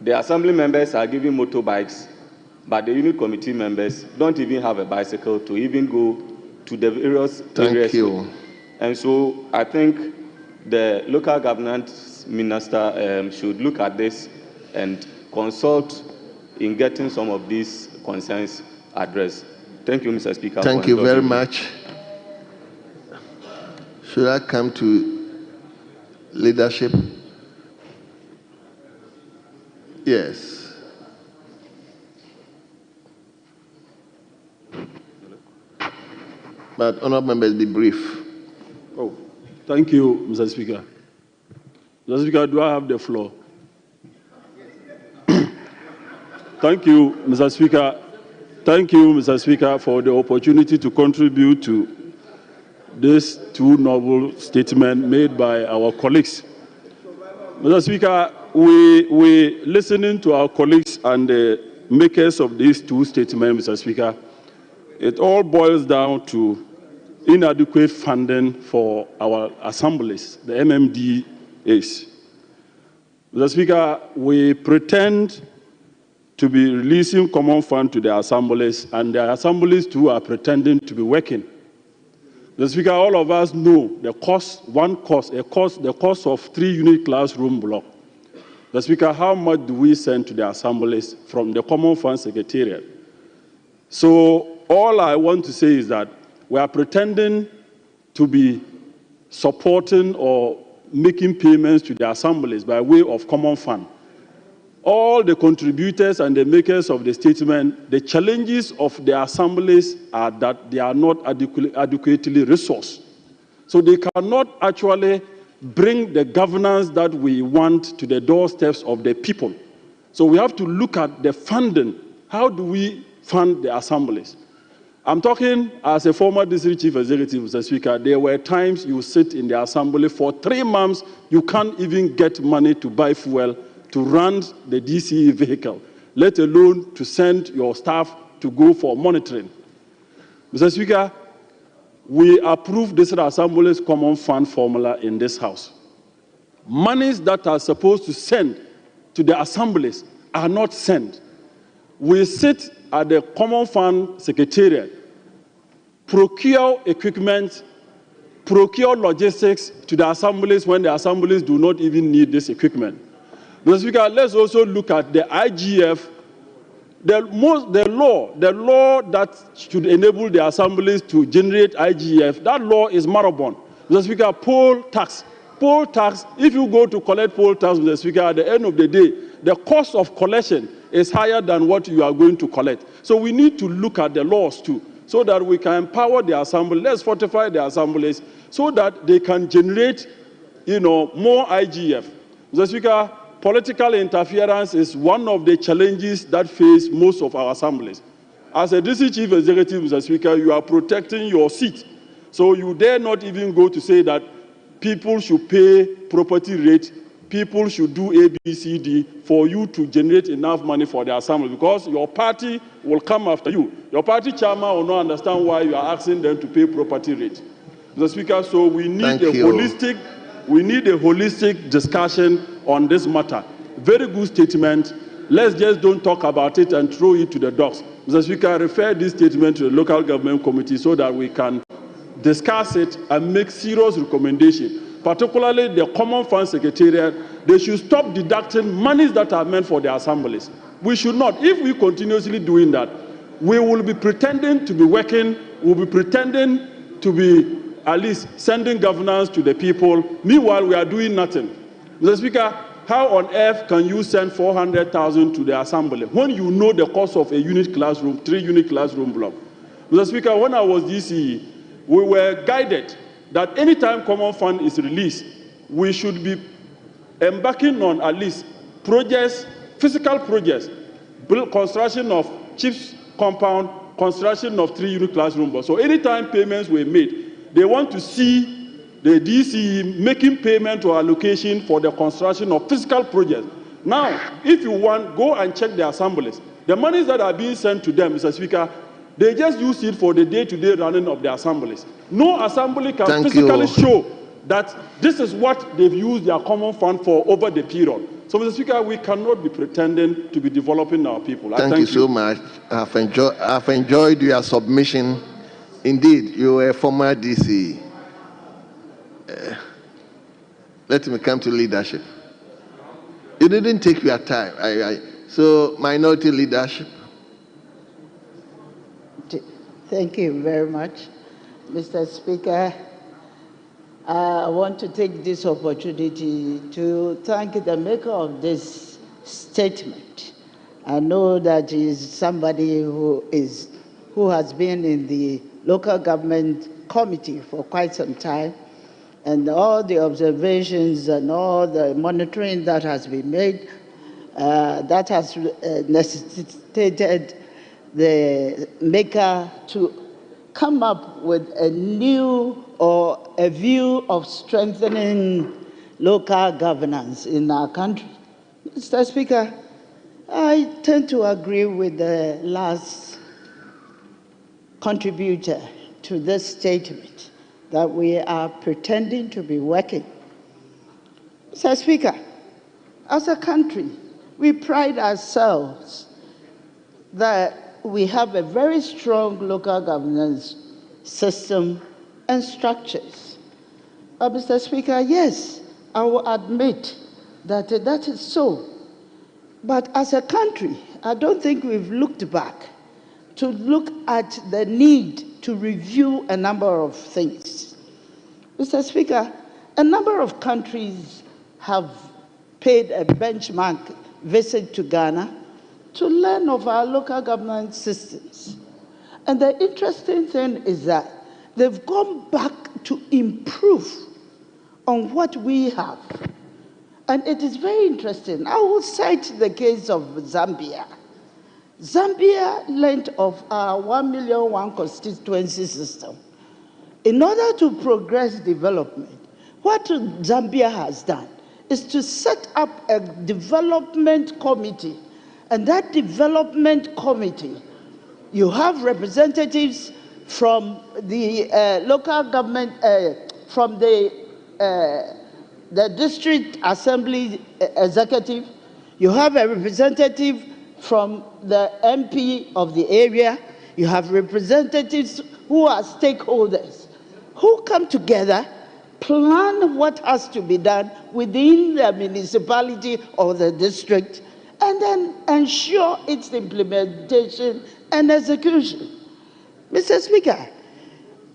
The assembly members are given motorbikes, but the unit committee members don't even have a bicycle to even go to the various areas. Thank you. And so I think the local governance minister should look at this and consult in getting some of these concerns addressed. Thank you, Mr. Speaker. Thank you very much. Should I come to leadership? Yes. But honourable members, be brief. Oh, thank you, Mr. Speaker. Mr. Speaker, do I have the floor? Thank you, Mr. Speaker. Thank you, Mr. Speaker, for the opportunity to contribute to this two novel statements made by our colleagues. Mr. Speaker, we listening to our colleagues and the makers of these two statements, Mr. Speaker. It all boils down to inadequate funding for our assemblies, the MMDAs. Mr. Speaker, we pretend to be releasing common fund to the assemblies, and the assemblies too are pretending to be working. Mr. Speaker, all of us know the cost, the cost of 3-unit classroom block. Mr. Speaker, how much do we send to the assemblies from the Common Fund Secretariat? So all I want to say is that we are pretending to be supporting or making payments to the assemblies by way of common fund. All the contributors and the makers of the statement, the challenges of the assemblies are that they are not adequately resourced. So they cannot actually bring the governance that we want to the doorsteps of the people. So we have to look at the funding. How do we fund the assemblies? I'm talking as a former district chief executive, Mr. Speaker. There were times you sit in the assembly for 3 months, you can't even get money to buy fuel to run the DCE vehicle, let alone to send your staff to go for monitoring. Mr. Speaker, we approved this assembly's common fund formula in this house. Monies that are supposed to send to the assemblies are not sent. We sit at the Common Fund Secretariat, procure equipment, procure logistics to the assemblies when the assemblies do not even need this equipment. Mr. Speaker, let's also look at the IGF, the law that should enable the assemblies to generate IGF. That law is moribund. Mr. Speaker, poll tax. Poll tax, if you go to collect poll tax, Mr. Speaker, at the end of the day, the cost of collection is higher than what you are going to collect. So we need to look at the laws too, so that we can empower the assembly. Let's fortify the assemblies so that they can generate, more IGF. Mr. Speaker, political interference is one of the challenges that face most of our assemblies. As a district chief executive, Mr. Speaker, you are protecting your seat. So you dare not even go to say that people should pay property rate, people should do ABCD for you to generate enough money for the assembly, because your party will come after you. Your party chairman will not understand why you are asking them to pay property rate. Mr. Speaker, so we need a holistic discussion on this matter. Very good statement. Let's just don't talk about it and throw it to the dogs. Mr. Speaker, refer this statement to the local government committee so that we can discuss it and make serious recommendations. Particularly the Common Fund Secretariat, they should stop deducting monies that are meant for the assemblies. We should not. If we continuously doing that, we will be pretending to be working, we'll be pretending to be at least sending governance to the people. Meanwhile, we are doing nothing. Mr. Speaker, how on earth can you send 400,000 to the assembly when you know the cost of a unit classroom, 3-unit classroom block? Mr. Speaker, when I was DCE, we were guided that anytime common fund is released, we should be embarking on at least projects, physical projects, construction of chief's compound, construction of 3-unit classroom blocks. So anytime payments were made, they want to see the DCE making payment or allocation for the construction of physical projects. Now, if you want, go and check the assemblies. The monies that are being sent to them, Mr. Speaker, they just use it for the day-to-day running of the assemblies. No assembly can physically show that this is what they've used their common fund for over the period. So, Mr. Speaker, we cannot be pretending to be developing our people. Thank you so much. I've enjoyed your submission. Indeed, you were a former DC. Let me come to leadership. You didn't take your time. So, minority leadership. Thank you very much, Mr. Speaker. I want to take this opportunity to thank the maker of this statement. I know that he is somebody who has been in the local government committee for quite some time, and all the observations and all the monitoring that has been made, that has necessitated the maker to come up with a new or a view of strengthening local governance in our country. Mr. Speaker, I tend to agree with the last contributor to this statement that we are pretending to be working. Mr. Speaker, as a country, we pride ourselves that we have a very strong local governance system and structures. But, Mr. Speaker, yes, I will admit that that is so. But as a country, I don't think we've looked back to look at the need to review a number of things. Mr. Speaker, a number of countries have paid a benchmark visit to Ghana to learn of our local government systems. And the interesting thing is that they've gone back to improve on what we have. And it is very interesting. I will cite the case of Zambia. Zambia learned of our 1,000,001 constituency system. In order to progress development, what Zambia has done is to set up a development committee. And that development committee, you have representatives from the local government, from the district assembly executive, you have a representative from the MP of the area, you have representatives who are stakeholders, who come together, plan what has to be done within the municipality or the district, and then ensure its implementation and execution. Mr. Speaker,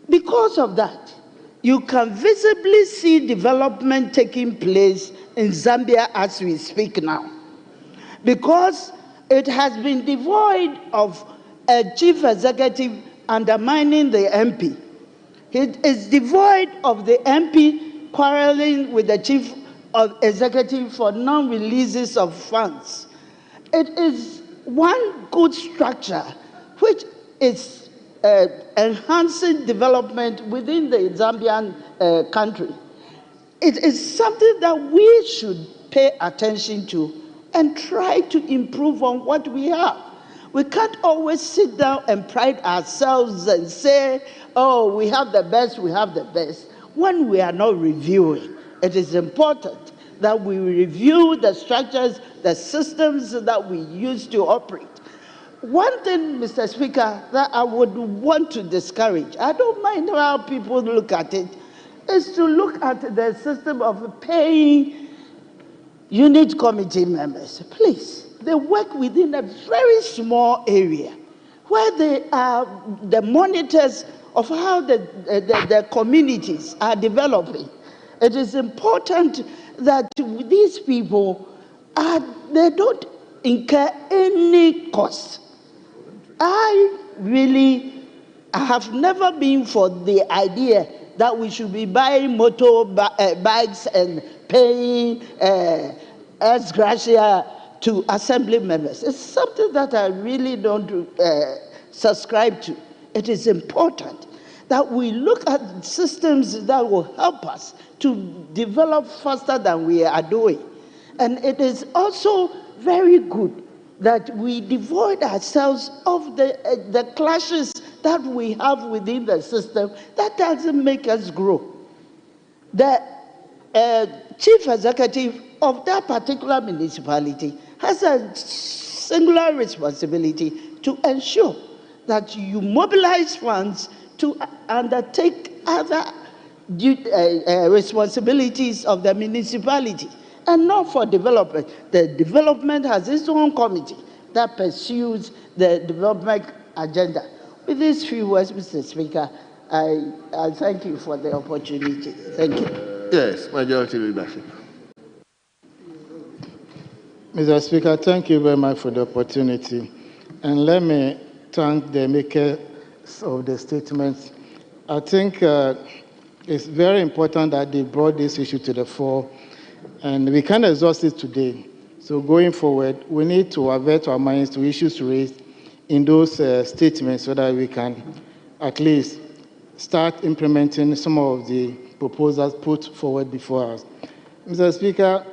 because of that, you can visibly see development taking place in Zambia as we speak now. Because it has been devoid of a chief executive undermining the MP. It is devoid of the MP quarreling with the chief executive for non-releases of funds. It is one good structure which is enhancing development within the Zambian country. It is something that we should pay attention to and try to improve on what we have. We can't always sit down and pride ourselves and say, oh, we have the best, when we are not reviewing. It is important that we review the structures, the systems that we use to operate. One thing, Mr. Speaker, that I would want to discourage, I don't mind how people look at it, is to look at the system of paying unit committee members. Please, they work within a very small area where they are the monitors of how the communities are developing. It is important that these people, they don't incur any cost. I have never been for the idea that we should be buying bikes and paying ex gratia to assembly members. It's something that I really don't subscribe to. It is important that we look at systems that will help us to develop faster than we are doing. And it is also very good that we devoid ourselves of the clashes that we have within the system that doesn't make us grow. The chief executive of that particular municipality has a singular responsibility to ensure that you mobilize funds to undertake other responsibilities of the municipality and not for development. The development has its own committee that pursues the development agenda. With these few words, Mr. Speaker, I thank you for the opportunity. Thank you. Yes, Majority Leadership. Mr. Speaker, thank you very much for the opportunity. And let me thank the makers of the statements. I think it's very important that they brought this issue to the fore, and we can't exhaust it today. So going forward, we need to avert our minds to issues raised in those statements so that we can at least start implementing some of the proposals put forward before us. Mr. Speaker,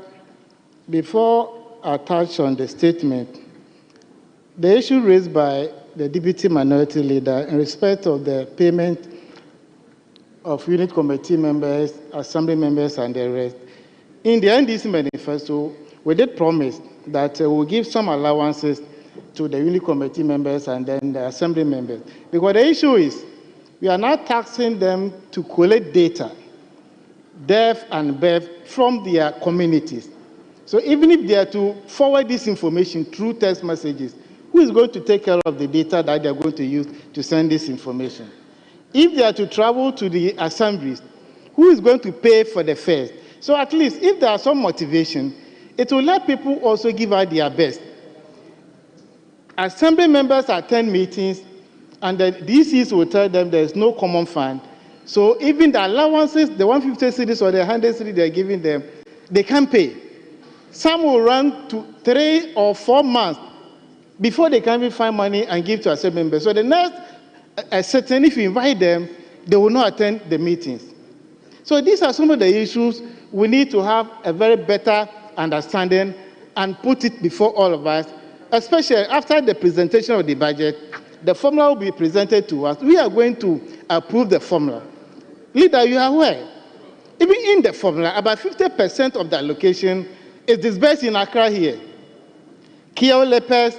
before I touch on the statement, the issue raised by the Deputy Minority Leader in respect of the payment of unit committee members, assembly members, and the rest, in the NDC manifesto, we did promise that we'll give some allowances to the unit committee members and then the assembly members. Because the issue is, we are now taxing them to collect data, deaf and BEF, from their communities. So even if they are to forward this information through text messages, who is going to take care of the data that they are going to use to send this information? If they are to travel to the assemblies, who is going to pay for the fares? So at least if there are some motivation, it will let people also give out their best. Assembly members attend meetings, and the DCs will tell them there is no common fund. So even the allowances, the 150 cedis or the 100 cedis they are giving them, they can't pay. Some will run to 3 or 4 months before they can even find money and give to assembly members. So the next certain, if you invite them, they will not attend the meetings. So these are some of the issues we need to have a very better understanding and put it before all of us, especially after the presentation of the budget. The formula will be presented to us. We are going to approve the formula. Leader, you are aware, even in the formula, about 50% of the allocation is disbursed in Accra here. Care lepers,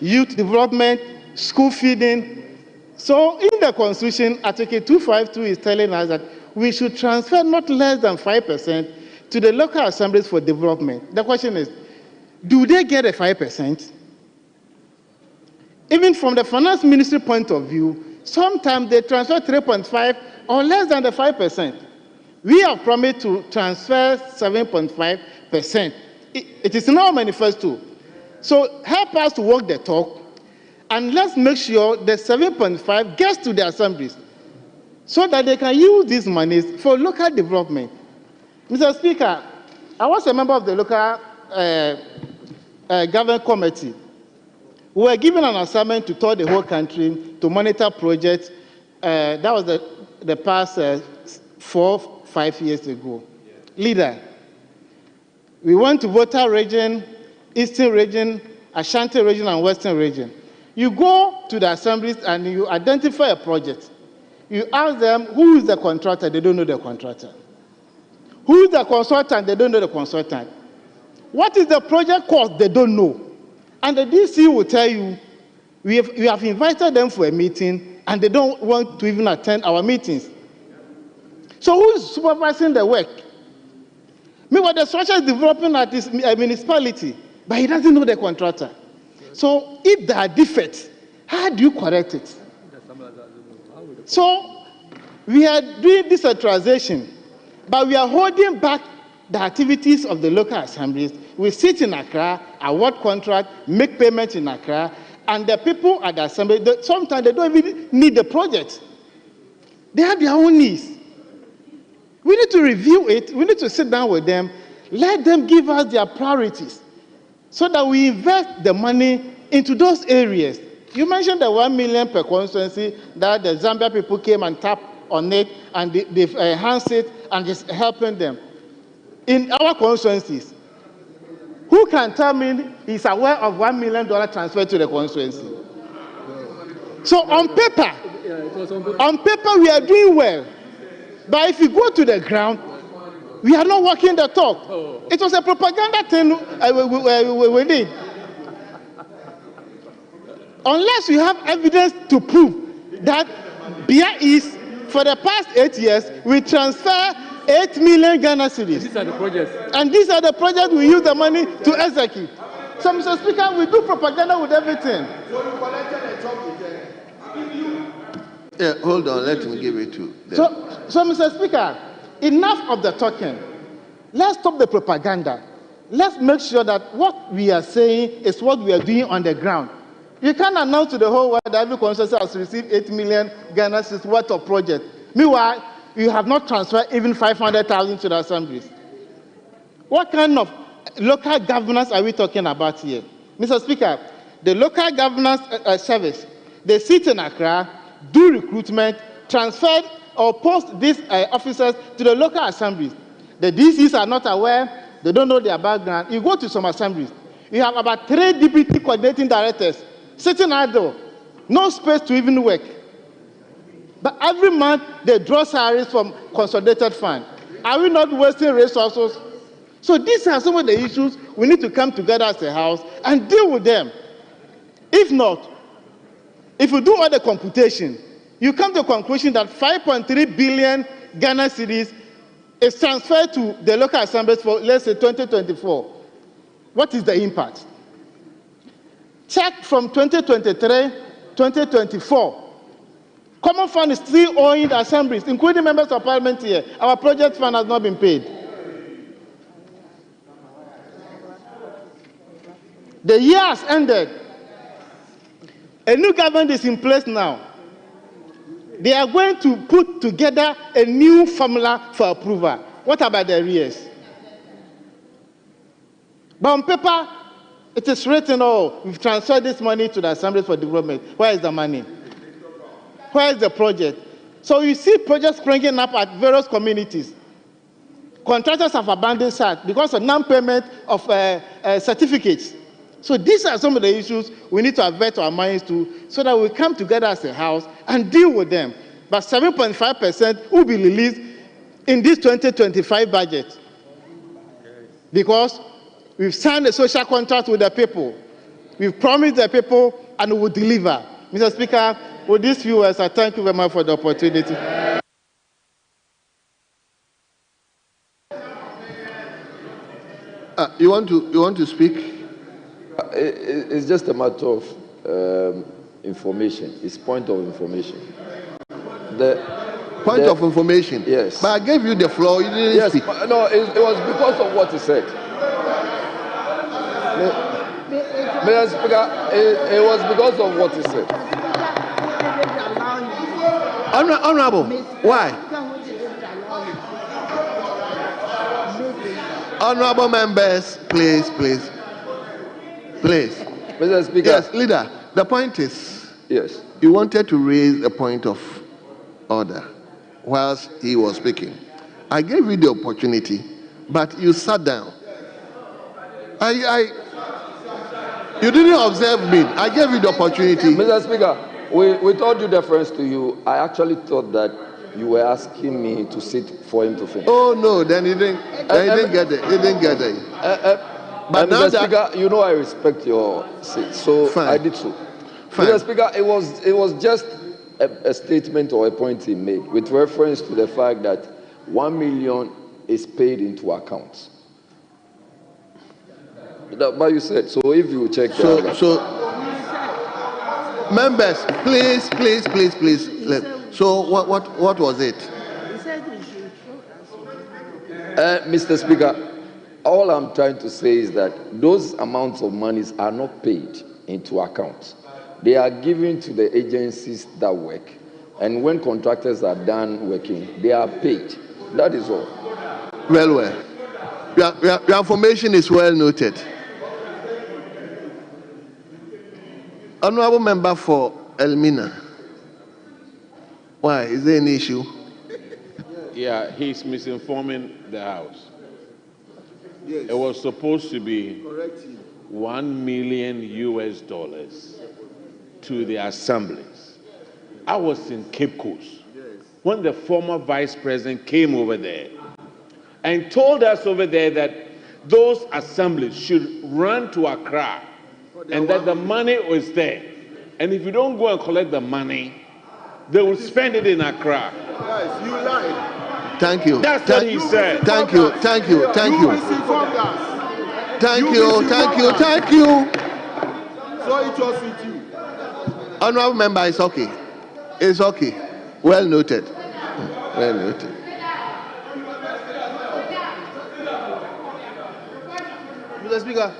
youth development, school feeding. So in the Constitution, Article 252 is telling us that we should transfer not less than 5% to the local assemblies for development. The question is, do they get a 5%? Even from the finance ministry point of view, sometimes they transfer 3.5 or less than the 5%. We have promised to transfer 7.5%. It is in our manifesto. So help us to walk the talk, and let's make sure the 7.5 gets to the assemblies so that they can use these monies for local development. Mr. Speaker, I was a member of the local government committee. We were given an assignment to tour the whole country to monitor projects. That was the past 4-5 years ago. Leader, we went to Volta region, Eastern region, Ashanti region, and Western region. You go to the assemblies and you identify a project. You ask them, who is the contractor? They don't know the contractor. Who is the consultant? They don't know the consultant. What is the project cost? They don't know. And the DC will tell you, we have invited them for a meeting, and they don't want to even attend our meetings. So who is supervising the work? Meanwhile, the structure is developing at this municipality, but he doesn't know the contractor. So if there are defects, how do you correct it? So we are doing decentralization, but we are holding back the activities of the local assemblies. We sit in Accra, award contract, make payments in Accra, and the people at the assembly, sometimes they don't even need the project. They have their own needs. We need to review it. We need to sit down with them, let them give us their priorities so that we invest the money into those areas. You mentioned the 1 million per constituency that the Zambia people came and tapped on it, and they've enhanced it, and it's helping them. In our constituencies, who can tell me he's aware of $1 million transfer to the constituency? So on paper we are doing well. But if you go to the ground, We are not walking the talk. It was a propaganda thing we did. Unless we have evidence to prove that Beer East, for the past 8 years, we transfer 8 million Ghana cedis. These are the projects. And these are the projects we use the money to execute. So, Mr. Speaker, we do propaganda with everything. Yeah, hold on, let me give it to them. So, Mr. Speaker, enough of the talking. Let's stop the propaganda. Let's make sure that what we are saying is what we are doing on the ground. You can't announce to the whole world that every constituency has received 8 million Ghana cedis worth of project. Meanwhile, you have not transferred even 500,000 to the assemblies. What kind of local governance are we talking about here? Mr. Speaker, the local governance service, they sit in Accra, do recruitment, transfer or post these officers to the local assemblies. The DCs are not aware, they don't know their background. You go to some assemblies, you have about 3 deputy coordinating directors sitting idle, no space to even work. But every month, they draw salaries from consolidated fund. Are we not wasting resources? So these are some of the issues we need to come together as a house and deal with them. If not, if you do all the computation, you come to the conclusion that 5.3 billion Ghana cedis is transferred to the local assemblies for, let's say, 2024. What is the impact? Check from 2023, 2024. Common fund is still owing the assemblies, including members of parliament here. Our project fund has not been paid. The year has ended. A new government is in place now. They are going to put together a new formula for approval. What about the arrears? But on paper, it is written, oh, we've transferred this money to the assemblies for development. Where is the money? Where is the project? So you see projects springing up at various communities. Contractors have abandoned site because of non-payment of certificates. So these are some of the issues we need to avert our minds to so that we come together as a house and deal with them. But 7.5% will be released in this 2025 budget because we've signed a social contract with the people. We've promised the people and we will deliver. Mr. Speaker, with these few words, I thank you very much for the opportunity. You want to speak? It's just a matter of information. It's point of information. Point of information? Yes. But I gave you the floor. You didn't speak. No, it was because of what he said. Mr. Speaker, it was because of what he said. Honorable, why? Honorable members, please. Mr. Speaker. Yes, leader. The point is, yes, you wanted to raise a point of order whilst he was speaking. I gave you the opportunity, but you sat down. You didn't observe me. I gave you the opportunity. Mr. Speaker, with all due deference to you, I actually thought that you were asking me to sit for him to finish. Oh no, then he didn't get it. He didn't get it. But Mr. Speaker, you know I respect your seat, so fine. I did so. Fine. Mr. Speaker, it was just a statement or a point he made with reference to the fact that 1 million is paid into accounts. But you said, so if you check members, please. So what was it? Mr. Speaker, all I'm trying to say is that those amounts of monies are not paid into accounts. They are given to the agencies that work. And when contractors are done working, they are paid. That is all. Well. Your information is well noted. Honorable member for Elmina. Why? Is there an issue? Yeah, he's misinforming the House. Yes. It was supposed to be $1 million to the assemblies. I was in Cape Coast when the former vice president came over there and told us over there that those assemblies should run to Accra and that the money was there. And if you don't go and collect the money, they will spend it in Accra. Yes, you lied. Thank you. That's what he said. Thank you. Thank you. Thank you. Misinformed us. Thank you. Thank you. Thank you. So it was with you. Honorable member, it's okay. It's okay. Well noted. Well noted. Mr. Speaker,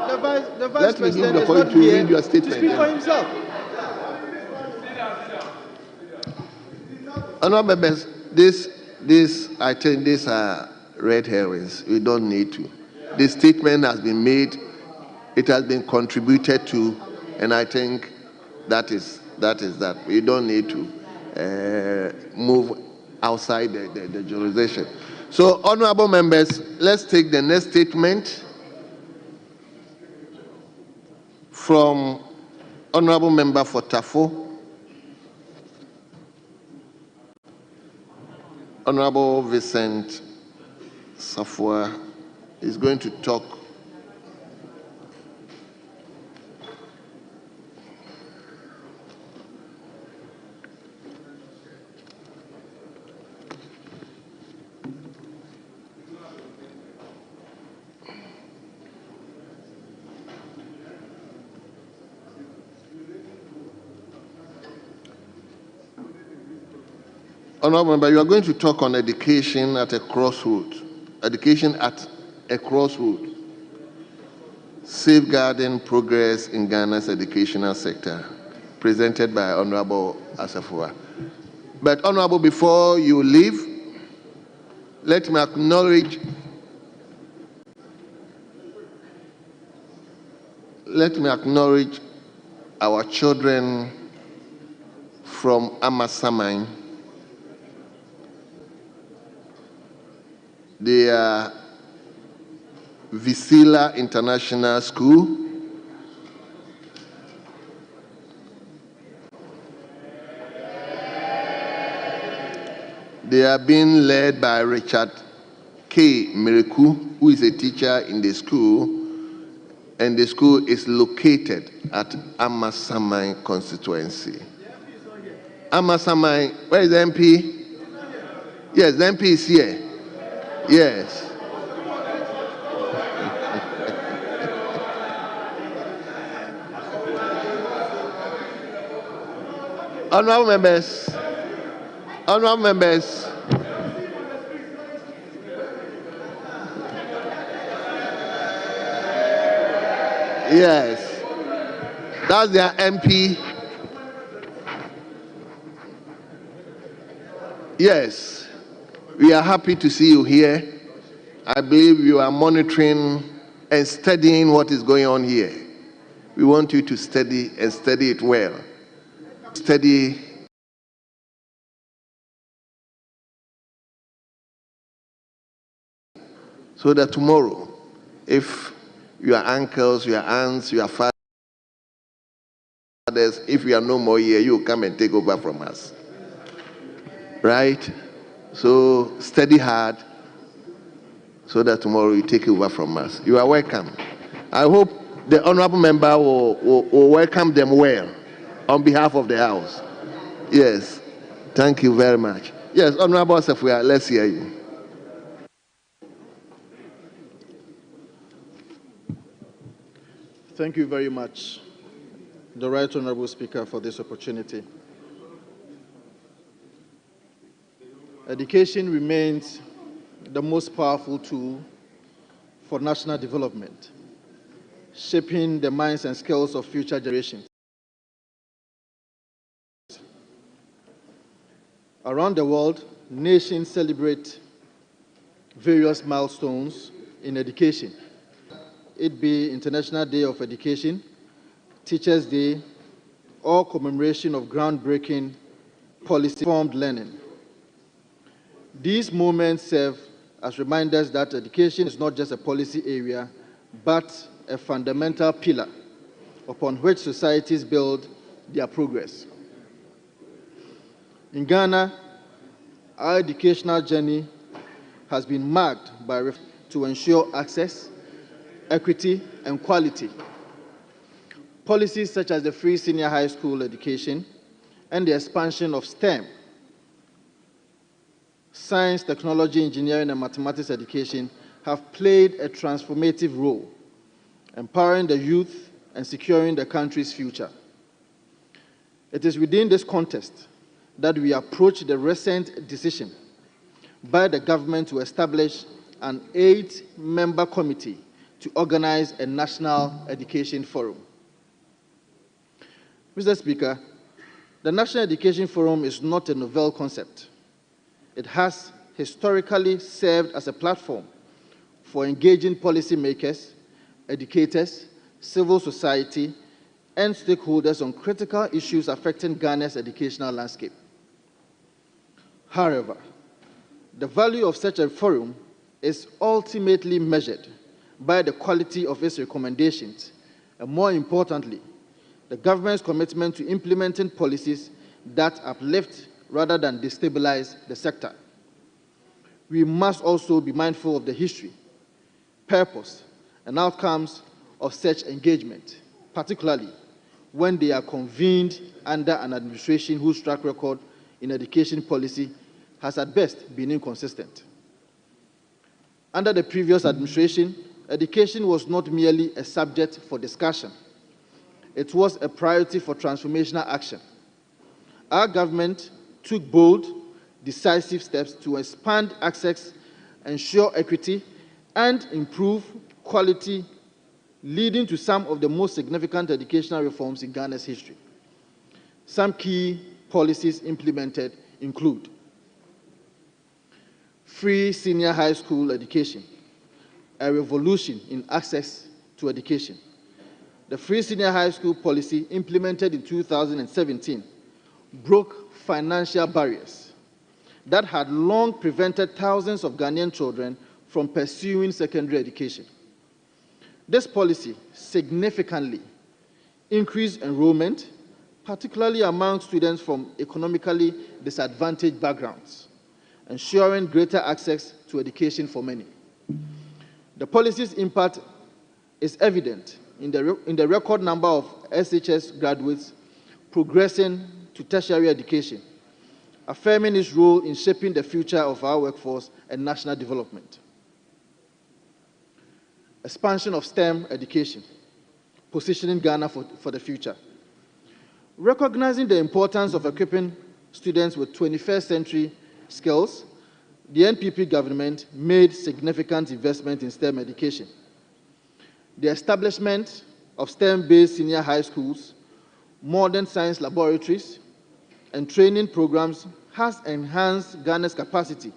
the Vice Let me give President the is point not to here read your to statement. speak for himself. Honorable members, I think these are red herrings. We don't need to. The statement has been made, it has been contributed to, and I think that is that. We don't need to move outside the jurisdiction. So, honorable members, let's take the next statement from Honorable Member for Tafo. Honorable Vincent Safwa is going to talk. Honorable Member, you are going to talk on education at a crossroad. Education at a crossroad. Safeguarding progress in Ghana's educational sector, presented by Honorable Asafua. But Honorable, before you leave, let me acknowledge our children from Amasaman. They are Visila International School. They are being led by Richard K. Miriku, who is a teacher in the school, and the school is located at Amasaman constituency. Amasaman, where is the MP? Yes, the MP is here. Yes. Honorable members, yes, that's their MP. Yes, we are happy to see you here. I believe you are monitoring and studying what is going on here. We want you to study and study it well. Study so that tomorrow, if your uncles, your aunts, your fathers, if you are no more here, you come and take over from us. Right? So study hard so that tomorrow you take over from us. You are welcome. I hope the honorable member will welcome them well on behalf of the House. Yes. Thank you very much. Yes, Honorable Safwa, let's hear you. Thank you very much, the Right Honorable Speaker, for this opportunity. Education remains the most powerful tool for national development, shaping the minds and skills of future generations. Around the world, nations celebrate various milestones in education. It be International Day of Education, Teachers' Day, or commemoration of groundbreaking policy-informed learning. These moments serve as reminders that education is not just a policy area, but a fundamental pillar upon which societies build their progress. In Ghana, our educational journey has been marked by to ensure access, equity, and quality. Policies such as the free senior high school education and the expansion of STEM, science, technology, engineering, and mathematics education have played a transformative role, empowering the youth and securing the country's future. It is within this context that we approach the recent decision by the government to establish an 8-member committee to organize a national education forum. Mr. Speaker, the National Education Forum is not a novel concept. It has historically served as a platform for engaging policymakers, educators, civil society, and stakeholders on critical issues affecting Ghana's educational landscape. However, the value of such a forum is ultimately measured by the quality of its recommendations, and more importantly, the government's commitment to implementing policies that uplift rather than destabilize the sector. We must also be mindful of the history, purpose, and outcomes of such engagement, particularly when they are convened under an administration whose track record in education policy has at best been inconsistent. Under the previous administration, education was not merely a subject for discussion. It was a priority for transformational action. Our government took bold, decisive steps to expand access, ensure equity, and improve quality, leading to some of the most significant educational reforms in Ghana's history. Some key policies implemented include free senior high school education, a revolution in access to education. The free senior high school policy implemented in 2017 broke financial barriers that had long prevented thousands of Ghanaian children from pursuing secondary education. This policy significantly increased enrollment, particularly among students from economically disadvantaged backgrounds, ensuring greater access to education for many. The policy's impact is evident in the record number of SHS graduates progressing to tertiary education, affirming its role in shaping the future of our workforce and national development. Expansion of STEM education, positioning Ghana for the future. Recognizing the importance of equipping students with 21st century skills, the NPP government made significant investment in STEM education. The establishment of STEM-based senior high schools, modern science laboratories, and training programs has enhanced Ghana's capacity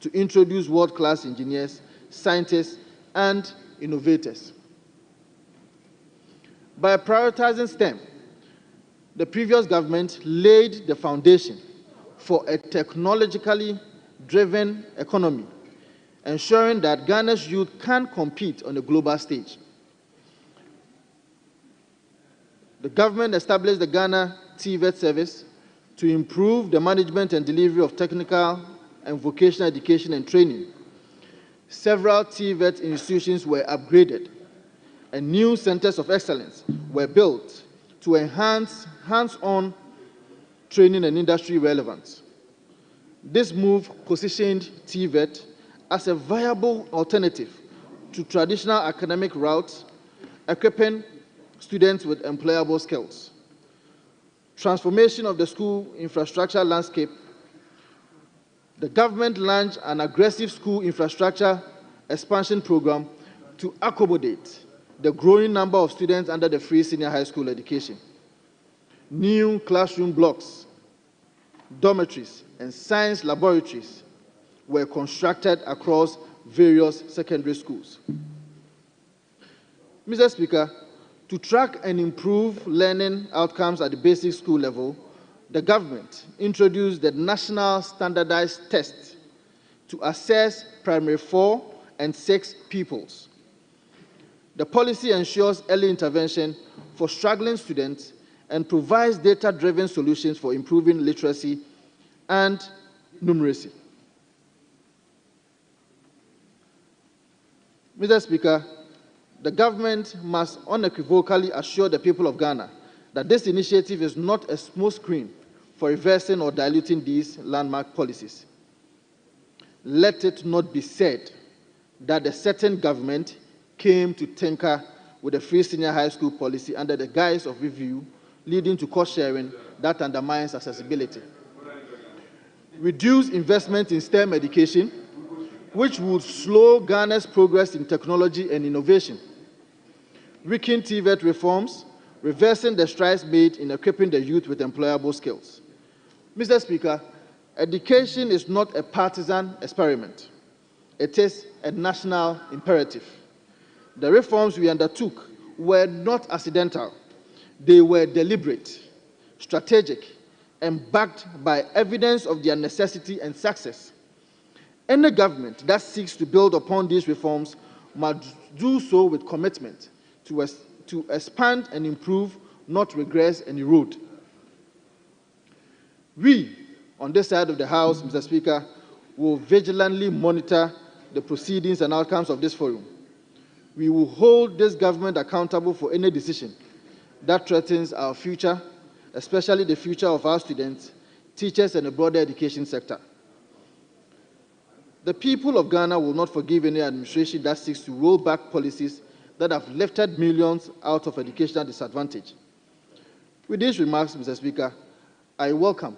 to introduce world-class engineers, scientists, and innovators. By prioritizing STEM, the previous government laid the foundation for a technologically driven economy, ensuring that Ghana's youth can compete on the global stage. The government established the Ghana TVET service to improve the management and delivery of technical and vocational education and training. Several TVET institutions were upgraded, and new centers of excellence were built to enhance hands-on training and industry relevance. This move positioned TVET as a viable alternative to traditional academic routes, equipping students with employable skills. Transformation of the school infrastructure landscape. The government launched an aggressive school infrastructure expansion program to accommodate the growing number of students under the free senior high school education. New classroom blocks, dormitories, and science laboratories were constructed across various secondary schools. Mr. Speaker, to track and improve learning outcomes at the basic school level, the government introduced the National Standardized Test to assess primary 4 and 6 pupils. The policy ensures early intervention for struggling students and provides data-driven solutions for improving literacy and numeracy. Mr. Speaker, the government must unequivocally assure the people of Ghana that this initiative is not a smokescreen for reversing or diluting these landmark policies. Let it not be said that a certain government came to tinker with the free senior high school policy under the guise of review, leading to cost sharing that undermines accessibility. Reduce investment in STEM education, which would slow Ghana's progress in technology and innovation. Weaken TVET reforms, reversing the strides made in equipping the youth with employable skills. Mr. Speaker, education is not a partisan experiment. It is a national imperative. The reforms we undertook were not accidental. They were deliberate, strategic, and backed by evidence of their necessity and success. Any government that seeks to build upon these reforms must do so with commitment to expand and improve, not regress and erode. We, on this side of the House, Mr. Speaker, will vigilantly monitor the proceedings and outcomes of this forum. We will hold this government accountable for any decision that threatens our future, especially the future of our students, teachers, and the broader education sector. The people of Ghana will not forgive any administration that seeks to roll back policies that have lifted millions out of educational disadvantage. With these remarks, Mr. Speaker, I welcome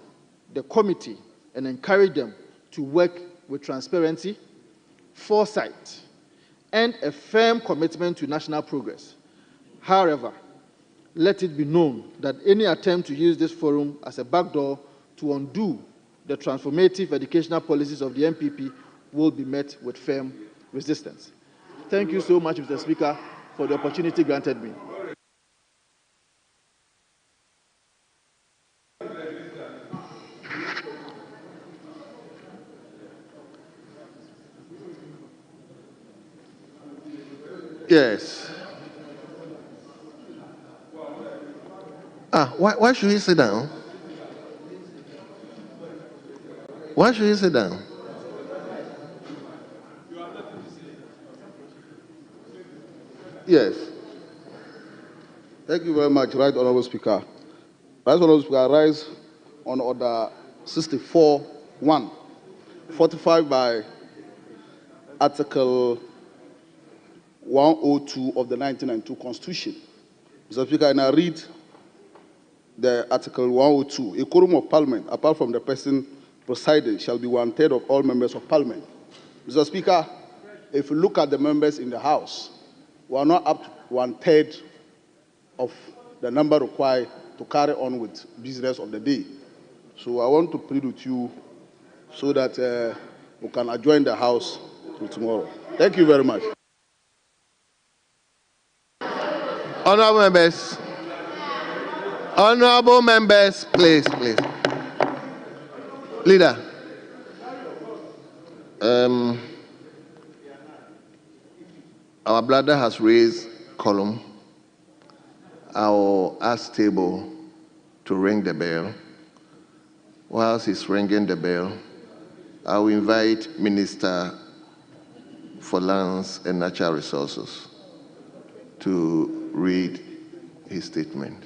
the committee and encourage them to work with transparency, foresight, and a firm commitment to national progress. However, let it be known that any attempt to use this forum as a backdoor to undo the transformative educational policies of the MPP will be met with firm resistance. Thank you so much, Mr. Speaker, for the opportunity granted me. Yes. Why should he sit down? Why should he sit down? Yes. Thank you very much, Right Honourable Speaker. Right Honourable Speaker, I rise on Order 64.1, fortified by Article 102 of the 1992 Constitution. Mr. Speaker, and I read the Article 102. A quorum of Parliament, apart from the person presiding, shall be 1/3 of all members of Parliament. Mr. Speaker, if you look at the members in the House, we are not up to 1/3 of the number required to carry on with business of the day. So I want to plead with you so that we can adjourn the House till tomorrow. Thank you very much. Honorable members, please. Leader, our brother has raised column. I'll ask table to ring the bell. Whilst he's ringing the bell, I'll invite Minister for Lands and Natural Resources to read his statement.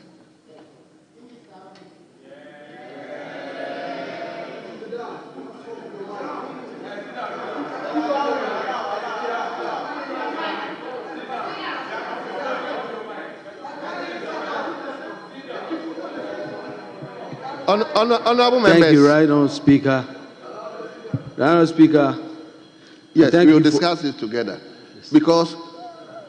Honorable members. Thank you, Right Honourable Speaker. Right Honourable Speaker. Yes, we will discuss this together. Because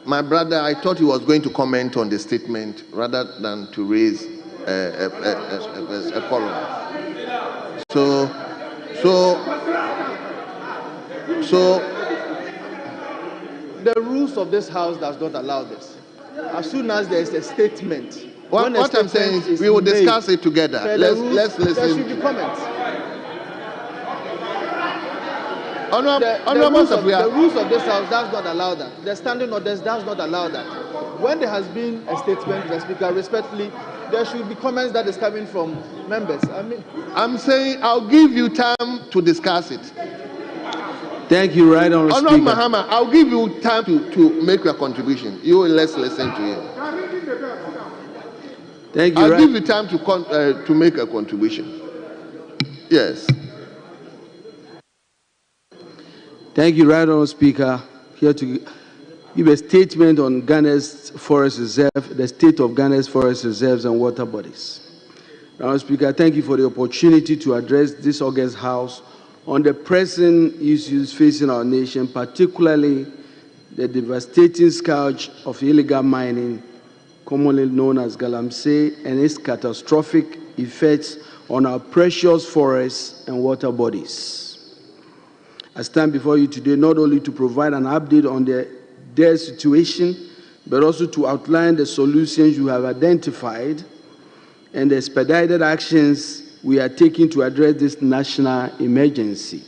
my brother, I thought he was going to comment on the statement rather than to raise a column. So the rules of this House does not allow this. As soon as there is a statement, what I'm saying is we will discuss it together. Let's listen. There should be comments. The rules of this House does not allow that. The standing orders does not allow that. When there has been a statement, the Speaker, respectfully, there should be comments that is coming from members. I'm saying I'll give you time to discuss it. Thank you, right, Honourable Speaker. Honourable Mahama, I'll give you time to make your contribution. Let's listen to him. Thank you. I'll give you time to make a contribution. Yes. Thank you, right, Honourable Speaker. Here to give a statement on Ghana's forest reserve, the state of Ghana's forest reserves and water bodies. Honourable Speaker, thank you for the opportunity to address this August House on the pressing issues facing our nation, particularly the devastating scourge of illegal mining, commonly known as galamsey, and its catastrophic effects on our precious forests and water bodies. I stand before you today not only to provide an update on their situation, but also to outline the solutions you have identified and the expedited actions we are taking to address this national emergency.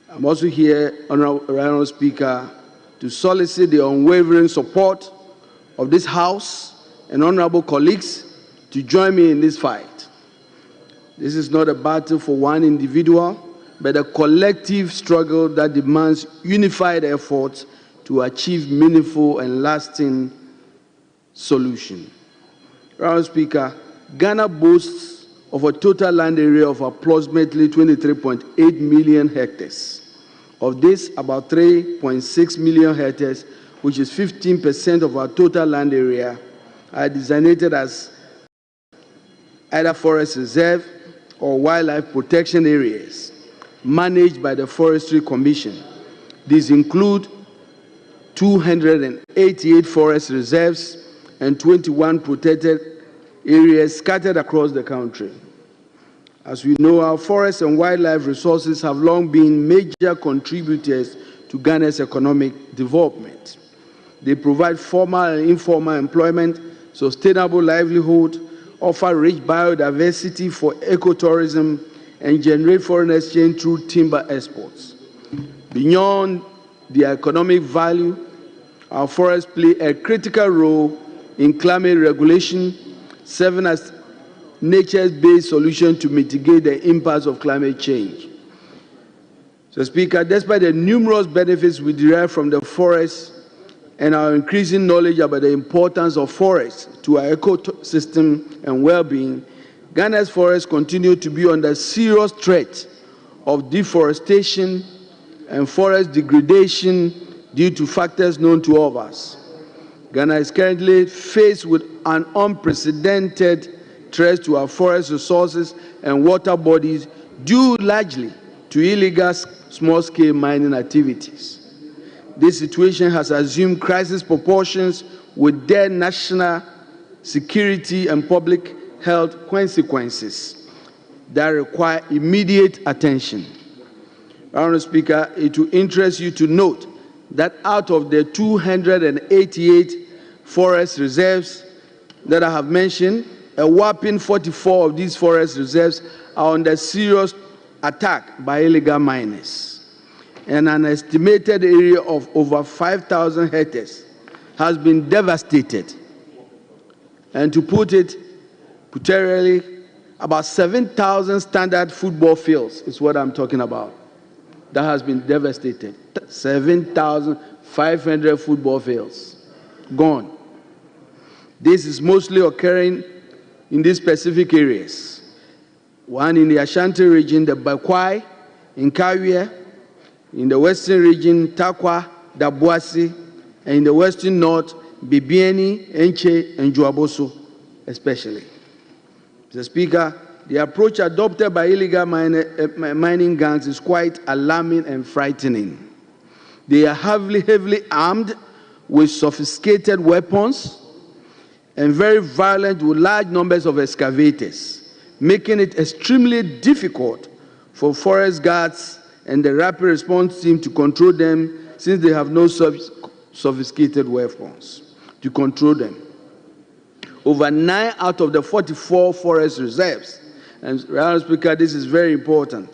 I'm also here, Honourable Speaker, to solicit the unwavering support of this House and honourable colleagues to join me in this fight. This is not a battle for one individual, but a collective struggle that demands unified efforts to achieve meaningful and lasting solution. Honourable Speaker, Ghana boasts of a total land area of approximately 23.8 million hectares. Of this, about 3.6 million hectares, which is 15% of our total land area, are designated as either forest reserve or wildlife protection areas managed by the Forestry Commission. These include 288 forest reserves and 21 protected areas scattered across the country. As we know, our forests and wildlife resources have long been major contributors to Ghana's economic development. They provide formal and informal employment, sustainable livelihood, offer rich biodiversity for ecotourism, and generate foreign exchange through timber exports. Beyond their economic value, our forests play a critical role in climate regulation, serving as nature-based solution to mitigate the impacts of climate change. So, Speaker, despite the numerous benefits we derive from the forest and our increasing knowledge about the importance of forests to our ecosystem and well-being, Ghana's forests continue to be under serious threat of deforestation and forest degradation due to factors known to all of us. Ghana is currently faced with an unprecedented threat to our forest resources and water bodies due largely to illegal small-scale mining activities. This situation has assumed crisis proportions with their national security and public health consequences that require immediate attention. Honourable Speaker, it will interest you to note that out of the 288 forest reserves that I have mentioned, a whopping 44 of these forest reserves are under serious attack by illegal miners, and an estimated area of over 5,000 hectares has been devastated. And to put it puterially, about 7,000 standard football fields is what I'm talking about. That has been devastated. 7,500 football fields gone. This is mostly occurring in these specific areas. One in the Ashanti region, the Bakwai, in Kawie, in the western region, Takwa, Dabuasi, and in the western north, Bibiani, Enche, and Juaboso, especially. Mr. Speaker, the approach adopted by illegal mining gangs is quite alarming and frightening. They are heavily armed with sophisticated weapons and very violent with large numbers of excavators, making it extremely difficult for forest guards and the rapid response team to control them, since they have no sophisticated weapons to control them. Over 9 out of the 44 forest reserves, and Mr. Speaker, this is very important,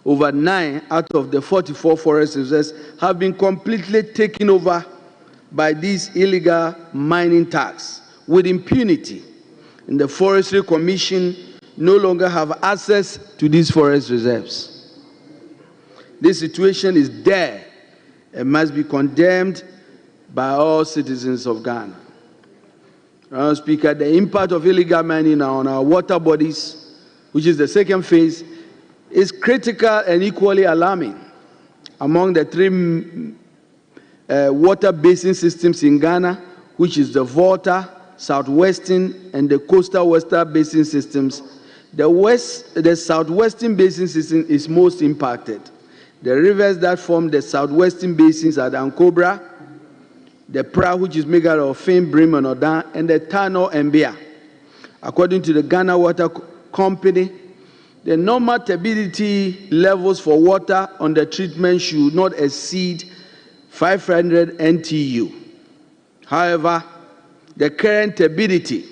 over 9 out of the 44 forest reserves have been completely taken over by this illegal mining tax with impunity, and the Forestry Commission no longer have access to these forest reserves. This situation is dire and must be condemned by all citizens of Ghana. Madam Speaker, the impact of illegal mining on our water bodies, which is the second phase, is critical and equally alarming. Among the three water basin systems in Ghana, which is the Volta, Southwestern, and the Coastal Western Basin systems, the Southwestern Basin system is most impacted. The rivers that form the Southwestern basins are the Ankobra, the Pra, which is made out of Fin, Brim, and Odan, and the Tano and Bia. According to the Ghana Water Company, the normal turbidity levels for water on the treatment should not exceed 500 NTU. However, the current turbidity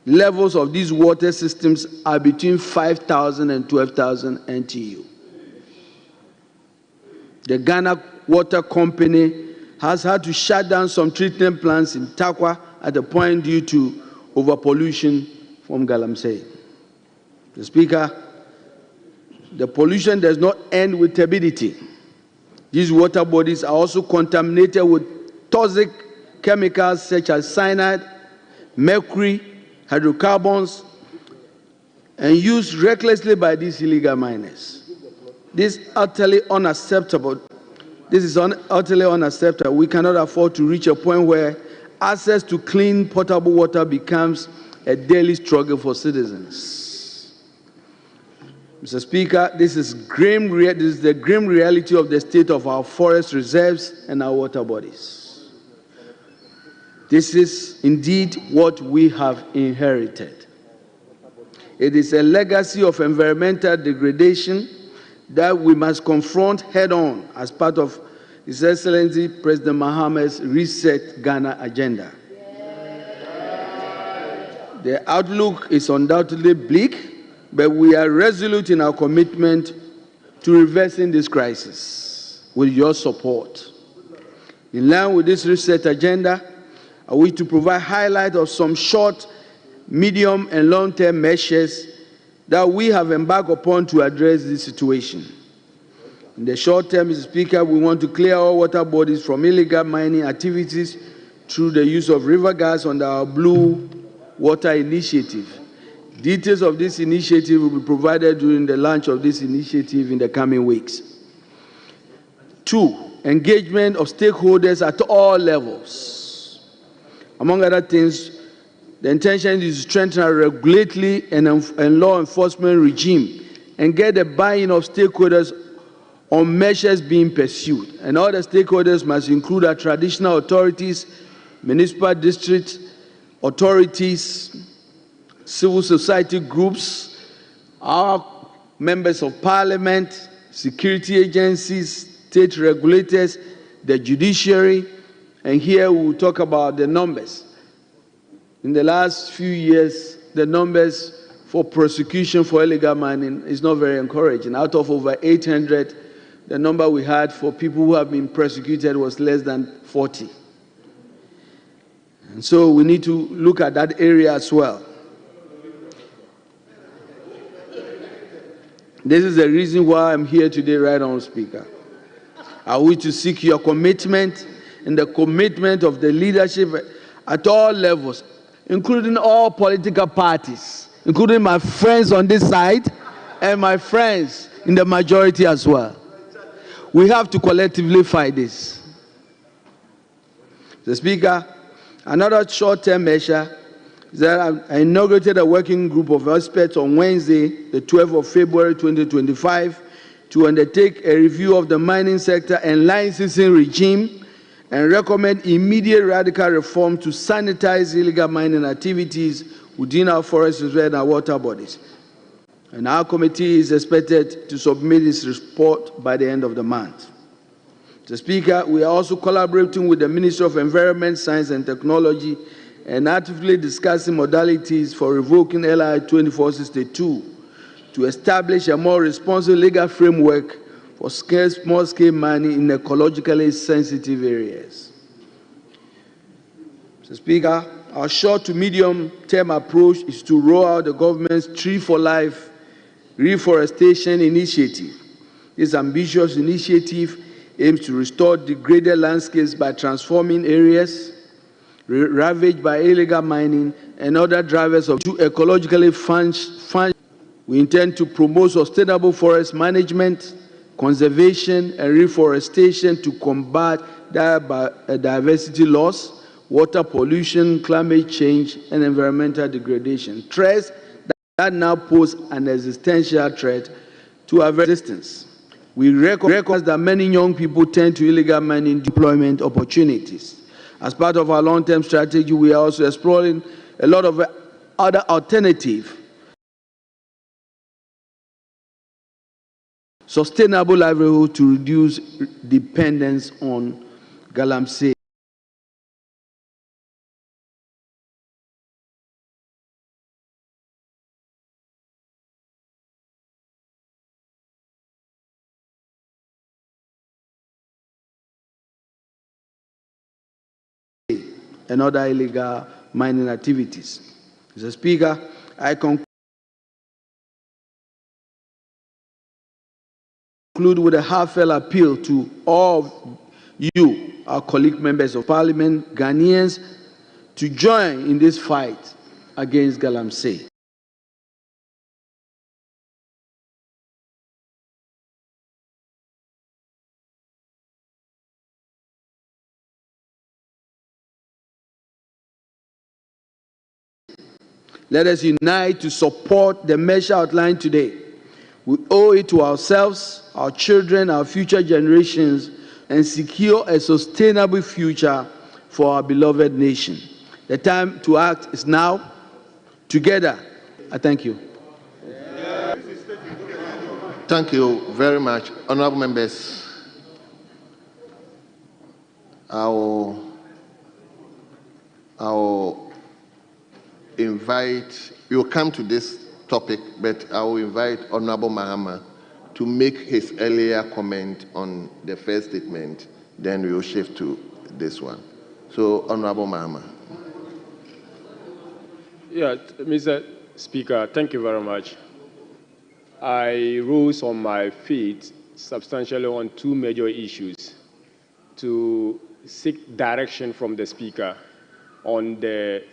levels of these water systems are between 5,000 and 12,000 NTU. The Ghana Water Company has had to shut down some treatment plants in Takwa at a point due to overpollution from Galamsey. The Speaker, the pollution does not end with turbidity. These water bodies are also contaminated with toxic chemicals such as cyanide, mercury, hydrocarbons, and used recklessly by these illegal miners. This is utterly unacceptable. We cannot afford to reach a point where access to clean potable water becomes a daily struggle for citizens. Mr. Speaker, this is the grim reality of the state of our forest reserves and our water bodies. This is indeed what we have inherited. It is a legacy of environmental degradation that we must confront head-on as part of His Excellency President Mahama's Reset Ghana agenda. The outlook is undoubtedly bleak, but we are resolute in our commitment to reversing this crisis with your support. In line with this Reset agenda, I wish to provide highlight of some short, medium, and long-term measures that we have embarked upon to address this situation. In the short term, Mr. Speaker, we want to clear all water bodies from illegal mining activities through the use of river gas under our Blue Water Initiative. Details of this initiative will be provided during the launch of this initiative in the coming weeks. 2, engagement of stakeholders at all levels. Among other things, the intention is to strengthen our regulatory and law enforcement regime and get the buy-in of stakeholders on measures being pursued. And all the stakeholders must include our traditional authorities, municipal district authorities, civil society groups, our members of parliament, security agencies, state regulators, the judiciary, and here we will talk about the numbers. In the last few years, the numbers for prosecution for illegal mining is not very encouraging. Out of over 800, the number we had for people who have been prosecuted was less than 40. And so we need to look at that area as well. This is the reason why I'm here today, right on, Speaker. I wish to seek your commitment and the commitment of the leadership at all levels, including all political parties, including my friends on this side and my friends in the majority as well. We have to collectively fight this. Mr. Speaker, another short-term measure is that I inaugurated a working group of experts on Wednesday, the 12th of February 2025, to undertake a review of the mining sector and licensing regime and recommend immediate radical reform to sanitize illegal mining activities within our forest reserves and our water bodies. And our committee is expected to submit its report by the end of the month. Mr. Speaker, we are also collaborating with the Ministry of Environment, Science and Technology and actively discussing modalities for revoking LI 2462 to establish a more responsible legal framework for small-scale mining in ecologically sensitive areas. Mr. Speaker, our short to medium-term approach is to roll out the government's Tree for Life reforestation initiative. This ambitious initiative aims to restore degraded landscapes by transforming areas ravaged by illegal mining and other drivers of ecologically function. We intend to promote sustainable forest management, conservation, and reforestation to combat diversity loss, water pollution, climate change, and environmental degradation. Threats that now pose an existential threat to our existence. We recognize that many young people turn to illegal mining deployment opportunities. As part of our long-term strategy, we are also exploring a lot of other alternatives, sustainable livelihood to reduce dependence on galamsey. And other illegal mining activities. Mr. Speaker, I conclude with a heartfelt appeal to all of you, our colleague members of Parliament, Ghanaians, to join in this fight against galamsey. Let us unite to support the measure outlined today. We owe it to ourselves, our children, our future generations, and secure a sustainable future for our beloved nation. The time to act is now. Together, I thank you. Thank you very much. Honorable members, I'll invite, we'll come to this topic, but I will invite Honorable Mahama to make his earlier comment on the first statement, then we will shift to this one. So, Honorable Mahama. Yeah, Mr. Speaker, thank you very much. I rose on my feet substantially on two major issues to seek direction from the Speaker on the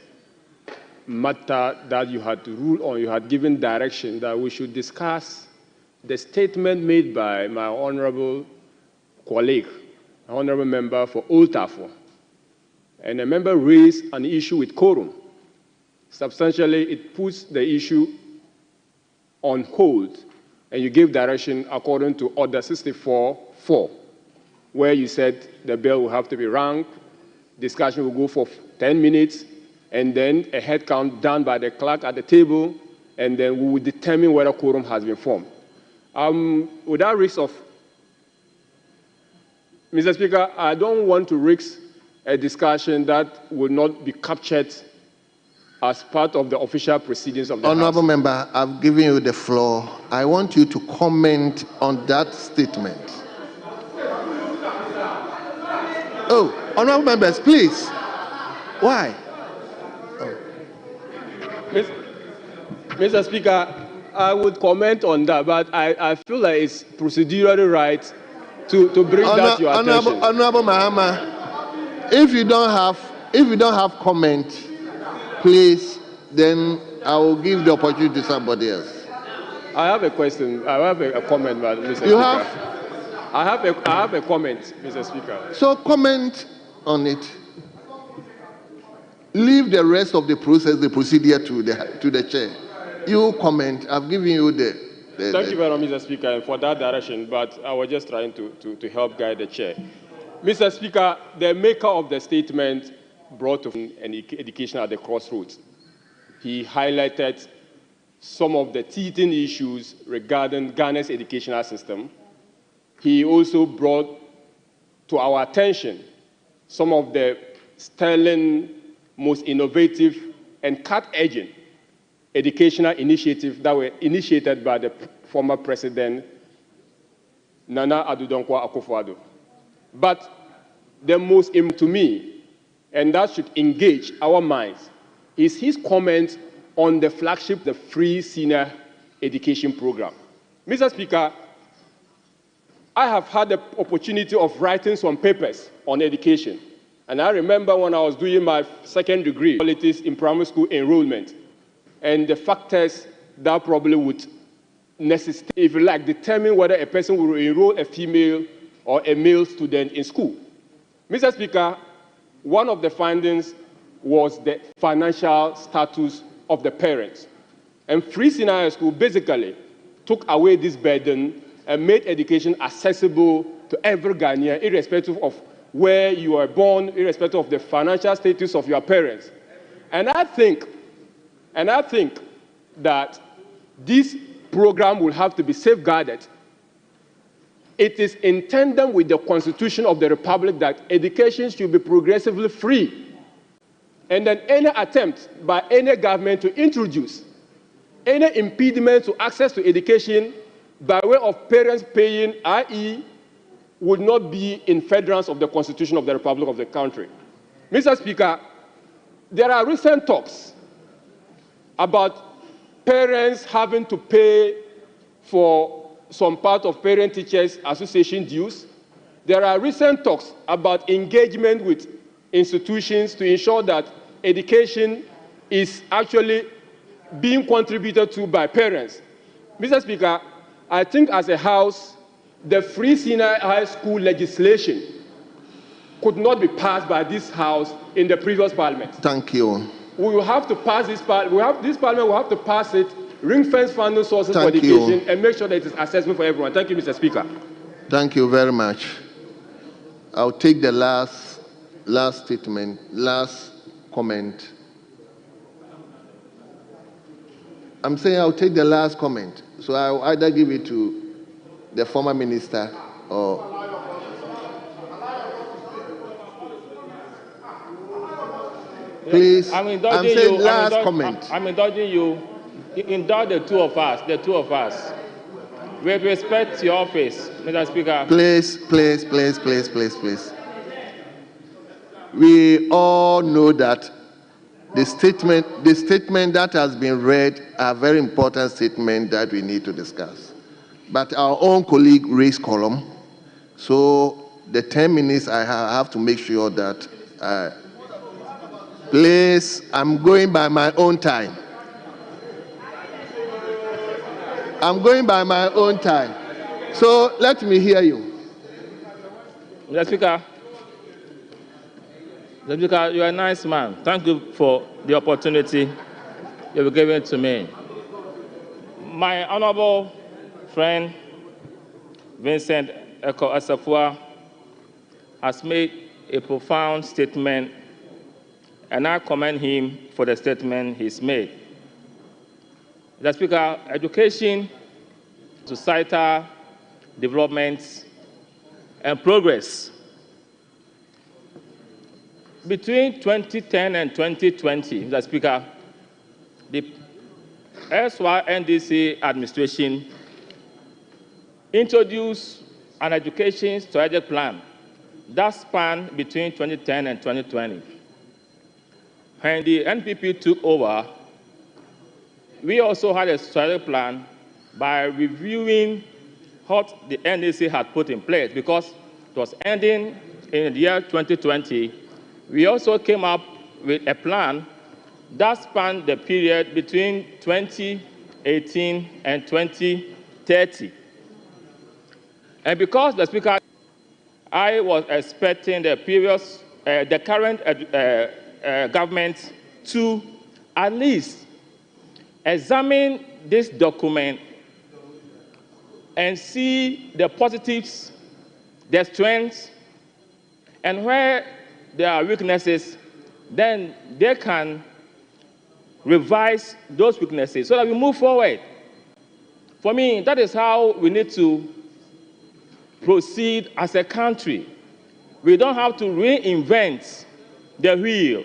matter that you had ruled on. You had given direction that we should discuss the statement made by my honorable colleague, honorable member for Old Tafo. And a member raised an issue with quorum. Substantially, it puts the issue on hold, and you gave direction according to Order 64-4, where you said the bill will have to be ranked, discussion will go for 10 minutes, and then a head count done by the clerk at the table, and then we will determine whether quorum has been formed. Without risk of, Mr. Speaker, I don't want to risk a discussion that will not be captured as part of the official proceedings of the Honorable House. Member, I've given you the floor. I want you to comment on that statement. Oh, honorable members, please. Why? Mr. Speaker, I would comment on that, but I feel like it's procedurally right to bring that to your attention. Honorable Mahama, if you don't have comment, please, then I will give the opportunity to somebody else. I have a question. I have a comment, Mr. Speaker. You have? I have a comment, Mr. Speaker. So comment on it. Leave the rest of the process, the procedure to the chair. You comment. I've given you the Thank you very much, Mr. Speaker, for that direction, but I was just trying to help guide the chair. Mr. Speaker, the maker of the statement brought to an education at the crossroads. He highlighted some of the teething issues regarding Ghana's educational system. He also brought to our attention some of the sterling, most innovative and cut-edging educational initiatives that were initiated by the former president, Nana Addo Dankwa Akufo-Addo. But the most important to me and that should engage our minds, is his comment on the flagship, the free senior education program. Mr. Speaker, I have had the opportunity of writing some papers on education. And I remember when I was doing my second degree, politics in primary school enrollment, and the factors that probably would necessitate, if you like, determine whether a person will enroll a female or a male student in school. Mr. Speaker, one of the findings was the financial status of the parents. And free senior high school basically took away this burden and made education accessible to every Ghanaian, irrespective of where you are born, irrespective of the financial status of your parents. And I think that this program will have to be safeguarded. It is in tandem with the Constitution of the Republic that education should be progressively free. And then any attempt by any government to introduce any impediment to access to education by way of parents paying, i.e., would not be in furtherance of the Constitution of the Republic of the country. Mr. Speaker, there are recent talks about parents having to pay for some part of Parent-Teachers Association dues. There are recent talks about engagement with institutions to ensure that education is actually being contributed to by parents. Mr. Speaker, I think as a House, the free senior high school legislation could not be passed by this House in the previous Parliament. Thank you. We will have to pass this Parliament. This Parliament will have to pass it, ring-fence funding sources for education, and make sure that it is accessible for everyone. Thank you, Mr. Speaker. Thank you very much. I'll take the last statement, last comment. I'm saying I'll take the last comment. So I'll either give it to the former minister or... Please, I'm saying last comment. I'm indulging you. Indulge the two of us. With respect to your office, Mr. Speaker. Please. We all know that the statement that has been read are very important statements that we need to discuss. But our own colleague raised column, so the 10 minutes I have to make sure that please, I'm going by my own time. So let me hear you. Mr. Speaker, you're a nice man. Thank you for the opportunity you've given to me. My honorable friend, Vincent Eko Asafua, has made a profound statement, and I commend him for the statement he's made. Mr. Speaker, education, societal development, and progress. Between 2010 and 2020, Mr. Speaker, the SYNDC administration introduced an education strategic plan that spanned between 2010 and 2020. When the NPP took over, we also had a strategic plan by reviewing what the NDC had put in place because it was ending in the year 2020. We also came up with a plan that spanned the period between 2018 and 2030. And because the Speaker, I was expecting the current government to at least examine this document and see the positives, the strengths, and where there are weaknesses, then they can revise those weaknesses so that we move forward. For me, that is how we need to proceed as a country. We don't have to reinvent the wheel.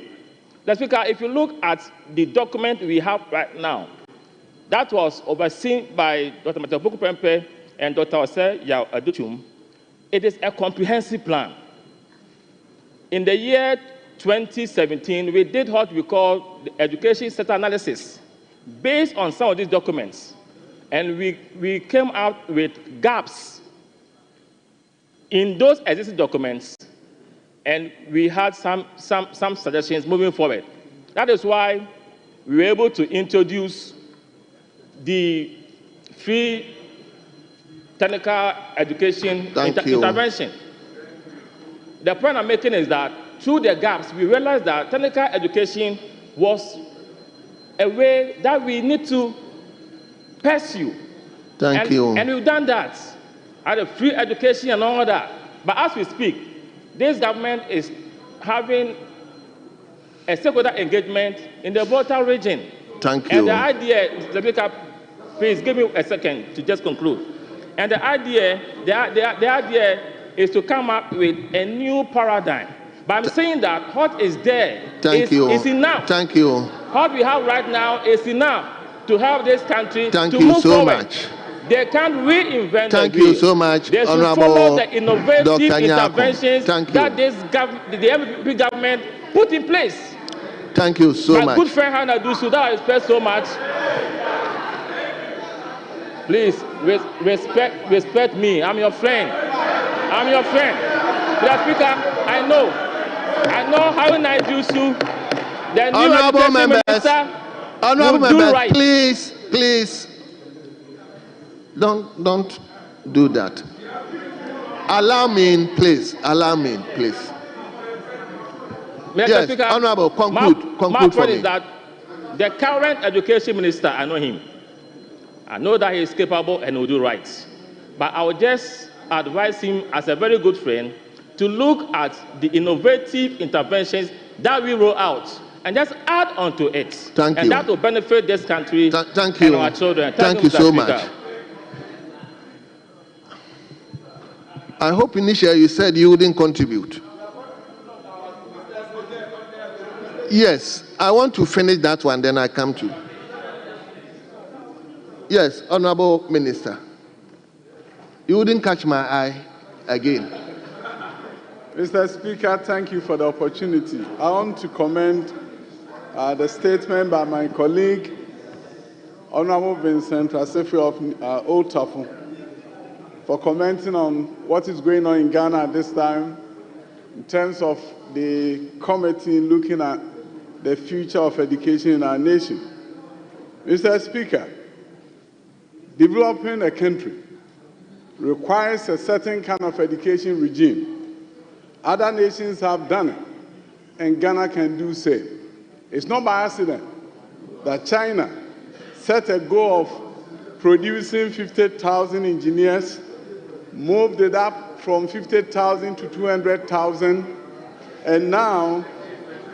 The Speaker, if you look at the document we have right now, that was overseen by Dr. Matapoku Pempe and Dr. Ose Yao Aduchum. It is a comprehensive plan. In the year 2017, we did what we call the education sector analysis based on some of these documents. And we came out with gaps in those existing documents, and we had some suggestions moving forward. That is why we were able to introduce the free technical education intervention. The point I'm making is that through the gaps, we realized that technical education was a way that we need to pursue. Thank you. And we've done that. At a free education and all that. But as we speak, this government is having a stakeholder engagement in the Volta region. Thank you. And the idea, Mr. Speaker, please give me a second to just conclude. And the idea is to come up with a new paradigm. But I'm saying that what is there is enough. Thank you. What we have right now is enough to help this country to move you so forward. Much. They can't reinvent Thank the wheel. you so much, They should Honorable follow the innovative Dr. interventions Thank you. that the MPP government put in place. Thank you so My much. good friend Hannah Dusu, that I respect so much. Please respect me. I'm your friend. I'm your friend. Mr. Speaker, I know Hannah Dusu, the new Honorable education members, minister, Honorable will do members, right. please, don't do that. Allow me in, please. Allow me in, please. Mr. Yes, Speaker, Honorable, conclude my for point me. is that the current education minister, I know him. I know that he is capable and will do right. But I would just advise him as a very good friend to look at the innovative interventions that we roll out and just add on to it. Thank and you. that will benefit this country Thank and you. our children. Thank you Mr. so Speaker. much. I hope initially you said you wouldn't contribute. Yes, I want to finish that one, then I come to. Yes, Honorable Minister. You wouldn't catch my eye again. Mr. Speaker, thank you for the opportunity. I want to commend the statement by my colleague, Honorable Vincent Asefi of Old Tafu, for commenting on what is going on in Ghana at this time in terms of the committee looking at the future of education in our nation. Mr. Speaker, developing a country requires a certain kind of education regime. Other nations have done it, and Ghana can do the same. It's not by accident that China set a goal of producing 50,000 engineers, moved it up from 50,000 to 200,000, and now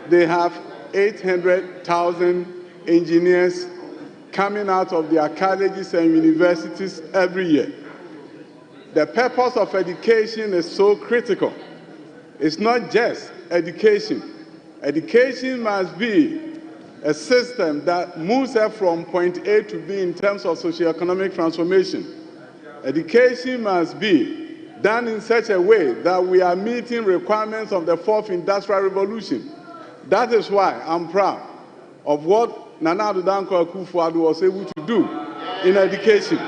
they have 800,000 engineers coming out of their colleges and universities every year. The purpose of education is so critical. It's not just education. Education must be a system that moves us from point A to B in terms of socioeconomic transformation. Education must be done in such a way that we are meeting requirements of the fourth industrial revolution. That is why I'm proud of what Nana Addo Dankwa Akufo-Addo was able to do in education.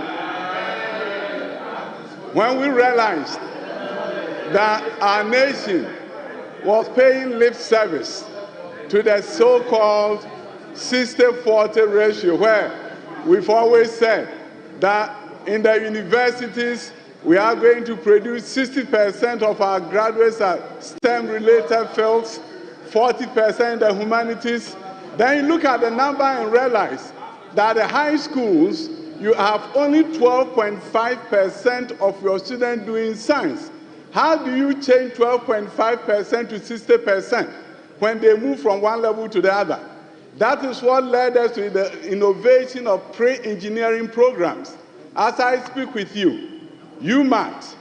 When we realized that our nation was paying lip service to the so-called 60-40 ratio, where we've always said that in the universities, we are going to produce 60% of our graduates at STEM-related fields, 40% in the humanities. Then you look at the number and realize that the high schools, you have only 12.5% of your students doing science. How do you change 12.5% to 60% when they move from one level to the other? That is what led us to the innovation of pre-engineering programs. As I speak with you, UMAT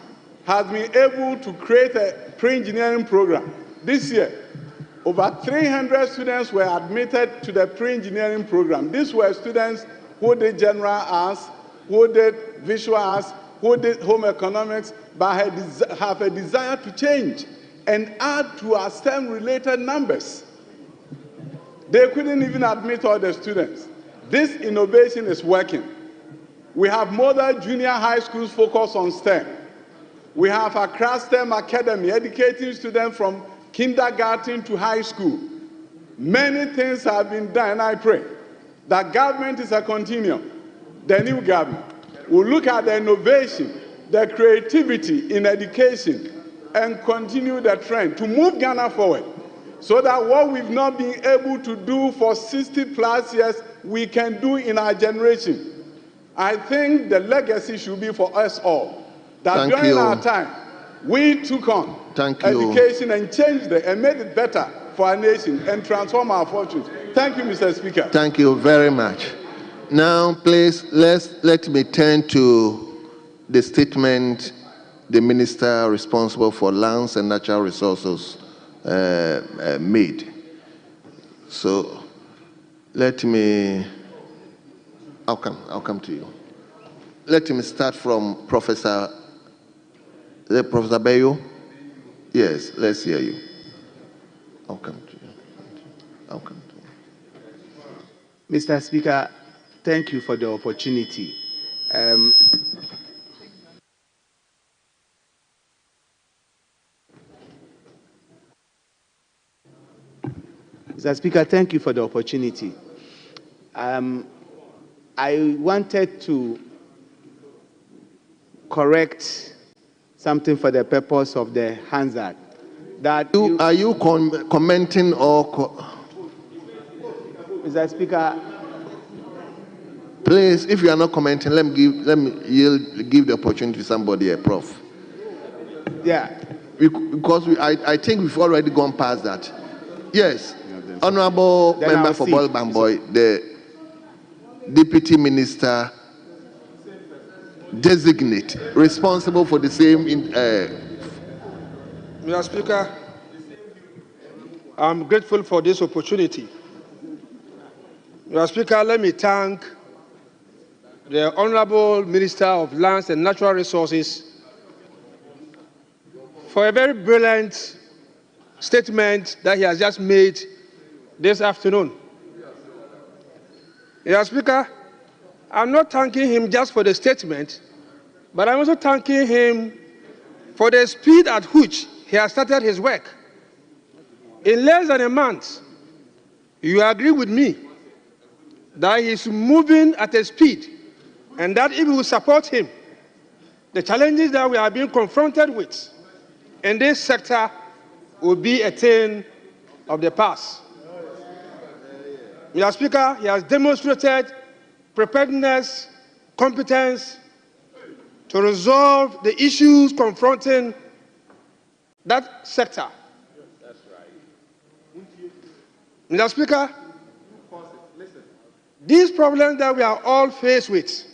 has been able to create a pre-engineering program. This year, over 300 students were admitted to the pre-engineering program. These were students who did general arts, who did visual arts, who did home economics, but have a desire to change and add to our STEM-related numbers. They couldn't even admit all the students. This innovation is working. We have model junior high schools focused on STEM. We have Accra STEM Academy educating students from kindergarten to high school. Many things have been done, and I pray that government is a continuum. The new government will look at the innovation, the creativity in education, and continue the trend to move Ghana forward, so that what we've not been able to do for 60+ years, we can do in our generation. I think the legacy should be for us all, that during our time, we took on education and changed it and made it better for our nation and transform our fortunes. Thank you, Mr. Speaker. Thank you very much. Now, please, let me turn to the statement the Minister responsible for lands and natural resources made. So, let me, I'll come to you. Let me start from Professor Bayo. Yes, let's hear you. I'll come to you. I'll come to you. Mr. Speaker, thank you for the opportunity. Mr. Speaker, thank you for the opportunity. I wanted to correct something for the purpose of the Hansard. Are you commenting or... Mr. Speaker, please, if you are not commenting, let me give the opportunity to somebody, a prof. Yeah. Because I think we've already gone past that. Yes, Honorable Member for Boil Bamboy, the Deputy Minister designate responsible for the same. Mr. Speaker, I'm grateful for this opportunity. Mr. Speaker, let me thank the Honorable Minister of Lands and Natural Resources for a very brilliant statement that he has just made this afternoon. Mr. Speaker, I'm not thanking him just for the statement, but I'm also thanking him for the speed at which he has started his work. In less than a month, you agree with me that he is moving at a speed, and that if we will support him, the challenges that we are being confronted with in this sector will be a thing of the past. Mr. Speaker, he has demonstrated preparedness, competence to resolve the issues confronting that sector. That's right. Mr. Speaker, these problems that we are all faced with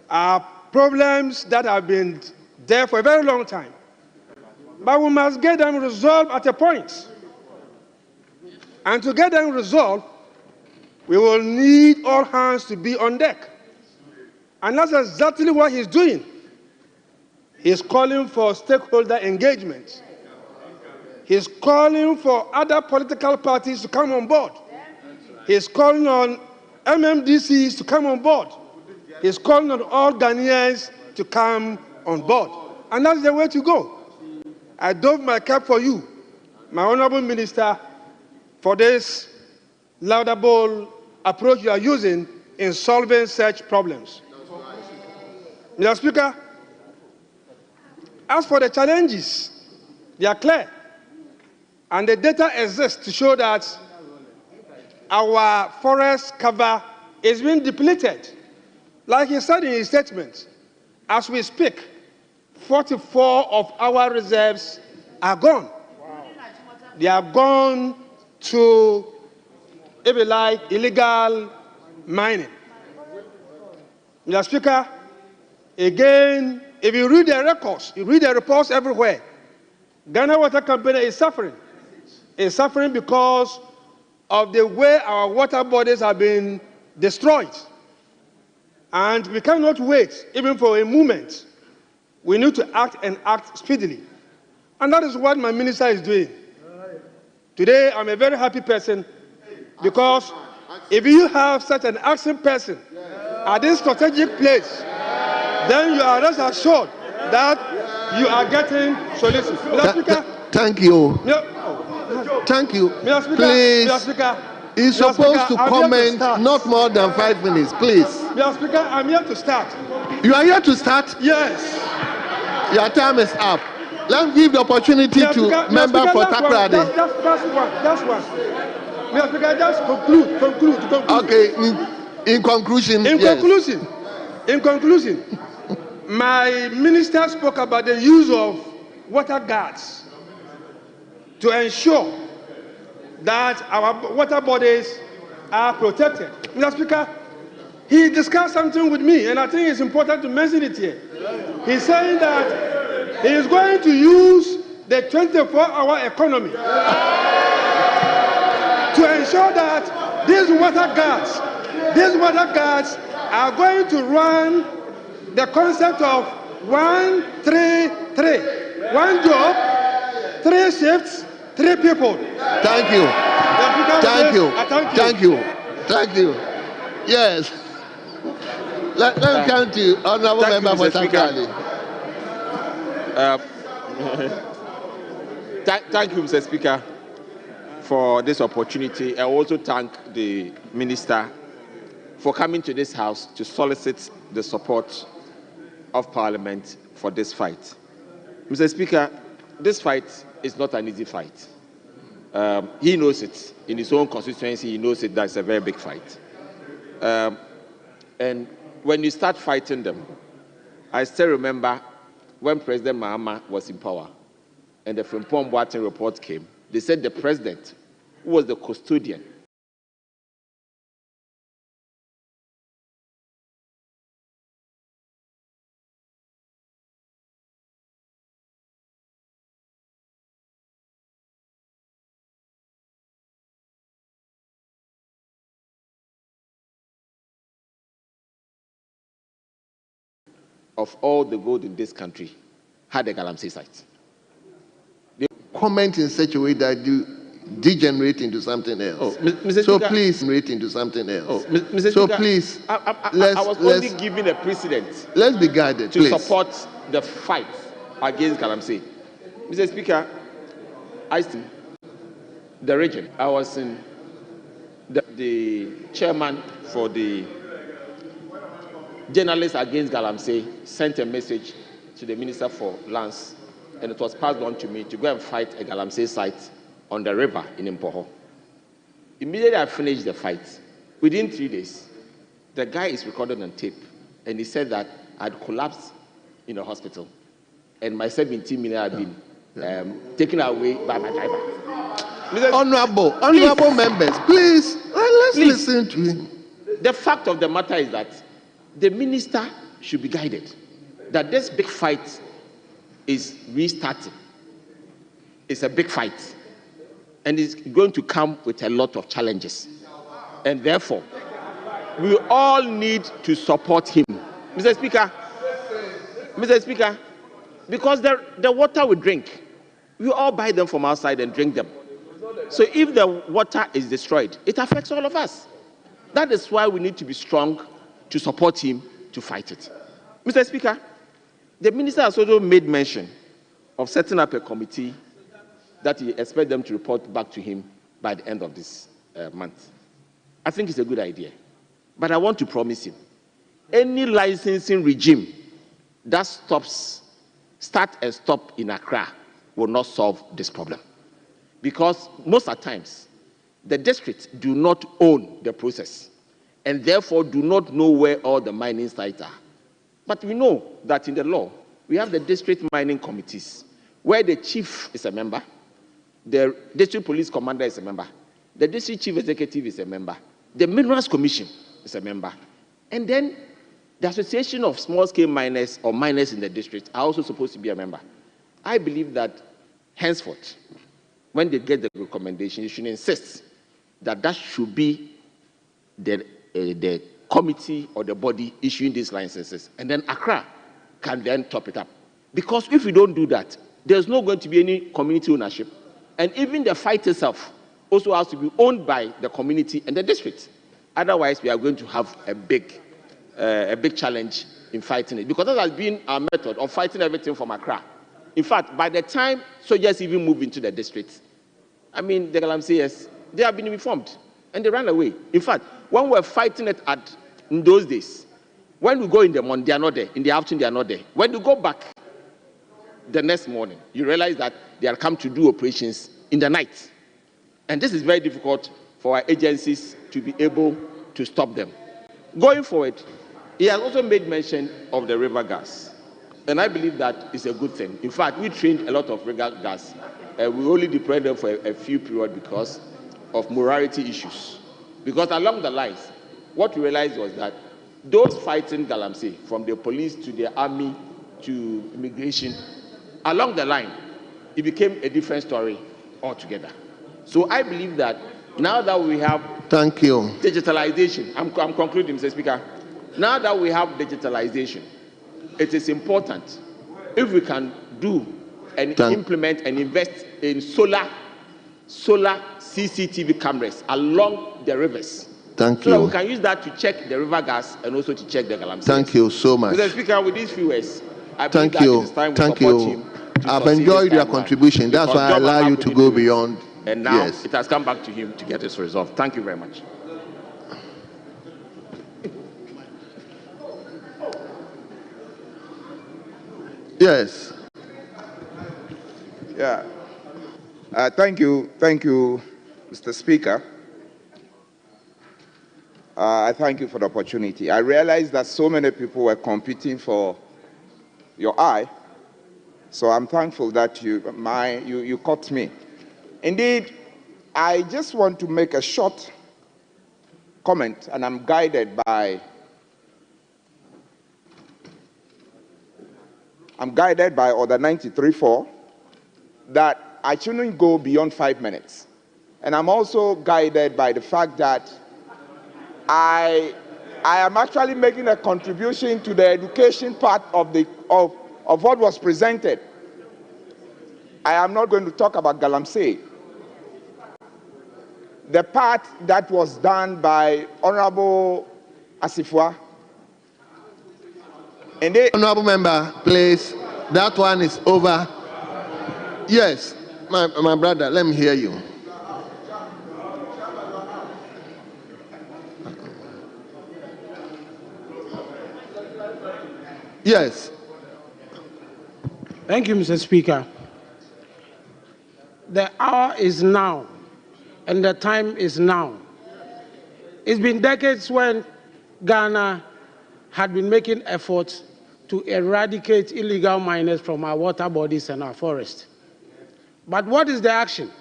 are problems that have been there for a very long time. But we must get them resolved at a point. And to get them resolved, we will need all hands to be on deck. And that's exactly what he's doing. He's calling for stakeholder engagement. He's calling for other political parties to come on board. He's calling on MMDCs to come on board. He's calling on all Ghanaians to come on board. And that's the way to go. I doff my cap for you, my Honorable Minister, for this laudable approach you are using in solving such problems. Mr. Speaker, as for the challenges, they are clear. And the data exists to show that our forest cover is being depleted. Like he said in his statement, as we speak, 44 of our reserves are gone. Wow. They are gone to, if you like, illegal mining. Mr. Speaker, again, if you read the records, you read the reports everywhere, Ghana Water Company is suffering. It's suffering because of the way our water bodies have been destroyed. And we cannot wait even for a moment. We need to act and act speedily. And that is what my minister is doing. Today, I'm a very happy person because if you have such an active person at this strategic place, then you are rest assured that you are getting solutions. Thank you. Thank you. Please, he's supposed to comment not more than 5 minutes, please. Mr. Speaker, I'm here to start. You are here to start? Yes. Your time is up. Let's give the opportunity to member for Takrade. That's one. Mr. Speaker, just conclude. Okay, in conclusion, In conclusion, my minister spoke about the use of water guards to ensure that our water bodies are protected. Mr. Speaker, he discussed something with me, and I think it's important to mention it here. He's saying that he is going to use the 24-hour economy to ensure that these water guards are going to run the concept of 1-3-3. One job, 3 shifts, 3 people. Thank you. Thank you. Yes. Let me come to honorable member for Takrade. Thank you, Mr. Speaker, for this opportunity. I also thank the minister for coming to this house to solicit the support of Parliament for this fight. Mr. Speaker, this fight is not an easy fight. He knows it. In his own constituency, he knows it. That's a very big fight. And when you start fighting them, I still remember when President Mahama was in power and the Frimpong Boateng report came, they said the president, who was the custodian of all the gold in this country, had a Galamsey site. Comment in such a way that you degenerate into something else. Mr. So Speaker, please, degenerate into something else. Mr. So Speaker, please, I was only giving a precedent. Let's be guided, to please. support the fight against Galamsey. Mr. Speaker, I see the region. I was in the chairman for the journalists against Galamsey sent a message to the Minister for Lands, and it was passed on to me to go and fight a Galamsey site on the river in Mpoho. Immediately I finished the fight, within 3 days, the guy is recorded on tape, and he said that I'd collapsed in a hospital, and my 17 million had been taken away by my driver. Honorable members, please, let's listen to him. The fact of the matter is that the minister should be guided that this big fight is restarting. It's a big fight, and it's going to come with a lot of challenges. And therefore, we all need to support him. Mr. Speaker, because the water we drink, we all buy them from outside and drink them. So if the water is destroyed, it affects all of us. That is why we need to be strong to support him to fight it. Mr. Speaker, the minister has also made mention of setting up a committee that he expects them to report back to him by the end of this month. I think it's a good idea. But I want to promise him, any licensing regime that start and stop in Accra will not solve this problem. Because most of the times, the districts do not own the process and therefore do not know where all the mining sites are. But we know that in the law, we have the district mining committees, where the chief is a member, the district police commander is a member, the district chief executive is a member, the minerals commission is a member, and then the association of small-scale miners or miners in the district are also supposed to be a member. I believe that henceforth, when they get the recommendation, you should insist that that should be the committee or the body issuing these licenses, and then Accra can then top it up. Because if we don't do that, there's not going to be any community ownership. And even the fight itself also has to be owned by the community and the district. Otherwise, we are going to have a big challenge in fighting it. Because that has been our method of fighting everything from Accra. In fact, by the time soldiers even move into the districts, I mean, the Galamseyers, they have been reformed and they ran away. In fact, when we were fighting it in those days, when we go in the morning, they are not there. In the afternoon, they are not there. When you go back the next morning, you realize that they are come to do operations in the night. And this is very difficult for our agencies to be able to stop them. Going forward, he has also made mention of the river gas. And I believe that is a good thing. In fact, we trained a lot of river gas. We only deployed them for a few periods because of morality issues. Because along the lines, what we realized was that those fighting Galamsey, from the police to the army to immigration, along the line, it became a different story altogether. So I believe that now that we have digitalization, I'm concluding, Mr. Speaker. Now that we have digitalization, it is important if we can do and implement and invest in solar CCTV cameras along the rivers. So that we can use that to check the river gas and also to check the Galamsey. Thank you so much. Mr. Speaker, with these few words, I believe that it is time we support him. I've enjoyed your contribution. That's why I allow you to go beyond. And now it has come back to him to get this resolved. Thank you very much. Yes. Yeah. Thank you, Mr. Speaker. I thank you for the opportunity. I realize that so many people were competing for your eye, so I'm thankful that you caught me. Indeed, I just want to make a short comment, and I'm guided by Order 93.4 that I shouldn't go beyond 5 minutes. And I'm also guided by the fact that I am actually making a contribution to the education part of what was presented. I am not going to talk about Galamsey. The part that was done by Honorable Asifua. Honorable member, please, that one is over. Yes, my brother, let me hear you. Yes. Thank you, Mr. Speaker. The hour is now, and the time is now. It's been decades when Ghana had been making efforts to eradicate illegal miners from our water bodies and our forests. But what is the action?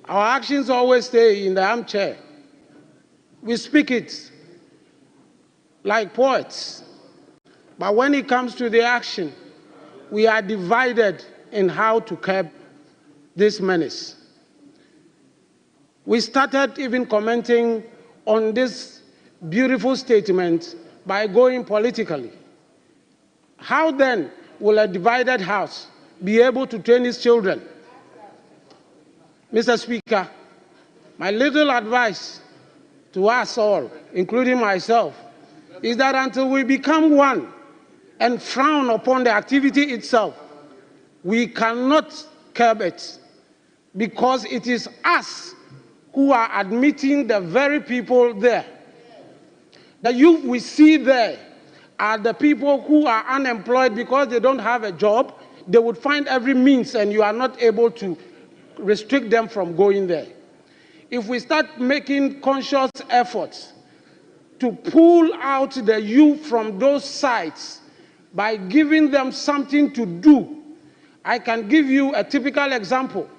Our actions always stay in the armchair. We speak it like poets. But when it comes to the action, we are divided in how to curb this menace. We started even commenting on this beautiful statement by going politically. How then will a divided house be able to train its children? Mr. Speaker, my little advice to us all, including myself, is that until we become one and frown upon the activity itself, we cannot curb it, because it is us who are admitting the very people there. The youth we see there are the people who are unemployed because they don't have a job. They would find every means, and you are not able to restrict them from going there. If we start making conscious efforts to pull out the youth from those sites by giving them something to do, I can give you a typical example.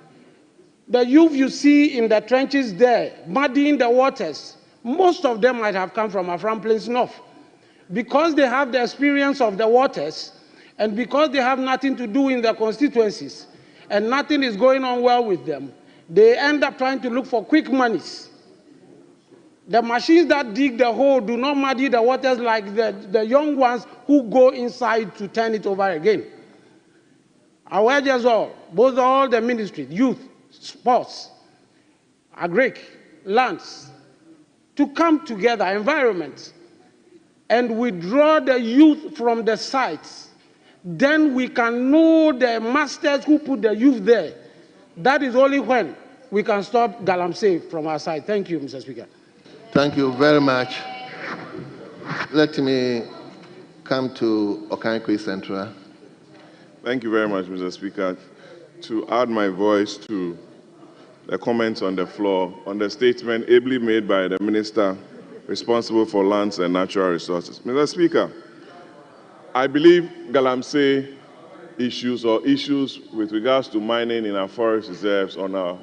The youth you see in the trenches there, muddying the waters, most of them might have come from Afram Plains North. Because they have the experience of the waters, and because they have nothing to do in their constituencies, and nothing is going on well with them, they end up trying to look for quick monies. The machines that dig the hole do not muddy the waters like the young ones who go inside to turn it over again. I urge us all, both all the ministries, youth, sports, agric, lands, to come together, environment, and withdraw the youth from the sites. Then we can know the masters who put the youth there. That is only when we can stop Galamsey from our side. Thank you, Mr. Speaker. Thank you very much. Let me come to Okankwe Central. Thank you very much, Mr. Speaker. To add my voice to the comments on the floor on the statement ably made by the Minister responsible for lands and natural resources. Mr. Speaker, I believe Galamsey issues or issues with regards to mining in our forest reserves, on our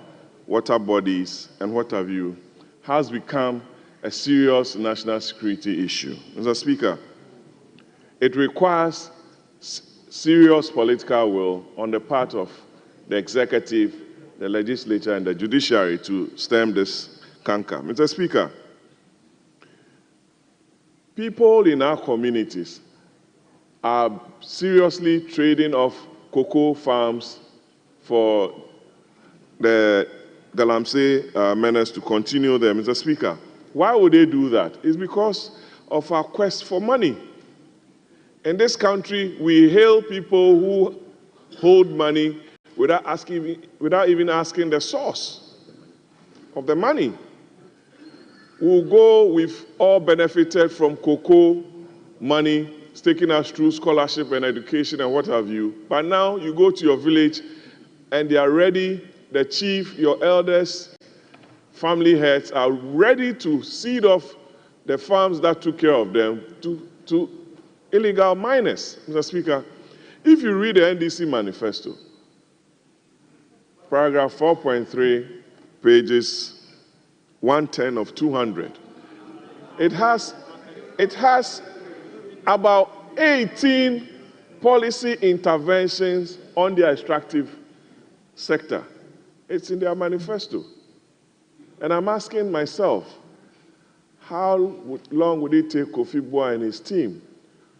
water bodies and what have you, has become a serious national security issue. Mr. Speaker, it requires serious political will on the part of the executive, the legislature, and the judiciary to stem this canker. Mr. Speaker, people in our communities are seriously trading off cocoa farms for the Galamsey menace to continue there. Mr. Speaker, why would they do that? It's because of our quest for money. In this country, we hail people who hold money without even asking the source of the money. We'll go, we've all benefited from cocoa money, taking us through scholarship and education and what have you. But now you go to your village and they are ready, the chief, your elders, family heads are ready to cede off the farms that took care of them to illegal miners. Mr. Speaker, if you read the NDC manifesto, paragraph 4.3, pages 110 of 200, it has about 18 policy interventions on the extractive sector. It's in their manifesto. And I'm asking myself, how long would it take Kofi Boah and his team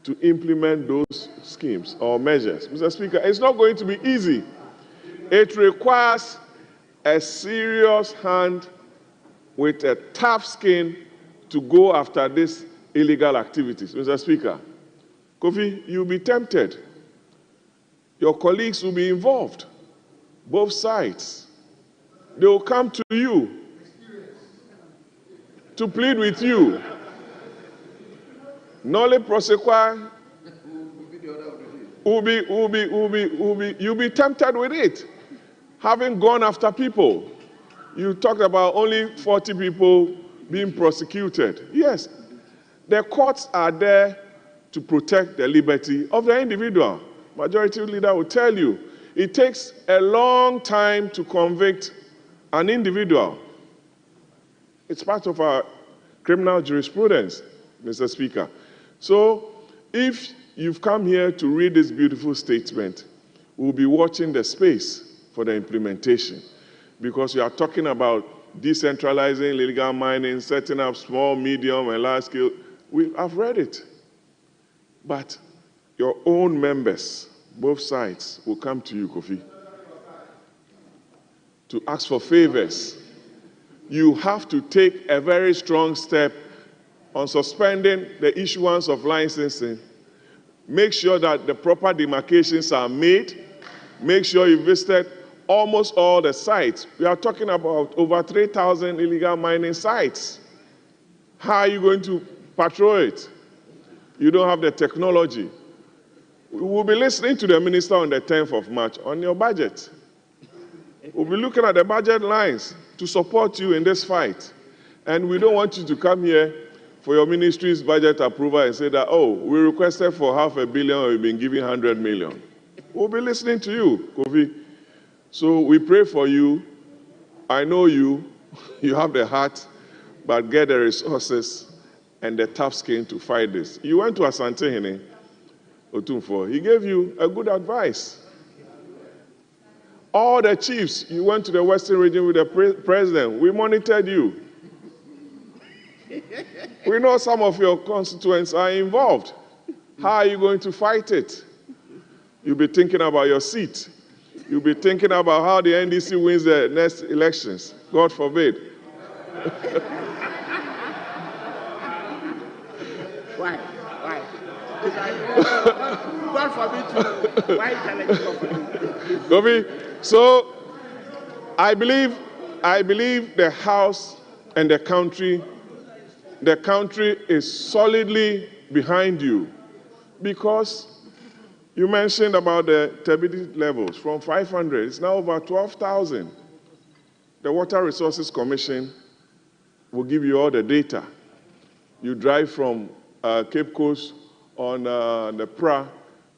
to implement those schemes or measures? Mr. Speaker, it's not going to be easy. It requires a serious hand with a tough skin to go after these illegal activities. Mr. Speaker, Kofi, you'll be tempted. Your colleagues will be involved, both sides. They will come to you to plead with you. Nole Prosequa you'll be tempted with it. Having gone after people, you talked about only 40 people being prosecuted. Yes, the courts are there to protect the liberty of the individual. Majority leader will tell you, it takes a long time to convict an individual. It's part of our criminal jurisprudence, Mr. Speaker. So if you've come here to read this beautiful statement, we'll be watching the space for the implementation, because we are talking about decentralizing illegal mining, setting up small, medium, and large scale. I've read it. But your own members, both sides, will come to you, Kofi, to ask for favors. You have to take a very strong step on suspending the issuance of licensing. Make sure that the proper demarcations are made. Make sure you visited almost all the sites. We are talking about over 3,000 illegal mining sites. How are you going to patrol it? You don't have the technology. We will be listening to the minister on the 10th of March on your budget. We'll be looking at the budget lines to support you in this fight. And we don't want you to come here for your ministry's budget approval and say that, oh, we requested for $500 million, we've been giving 100 million. We'll be listening to you, Kofi. So we pray for you. I know you have the heart, but get the resources and the tough skin to fight this. You went to Asante Hene Otumfo. He gave you a good advice. All the chiefs, you went to the Western region with the president. We monitored you. We know some of your constituents are involved. How are you going to fight it? You'll be thinking about your seat. You'll be thinking about how the NDC wins the next elections. God forbid. Why? God forbid to. Why challenge Gobi, so I believe the House and the country is solidly behind you, because you mentioned about the turbidity levels from 500, it's now over 12,000. The Water Resources Commission will give you all the data. You drive from Cape Coast on the PRA,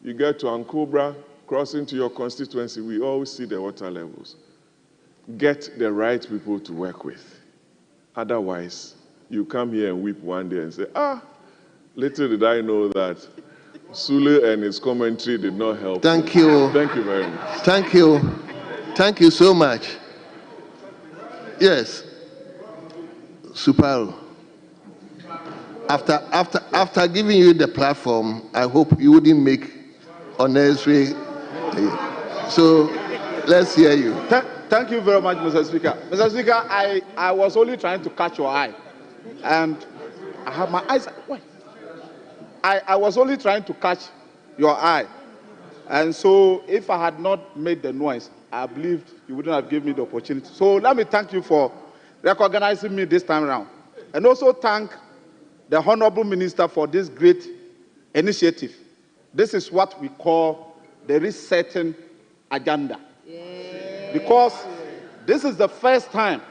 you get to Ankobra, crossing to your constituency, we always see the water levels. Get the right people to work with. Otherwise, you come here and weep one day and say, little did I know that Sule and his commentary did not help. Thank you. Thank you very much. Thank you. Thank you so much. Yes. Suparo. After giving you the platform, I hope you wouldn't make unnecessary. So let's hear you. Thank you very much, Mr. Speaker. Mr. Speaker, I was only trying to catch your eye. And I have my eyes. Wait. I was only trying to catch your eye. And so if I had not made the noise, I believed you wouldn't have given me the opportunity. So let me thank you for recognizing me this time around. And also thank the Honorable Minister for this great initiative. This is what we call the resetting agenda. Because this is the first time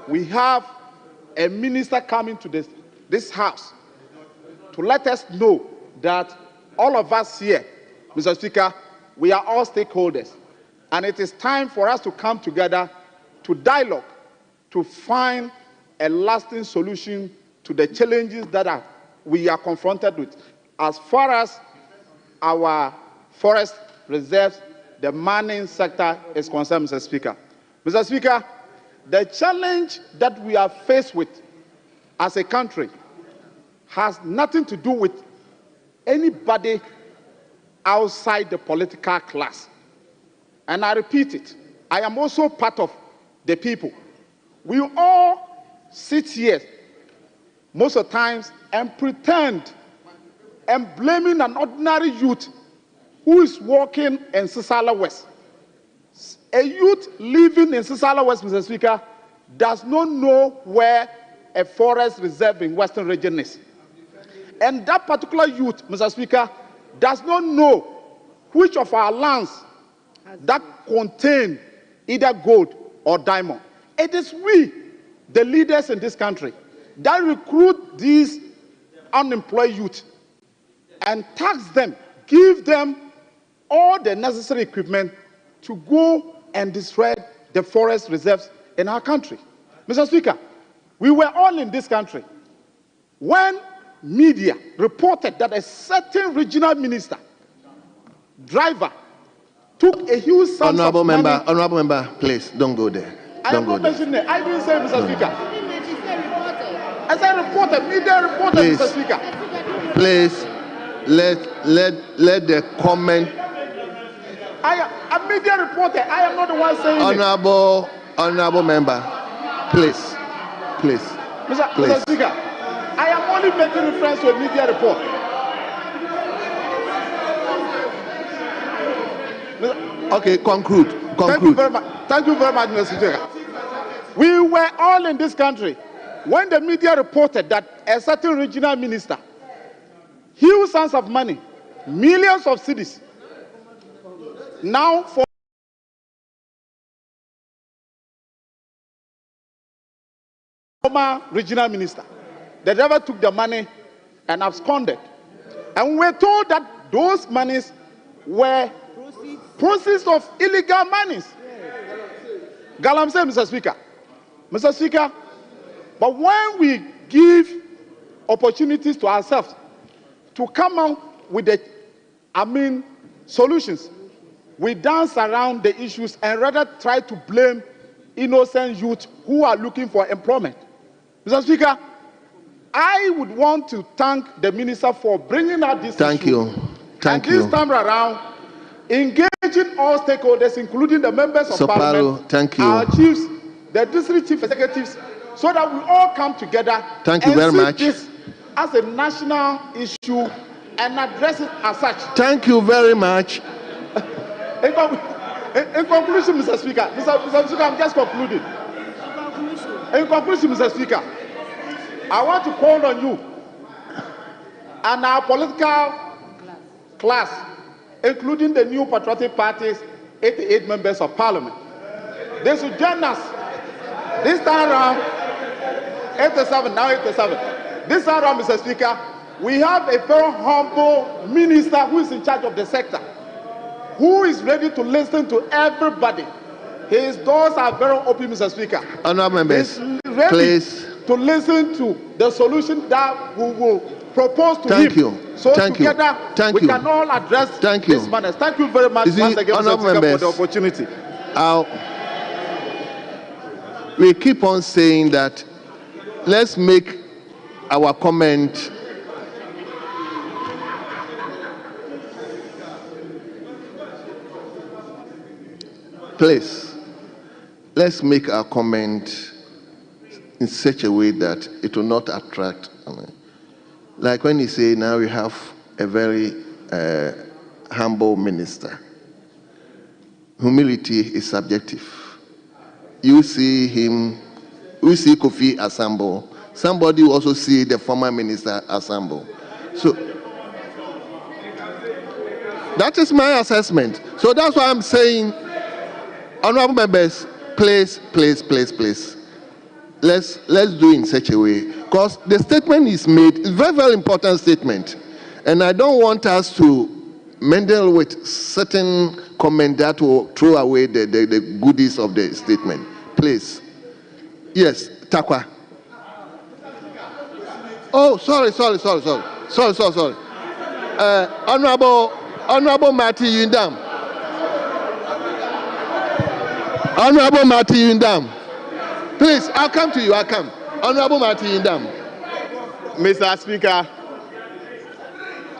we have a minister coming to this house to let us know that all of us here, Mr. Speaker, we are all stakeholders. And it is time for us to come together to dialogue, to find a lasting solution to the challenges that we are confronted with as far as our forest reserves, the mining sector is concerned, Mr. Speaker. Mr. Speaker, the challenge that we are faced with as a country has nothing to do with anybody outside the political class. And I repeat it, I am also part of the people. We all sit here most of the times and pretend and blaming an ordinary youth who is working in Sisala West. A youth living in Sisala West, Mr. Speaker, does not know where a forest reserve in Western region is. And that particular youth, Mr. Speaker, does not know which of our lands that contain either gold or diamond. It is we, the leaders in this country, that recruit these unemployed youth and tax them, give them all the necessary equipment to go and destroy the forest reserves in our country. Mr. Speaker, we were all in this country when media reported that a certain regional minister, driver, took a huge sum of money. Honorable member, please, don't go there. Don't go there. I didn't say, Mr. Speaker. As I reported, media reported, Please. Mr. Speaker. Please, let the comment. A media reporter, I am not the one saying Honorable member, please. Mr. Speaker, I am only making reference to a media report. Okay, conclude. Thank you very much. Thank you very much, Mr. Speaker. We were all in this country when the media reported that a certain regional minister, huge sums of money, millions of cedis, now for former regional minister, the driver took the money and absconded. And we were told that those monies were proceeds of illegal monies. Galamsey, Mr. Speaker. Mr. Speaker, but when we give opportunities to ourselves to come out with the, solutions, we dance around the issues and rather try to blame innocent youth who are looking for employment. Mr. Speaker, I would want to thank the minister for bringing out this issue. Thank you. This time around, engaging all stakeholders, including the members of parliament, thank you. our chiefs, the district chief executives, so that we all come together Thank you and very see much. this as a national issue and address it as such. Thank you very much. In conclusion, Mr. Speaker, Mr. Speaker, I'm just concluding. In conclusion, Mr. Speaker, I want to call on you and our political class, including the new patriotic parties, 88 members of parliament. They should join us this time around, 87, now 87. This time around, Mr. Speaker, we have a very humble minister who is in charge of the sector, who is ready to listen to everybody. His doors are very open, Mr. Speaker. Honourable members, ready please. to listen to the solution that we will propose to Thank him. you. So Thank together, you. Thank we you. can all address Thank you. this matter. Thank you very much once again, Mr. Speaker, for the opportunity. We keep on saying that let's make our comment please, let's make our comment in such a way that it will not attract. Like when you say now we have a very humble minister. Humility is subjective. You see him, we see Kofi as humble. Somebody will also see the former minister as humble. So that is my assessment. So that's why I'm saying, honorable members, please, let's do it in such a way, because the statement is made, it's a very, very important statement, and I don't want us to meddle with certain comment that will throw away the goodies of the statement. Please. Yes, Takwa. Oh, sorry. Honorable Marty Yundam. Honorable Marty Yundam. Please, I'll come to you. Honorable Marty Yundam. Mr. Speaker,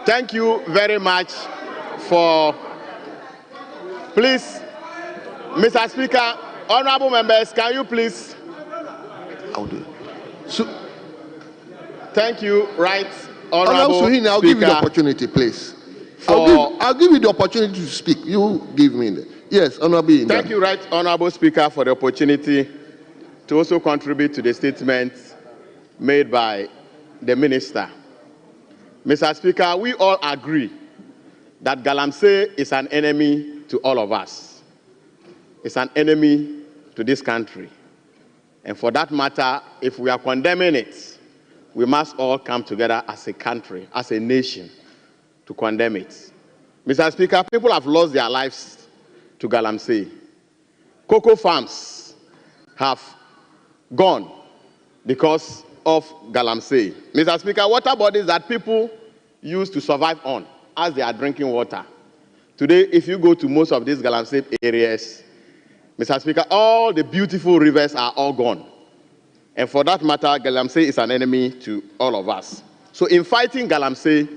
thank you very much for. Please, Mr. Speaker, honorable members, can you please? I'll do it. So, thank you, right, honorable Suhini, I'll give you the opportunity, please. I'll give you the opportunity to speak. You give me the. Yes, honorable. Thank you, right, honorable Speaker, for the opportunity to also contribute to the statement made by the minister. Mr. Speaker, we all agree that Galamsey is an enemy to all of us. It's an enemy to this country. And for that matter, if we are condemning it, we must all come together as a country, as a nation, to condemn it. Mr. Speaker, people have lost their lives to Galamsey. Cocoa farms have gone because of Galamsey. Mr. Speaker, water bodies that people use to survive on as they are drinking water. Today, if you go to most of these Galamsey areas, Mr. Speaker, all the beautiful rivers are all gone. And for that matter, Galamsey is an enemy to all of us. So in fighting Galamsey,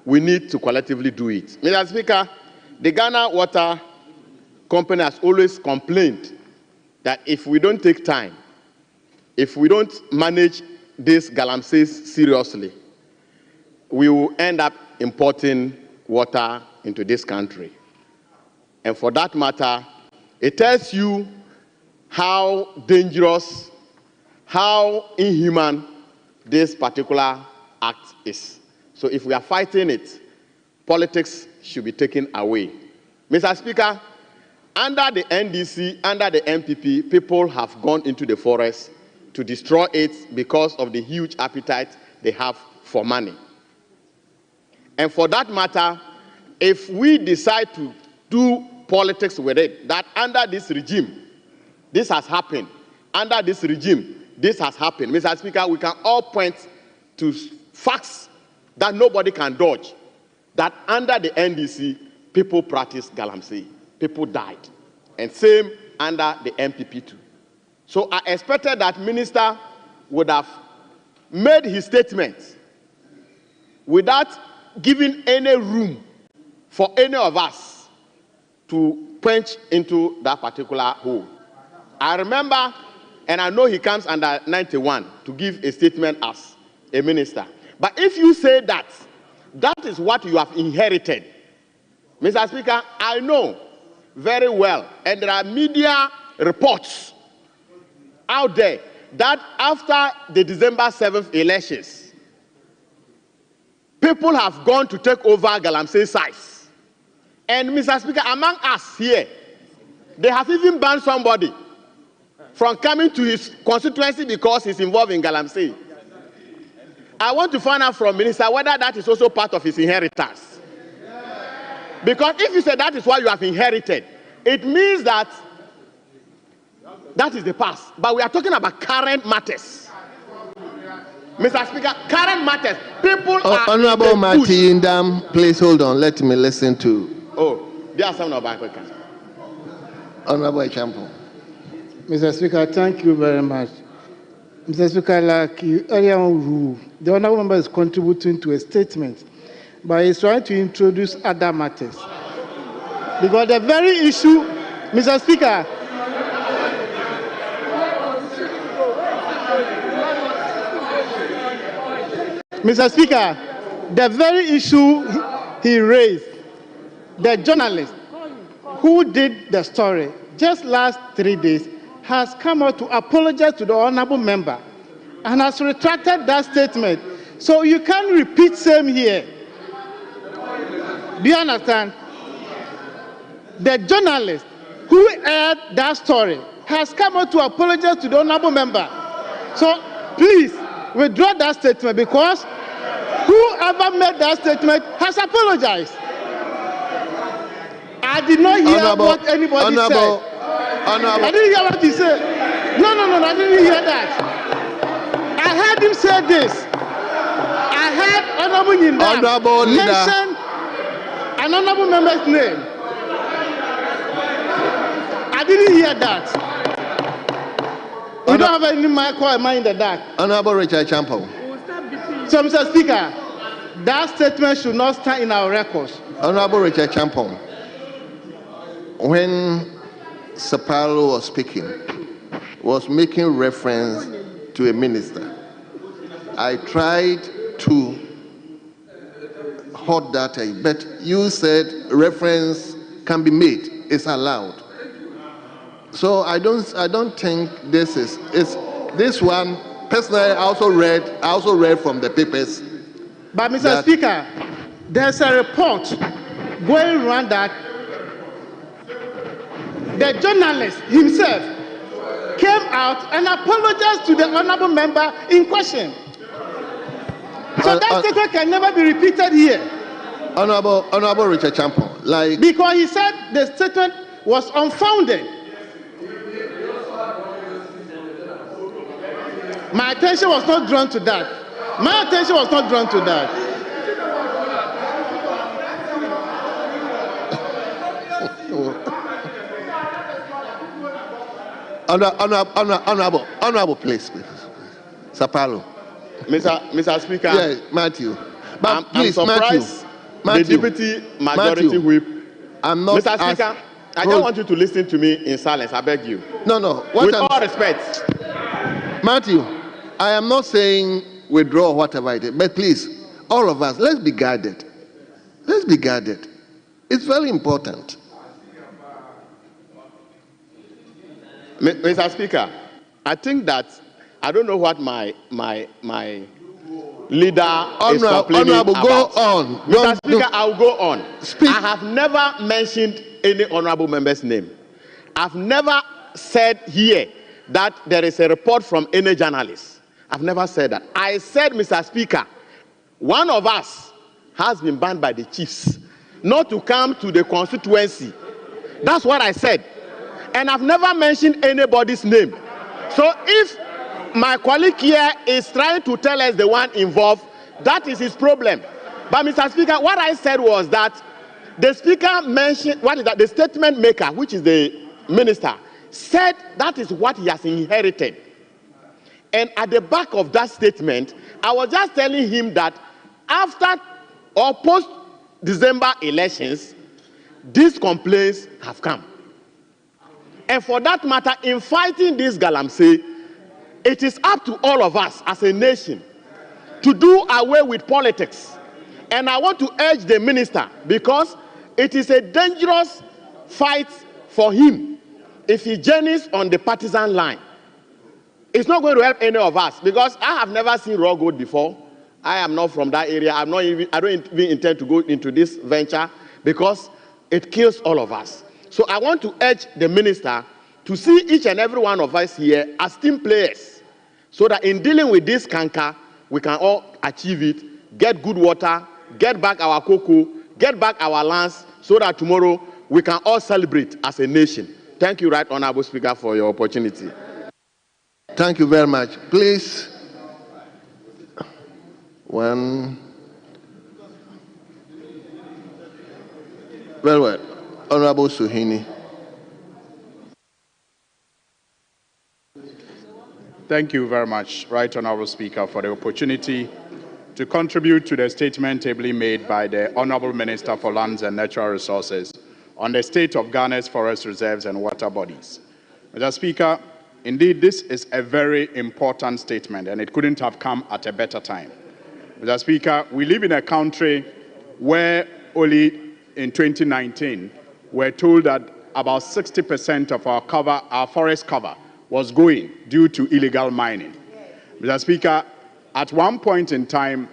we need to collectively do it. Mr. Speaker, the Ghana Water Company has always complained that if we don't take time, if we don't manage this Galamsey seriously, we will end up importing water into this country. And for that matter, it tells you how dangerous, how inhuman this particular act is. So if we are fighting it, politics should be taken away. Mr. Speaker, under the NDC, under the MPP, people have gone into the forest to destroy it because of the huge appetite they have for money. And for that matter, if we decide to do politics with it, that under this regime, this has happened. Under this regime, this has happened. Mr. Speaker, we can all point to facts that nobody can dodge. That under the NDC, people practiced Galamsey. People died. And same under the MPP too. So I expected that minister would have made his statement without giving any room for any of us to punch into that particular hole. I remember, and I know he comes under 91 to give a statement as a minister. But if you say that, that is what you have inherited. Mr. Speaker, I know very well, and there are media reports out there that after the December 7th elections, people have gone to take over Galamsey sites. And Mr. Speaker, among us here, they have even banned somebody from coming to his constituency because he's involved in Galamsey. I want to find out from Minister whether that is also part of his inheritance. Because if you say that is what you have inherited, it means that that is the past. But we are talking about current matters. Mr. Speaker, current matters. People are... Honorable Martin Dam, please hold on. Let me listen to... Oh, there are some of our questions. Honorable Champo. Mr. Speaker, thank you very much. Mr. Speaker, like you earlier on rule, the honorable member is contributing to a statement, but he's trying to introduce other matters. Because the very issue, Mr. Speaker, the very issue he raised, the journalist who did the story just last 3 days has come out to apologize to the honorable member and has retracted that statement. So you can't repeat same here. Do you understand? The journalist who aired that story has come out to apologize to the honorable member. So please withdraw that statement, because whoever made that statement has apologized. I did not hear what anybody said. I didn't hear what he said. No, I didn't hear that. I heard him say this. I heard Honorable Nyindam mention an honorable member's name. I didn't hear that. You don't have any mind in the dark. Honorable Richard Champo. So, Mr. Speaker, that statement should not stand in our records. Honorable Richard Champo, when Sapalo was speaking, was making reference to a minister. I tried to hold that, but you said reference can be made, it's allowed. So I don't think this is this one. Personally, I also read from the papers. But Mr. Speaker, there's a report going around that the journalist himself came out and apologized to the honorable member in question. So that statement can never be repeated here. Honorable Richard Champo, because he said the statement was unfounded. My attention was not drawn to that. My attention was not drawn to that. Honorable, please. Sapalo. Mr. Speaker. Yes, Matthew. But I'm surprised the deputy majority whip. I'm not. Mr. Speaker, I don't want you to listen to me in silence. I beg you. No. With all respect. Matthew, I am not saying withdraw or whatever it is, but please, all of us, let's be guarded. Let's be guarded. It's very important. Mr. Speaker, I think that I don't know what my leader is complaining Honorable, about. go on. Mr. Speaker, I'll go on. Speak. I have never mentioned any honorable member's name. I've never said here that there is a report from any journalist. I've never said that. I said, Mr. Speaker, one of us has been banned by the chiefs not to come to the constituency. That's what I said. And I've never mentioned anybody's name. So if my colleague here is trying to tell us the one involved, that is his problem. But Mr. Speaker, what I said was that the speaker mentioned, the statement maker, which is the minister, said that is what he has inherited. And at the back of that statement, I was just telling him that after or post-December elections, these complaints have come. And for that matter, in fighting this galamsey, it is up to all of us as a nation to do away with politics. And I want to urge the minister, because it is a dangerous fight for him if he journeys on the partisan line. It's not going to help any of us, because I have never seen raw gold before. I am not from that area. I don't even intend to go into this venture because it kills all of us. So I want to urge the minister to see each and every one of us here as team players, so that in dealing with this canker, we can all achieve it, get good water, get back our cocoa, get back our lands, so that tomorrow we can all celebrate as a nation. Thank you, Right Honorable Speaker, for your opportunity. Thank you very much. Please, very well, Honorable Suhini. Thank you very much, Right Honorable Speaker, for the opportunity to contribute to the statement ably made by the Honorable Minister for Lands and Natural Resources on the state of Ghana's forest reserves and water bodies. Mr. Speaker, indeed, this is a very important statement, and it couldn't have come at a better time. Mr. Speaker, we live in a country where only in 2019, we're told that about 60% of our forest cover was going due to illegal mining. Mr. Speaker, at one point in time,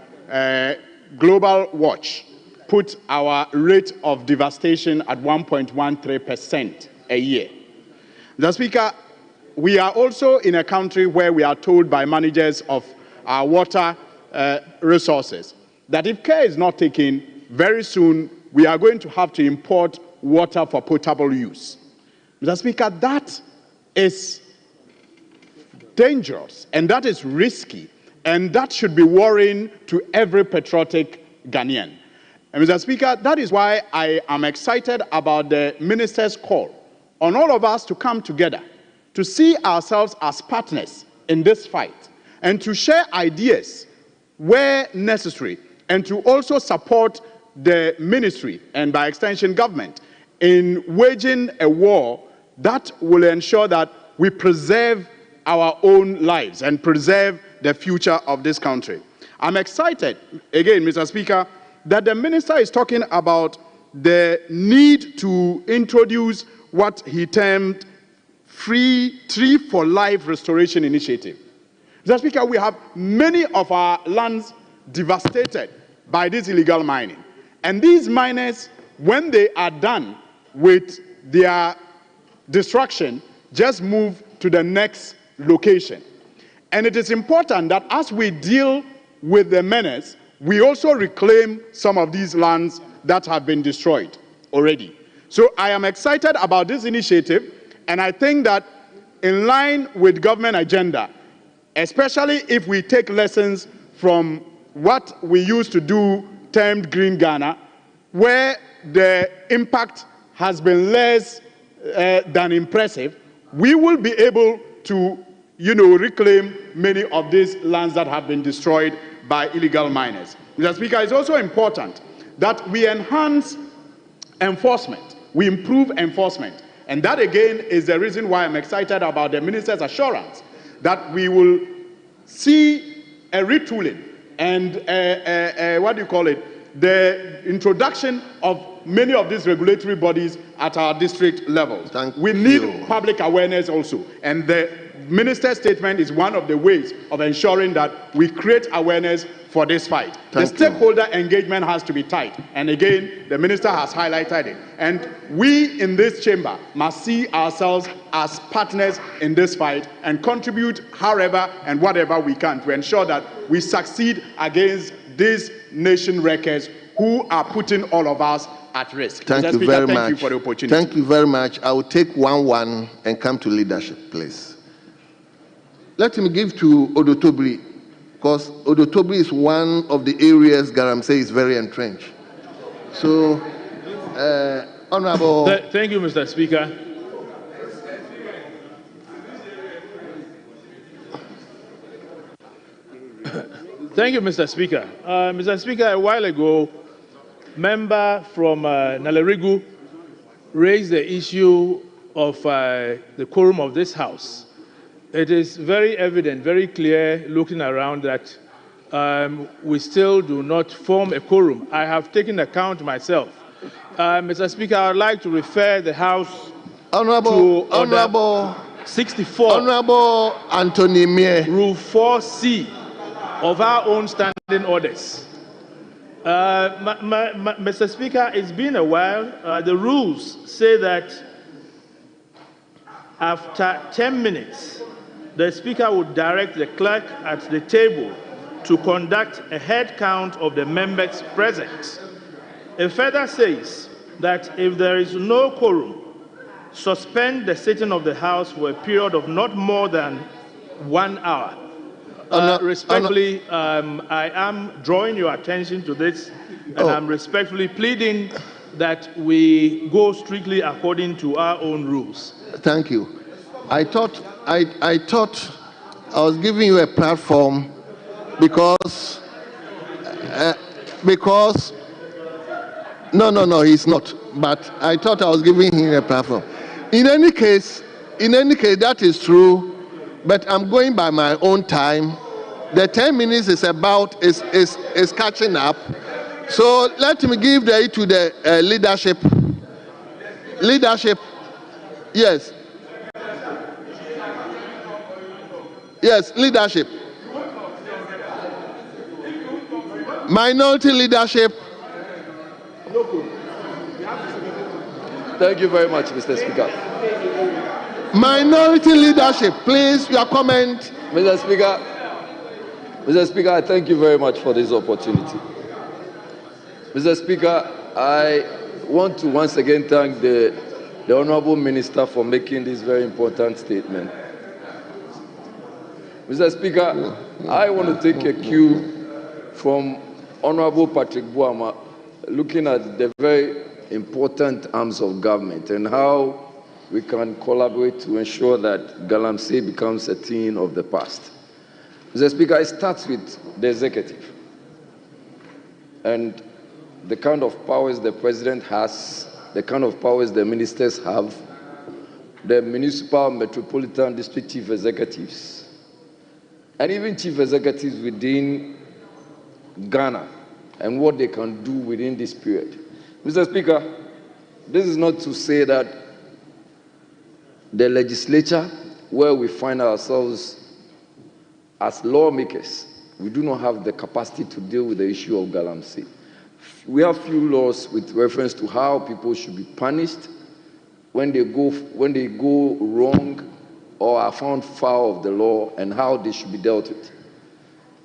Global Watch put our rate of devastation at 1.13% a year. Mr. Speaker, we are also in a country where we are told by managers of our water resources that if care is not taken, very soon we are going to have to import water for potable use. Mr. Speaker, that is dangerous, and that is risky, and that should be worrying to every patriotic Ghanaian. And Mr. Speaker, that is why I am excited about the minister's call on all of us to come together, to see ourselves as partners in this fight, and to share ideas where necessary, and to also support the ministry and by extension government in waging a war that will ensure that we preserve our own lives and preserve the future of this country. I'm excited, again, Mr. Speaker, that the minister is talking about the need to introduce what he termed Free Tree for Life Restoration Initiative. Mr. Speaker, we have many of our lands devastated by this illegal mining. And these miners, when they are done with their destruction, just move to the next location. And it is important that as we deal with the menace, we also reclaim some of these lands that have been destroyed already. So I am excited about this initiative, and I think that in line with government agenda, especially if we take lessons from what we used to do termed Green Ghana, where the impact has been less than impressive, we will be able to reclaim many of these lands that have been destroyed by illegal miners. Mr. Speaker, it's also important that we enhance enforcement, we improve enforcement. And that again is the reason why I'm excited about the minister's assurance that we will see a retooling and the introduction of many of these regulatory bodies at our district levels. We need public awareness also, and the minister's statement is one of the ways of ensuring that we create awareness for this fight. The stakeholder engagement has to be tight, and again, the minister has highlighted it. And we in this chamber must see ourselves as partners in this fight and contribute however and whatever we can to ensure that we succeed against these nation wreckers who are putting all of us at risk. Thank you very much. Thank you for the opportunity. Thank you very much. I will take 1-1 and come to leadership, please. Let me give to Odotobri, because Odotobri is one of the areas Galamsey is very entrenched. So, Honorable. Thank you, Mr. Speaker. Thank you, Mr. Speaker. Mr. Speaker, a while ago, member from Nalerigu raised the issue of the quorum of this House. It is very evident, very clear, looking around, that we still do not form a quorum. I have taken account myself. Mr. Speaker, I would like to refer the House to Honorable 64, Honorable Anthony Mier, Rule 4C of our own standing orders. Mr. Speaker, it's been a while. The rules say that after 10 minutes, the Speaker would direct the clerk at the table to conduct a head count of the members present. It further says that if there is no quorum, suspend the sitting of the House for a period of not more than 1 hour. Respectfully, I am drawing your attention to this, and I'm respectfully pleading that we go strictly according to our own rules. Thank you. I thought I was giving you a platform because no, he's not. But I thought I was giving him a platform. In any case, that is true. But I'm going by my own time. The 10 minutes is catching up. So let me give the to the leadership. Leadership, yes. Yes, leadership. Minority leadership. Thank you very much, Mr. Speaker. Minority leadership, please, your comment. Mr. Speaker, I thank you very much for this opportunity. Mr. Speaker, I want to once again thank the Honorable Minister for making this very important statement. Mr. Speaker, I want to take a cue from Honorable Patrick Buama, looking at the very important arms of government and how we can collaborate to ensure that Galamsey becomes a thing of the past. Mr. Speaker, it starts with the executive and the kind of powers the president has, the kind of powers the ministers have, the municipal, metropolitan, district chief executives, and even chief executives within Ghana and what they can do within this period. Mr. Speaker, this is not to say that the legislature, where we find ourselves as lawmakers, we do not have the capacity to deal with the issue of Galamsey. We have few laws with reference to how people should be punished when they go wrong or are found foul of the law and how they should be dealt with.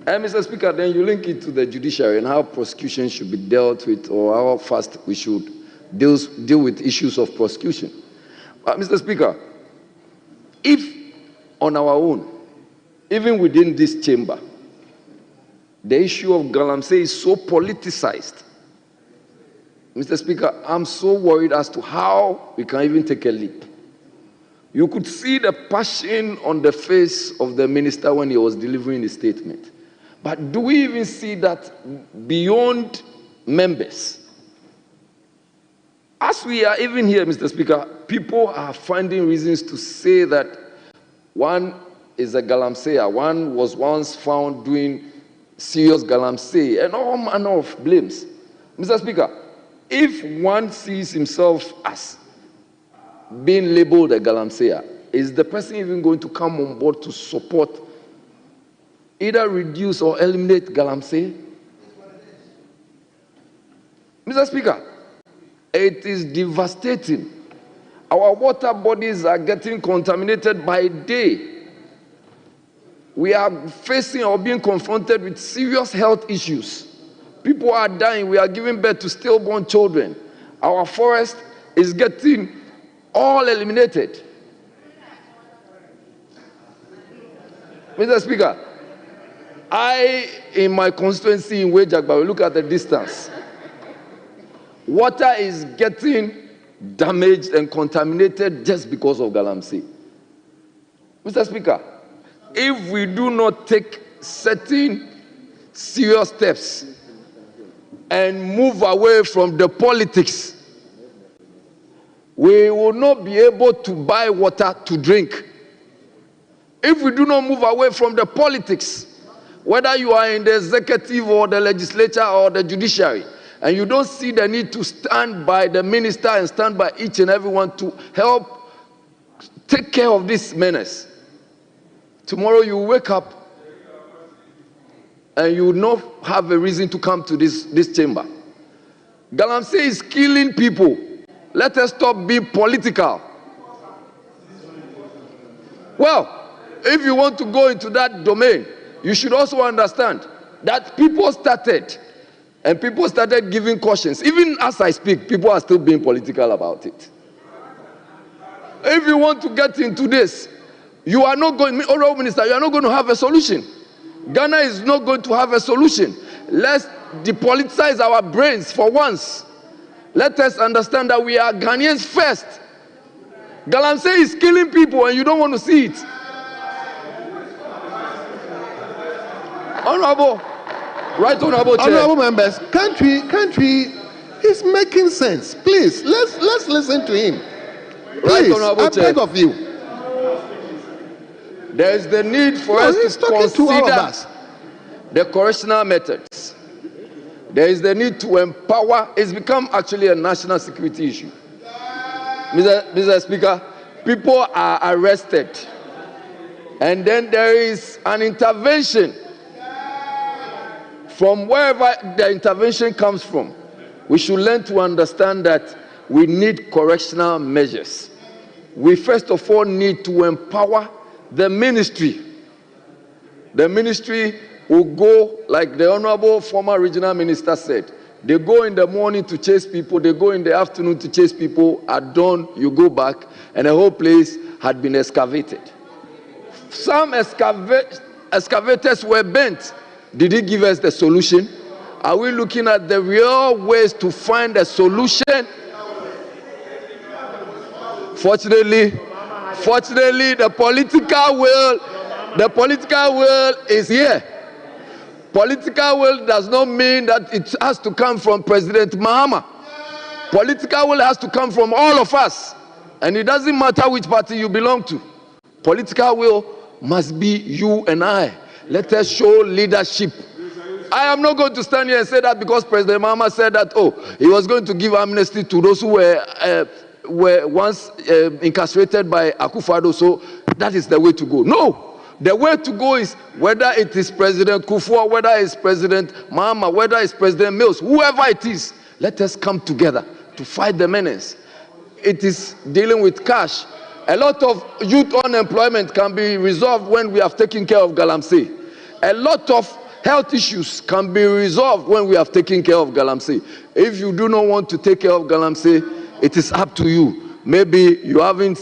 And Mr. Speaker, then you link it to the judiciary and how prosecution should be dealt with or how fast we should deal with issues of prosecution. But Mr. Speaker, if on our own, even within this chamber, the issue of Galamsey is so politicized, Mr. Speaker, I'm so worried as to how we can even take a leap. You could see the passion on the face of the minister when he was delivering his statement. But do we even see that beyond members? As we are even here, Mr. Speaker, people are finding reasons to say that one is a Galamseyer, one was once found doing serious Galamsey, and all manner of blames. Mr. Speaker, if one sees himself as being labeled a Galamseyer, is the person even going to come on board to support either reduce or eliminate Galamsey? Mr. Speaker, it is devastating. Our water bodies are getting contaminated by day. We are facing or being confronted with serious health issues. People are dying. We are giving birth to stillborn children. Our forest is getting all eliminated. Mr. Speaker, in my constituency in Wejagba, we look at the distance. Water is getting damaged and contaminated just because of Galamsey. Mr. Speaker, if we do not take certain serious steps and move away from the politics, we will not be able to buy water to drink. If we do not move away from the politics, whether you are in the executive or the legislature or the judiciary, and you don't see the need to stand by the minister and stand by each and everyone to help take care of this menace, tomorrow you wake up and you will not have a reason to come to this chamber. Galamsey is killing people. Let us stop being political. Well, if you want to go into that domain, you should also understand that people started giving cautions. Even as I speak, people are still being political about it. If you want to get into this, you are not going, Honorable Minister, you are not going to have a solution. Ghana is not going to have a solution. Let's depoliticize our brains for once. Let us understand that we are Ghanaians first. Galamsey is killing people and you don't want to see it. Honorable, right, Honorable Chair. Honorable members, country is making sense. Please, let's listen to him. Right, Please, Honorable I Chair. beg of you. There is the need for us to consider the correctional methods. There is the need to empower. It's become actually a national security issue. Mr. Speaker, people are arrested, and then there is an intervention. From wherever the intervention comes from, we should learn to understand that we need correctional measures. We first of all need to empower the ministry. The ministry will go, like the Honorable former regional minister said, they go in the morning to chase people, they go in the afternoon to chase people, at dawn you go back, and the whole place had been excavated. Some excavators were bent. Did he give us the solution? Are we looking at the real ways to find a solution? Fortunately, the political will is here. Political will does not mean that it has to come from President Mahama. Political will has to come from all of us. And it doesn't matter which party you belong to. Political will must be you and I. Let us show leadership. I am not going to stand here and say that because President Mahama said that, oh, he was going to give amnesty to those who were once incarcerated by Akufo-Addo, so that is the way to go. No, the way to go is whether it is President Kufuor, whether it's President Mahama, whether it's President Mills, whoever it is, let us come together to fight the menace. It is dealing with cash. A lot of youth unemployment can be resolved when we have taken care of Galamsey. A lot of health issues can be resolved when we have taken care of Galamsey. If you do not want to take care of Galamsey, it is up to you. Maybe you haven't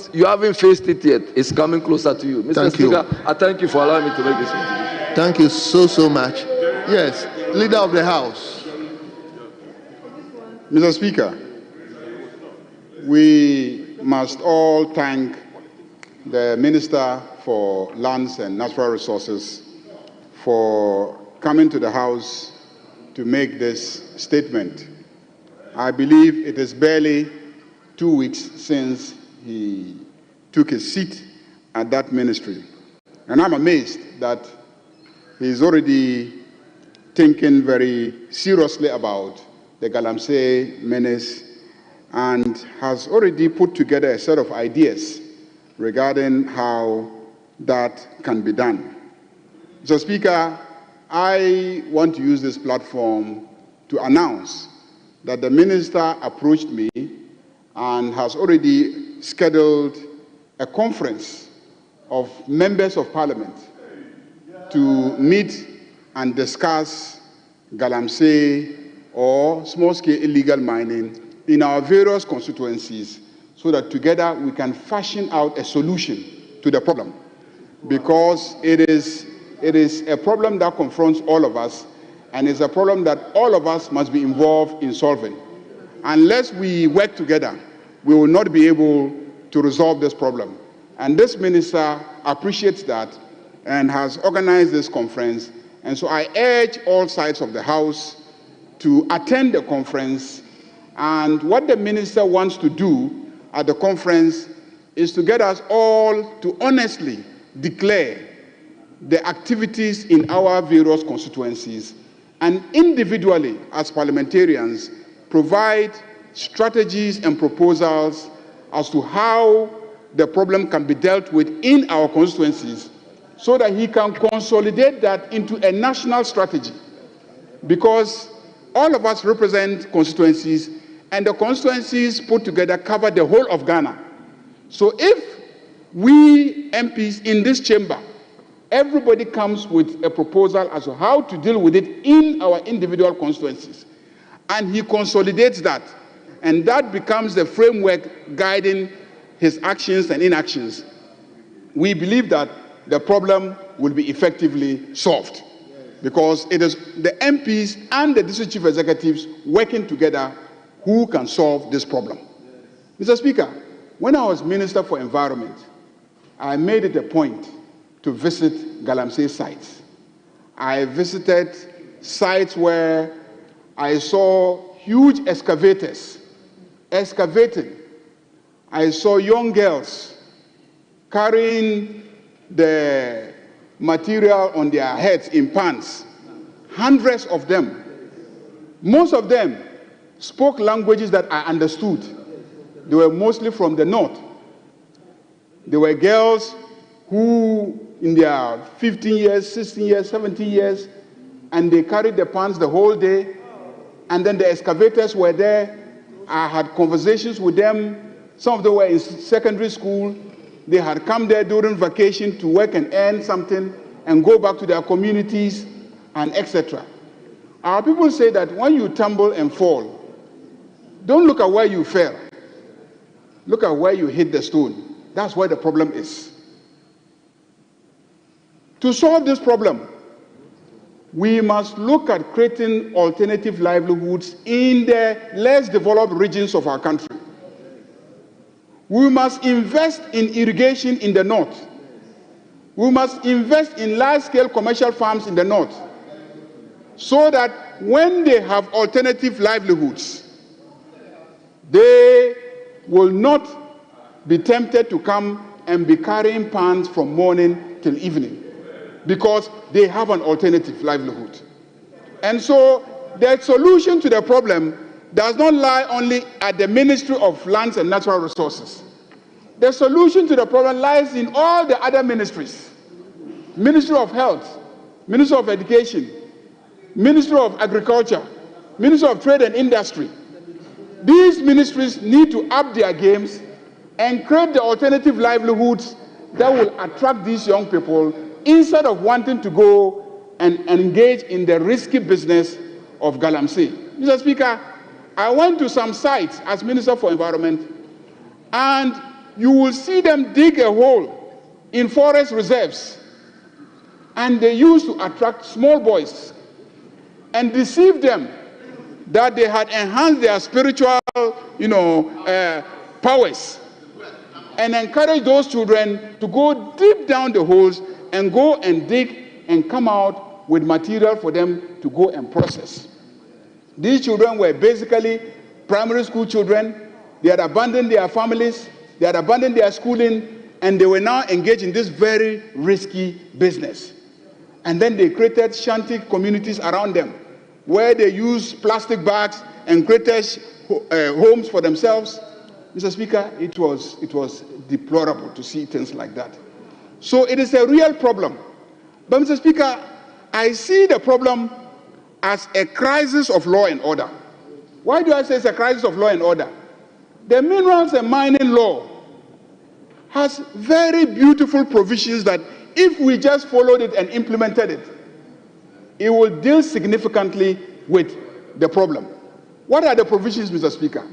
faced it yet. It's coming closer to you. Mr. Speaker, I thank you for allowing me to make this contribution. Thank you so much. Yes, Leader of the House. Mr. Speaker, we must all thank the Minister for Lands and Natural Resources for coming to the House to make this statement. I believe it is barely 2 weeks since he took his seat at that ministry. And I'm amazed that he's already thinking very seriously about the Galamsey menace and has already put together a set of ideas regarding how that can be done. Mr. Speaker, I want to use this platform to announce that the minister approached me and has already scheduled a conference of members of parliament to meet and discuss Galamsey or small-scale illegal mining in our various constituencies so that together we can fashion out a solution to the problem. Because it is a problem that confronts all of us, and it's a problem that all of us must be involved in solving. Unless we work together, we will not be able to resolve this problem. And this minister appreciates that and has organized this conference. And so I urge all sides of the House to attend the conference. And what the minister wants to do at the conference is to get us all to honestly declare the activities in our various constituencies and individually, as parliamentarians, provide strategies and proposals as to how the problem can be dealt with in our constituencies so that he can consolidate that into a national strategy. Because all of us represent constituencies, and the constituencies put together cover the whole of Ghana. So if we MPs in this chamber, everybody comes with a proposal as to how to deal with it in our individual constituencies, and he consolidates that, and that becomes the framework guiding his actions and inactions, we believe that the problem will be effectively solved, because it is the MPs and the district chief executives working together who can solve this problem. Mr. Speaker, when I was Minister for Environment, I made it a point to visit Galamsey sites. I visited sites where I saw huge excavators excavating. I saw young girls carrying the material on their heads in pans, hundreds of them. Most of them spoke languages that I understood. They were mostly from the north. They were girls who, in their 15 years, 16 years, 17 years, and they carried the pans the whole day, and then the excavators were there. I had conversations with them. Some of them were in secondary school. They had come there during vacation to work and earn something and go back to their communities and etc. Our people say that when you tumble and fall, don't look at where you fell. Look at where you hit the stone. That's where the problem is. To solve this problem, we must look at creating alternative livelihoods in the less developed regions of our country. We must invest in irrigation in the north. We must invest in large-scale commercial farms in the north, so that when they have alternative livelihoods, they will not be tempted to come and be carrying pans from morning till evening, because they have an alternative livelihood. And so the solution to the problem does not lie only at the Ministry of Lands and Natural Resources. The solution to the problem lies in all the other ministries. Ministry of Health, Ministry of Education, Ministry of Agriculture, Ministry of Trade and Industry. These ministries need to up their games and create the alternative livelihoods that will attract these young people instead of wanting to go and engage in the risky business of Galamsey. Mr. Speaker, I went to some sites as Minister for Environment, and you will see them dig a hole in forest reserves, and they used to attract small boys and deceive them that they had enhanced their spiritual, powers, and encourage those children to go deep down the holes and go and dig and come out with material for them to go and process. These children were basically primary school children. They had abandoned their families, they had abandoned their schooling, and they were now engaged in this very risky business. And then they created shanty communities around them, where they used plastic bags and created homes for themselves. Mr. Speaker, it was deplorable to see things like that. So it is a real problem. But Mr. Speaker, I see the problem as a crisis of law and order. Why do I say it's a crisis of law and order? The Minerals and Mining Law has very beautiful provisions that if we just followed it and implemented it, it will deal significantly with the problem. What are the provisions, Mr. Speaker?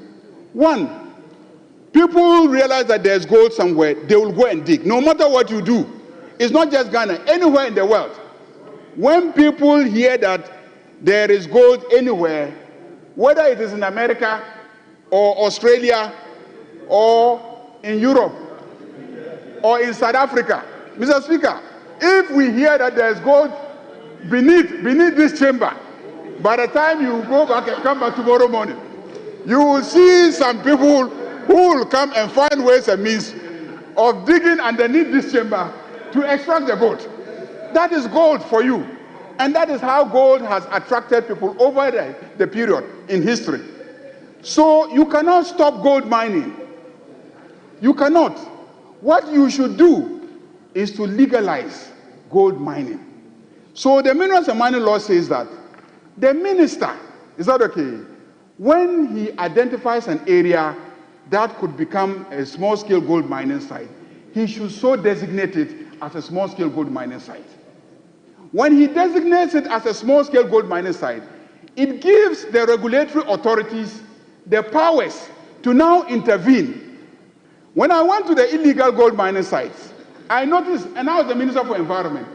One, people realize that there's gold somewhere, they will go and dig, no matter what you do. It's not just Ghana, anywhere in the world. When people hear that there is gold anywhere, whether it is in America or Australia or in Europe or in South Africa, Mr. Speaker, if we hear that there's gold beneath this chamber, by the time you go back and come back tomorrow morning, you will see some people who will come and find ways and means of digging underneath this chamber to extract the gold. That is gold for you. And that is how gold has attracted people over the period in history. So you cannot stop gold mining. You cannot. What you should do is to legalize gold mining. So the Minerals and Mining Law says that the minister, is that okay? When he identifies an area that could become a small-scale gold mining site, he should so designate it as a small-scale gold mining site. When he designates it as a small-scale gold mining site, it gives the regulatory authorities the powers to now intervene. When I went to the illegal gold mining sites, I noticed, and I was the Minister for Environment,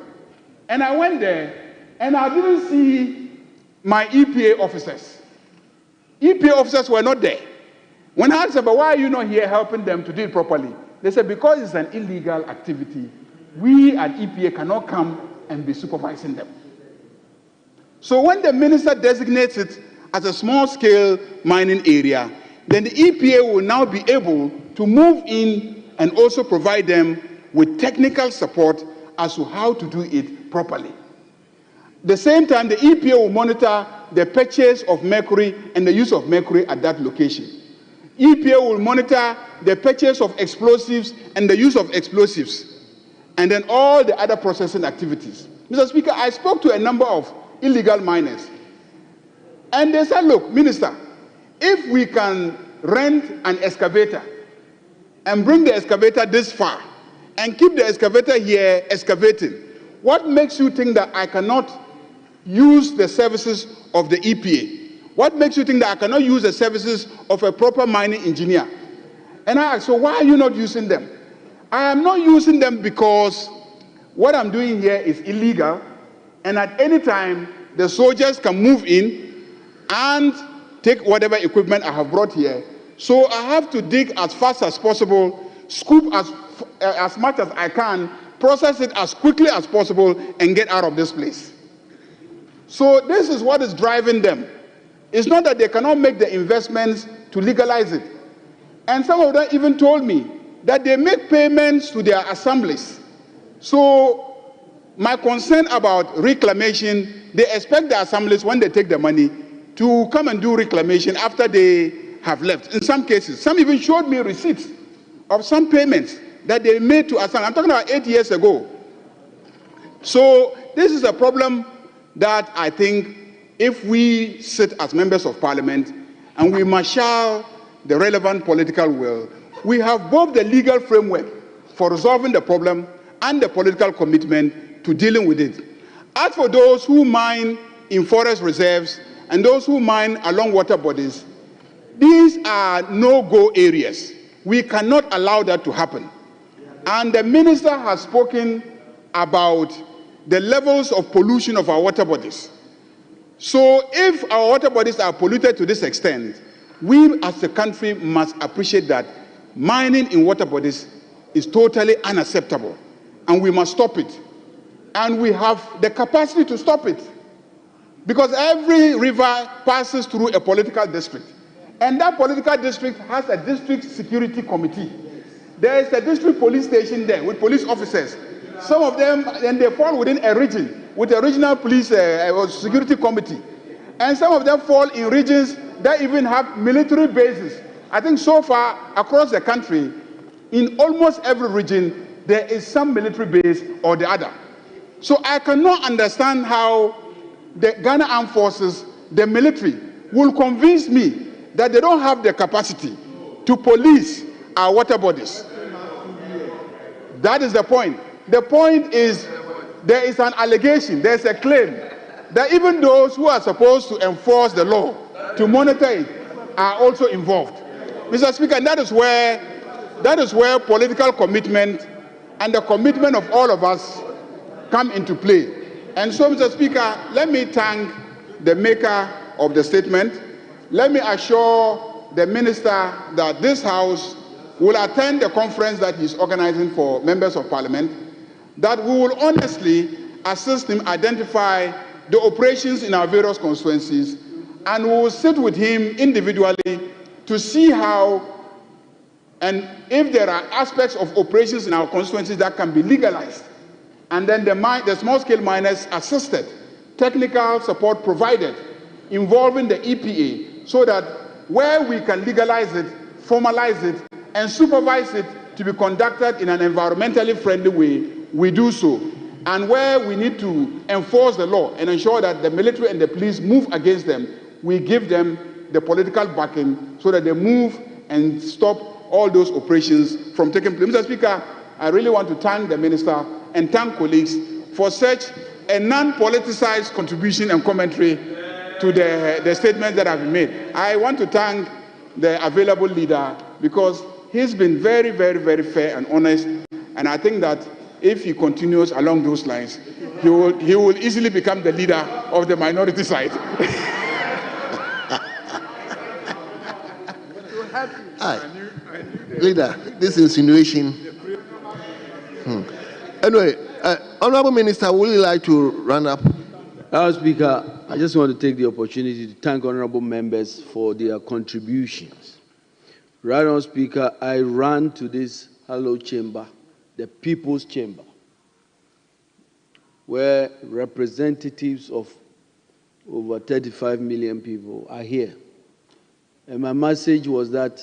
and I went there, and I didn't see my EPA officers. EPA officers were not there. When I asked about why are you not here helping them to do it properly, they said because it's an illegal activity, we at EPA cannot come and be supervising them. So when the minister designates it as a small-scale mining area, then the EPA will now be able to move in and also provide them with technical support as to how to do it properly. At the same time, the EPA will monitor the purchase of mercury and the use of mercury at that location. EPA will monitor the purchase of explosives and the use of explosives, and then all the other processing activities. Mr. Speaker, I spoke to a number of illegal miners, and they said, look, Minister, if we can rent an excavator and bring the excavator this far and keep the excavator here excavating, what makes you think that I cannot use the services of the EPA? What makes you think that I cannot use the services of a proper mining engineer? And I asked, so why are you not using them? I am not using them because what I'm doing here is illegal, and at any time, the soldiers can move in and take whatever equipment I have brought here. So I have to dig as fast as possible, scoop as much as I can, process it as quickly as possible, and get out of this place. So this is what is driving them. It's not that they cannot make the investments to legalize it. And some of them even told me that they make payments to their assemblies. So my concern about reclamation, they expect the assemblies, when they take the money, to come and do reclamation after they have left. In some cases, some even showed me receipts of some payments that they made to assemblies. I'm talking about 8 years ago. So this is a problem that I think if we sit as members of parliament and we marshal the relevant political will, we have both the legal framework for resolving the problem and the political commitment to dealing with it. As for those who mine in forest reserves and those who mine along water bodies, these are no-go areas. We cannot allow that to happen. And the minister has spoken about the levels of pollution of our water bodies. So if our water bodies are polluted to this extent, we as a country must appreciate that mining in water bodies is totally unacceptable, and we must stop it. And we have the capacity to stop it, because every river passes through a political district, and that political district has a district security committee. There is a district police station there with police officers. Some of them, and they fall within a region with a regional police security committee. And some of them fall in regions that even have military bases. I think so far across the country, in almost every region, there is some military base or the other. So I cannot understand how the Ghana Armed Forces, the military, will convince me that they don't have the capacity to police our water bodies. That is the point. The point is, there is an allegation, there's a claim that even those who are supposed to enforce the law, to monitor it, are also involved. Mr. Speaker, and that is where political commitment and the commitment of all of us come into play. And so, Mr. Speaker, let me thank the maker of the statement. Let me assure the minister that this House will attend the conference that he's organizing for members of parliament, that we will honestly assist him identify the operations in our various constituencies, and we will sit with him individually to see how And if there are aspects of operations in our constituencies that can be legalized, and then the small-scale miners assisted, technical support provided, involving the EPA, so that where we can legalize it, formalize it, and supervise it to be conducted in an environmentally friendly way, we do so. And where we need to enforce the law and ensure that the military and the police move against them, we give them the political backing so that they move and stop all those operations from taking place. Mr. Speaker, I really want to thank the minister and thank colleagues for such a non-politicized contribution and commentary to the statements that have been made. I want to thank the available leader because he's been very, very, very fair and honest, and I think that if he continues along those lines, he will easily become the leader of the minority side. Leader, this insinuation. Anyway, Honorable Minister, would you like to run up? House Speaker, I just want to take the opportunity to thank honorable members for their contributions. Right on, Speaker, I ran to this hallowed chamber, the People's Chamber, where representatives of over 35 million people are here. And my message was that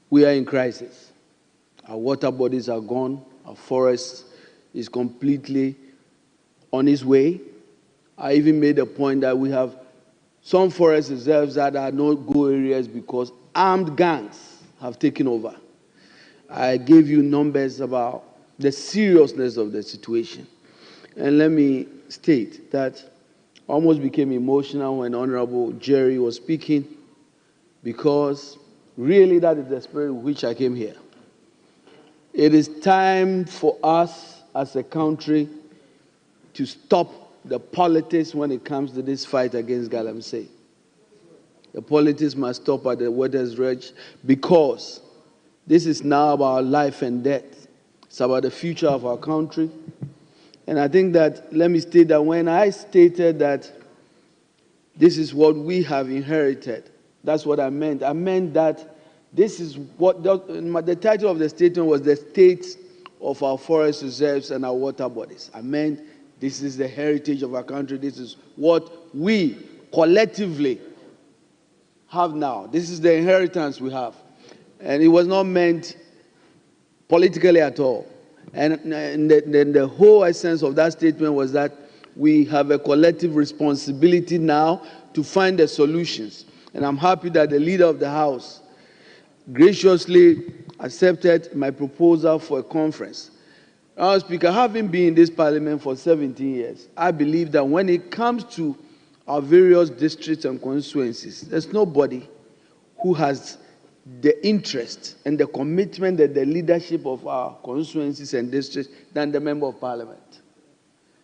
we are in crisis. Our water bodies are gone. Our forest is completely on its way. I even made a point that we have some forest reserves that are not go areas because armed gangs have taken over. I gave you numbers about the seriousness of the situation. And let me state that I almost became emotional when Honorable Jerry was speaking, because really that is the spirit with which I came here. It is time for us as a country to stop the politics when it comes to this fight against Galamsey. The politics must stop at the water's edge, because this is now about life and death. It's about the future of our country. And I think that, let me state that when I stated that this is what we have inherited, that's what I meant. I meant that this is what, the title of the statement was the state of our forest reserves and our water bodies. I meant this is the heritage of our country. This is what we collectively have now. This is the inheritance we have. And it was not meant politically at all. And the whole essence of that statement was that we have a collective responsibility now to find the solutions. And I'm happy that the leader of the House graciously accepted my proposal for a conference. Mr. Speaker, having been in this parliament for 17 years, I believe that when it comes to our various districts and constituencies, there's nobody who has the interest and the commitment that the leadership of our constituencies and districts than the member of parliament.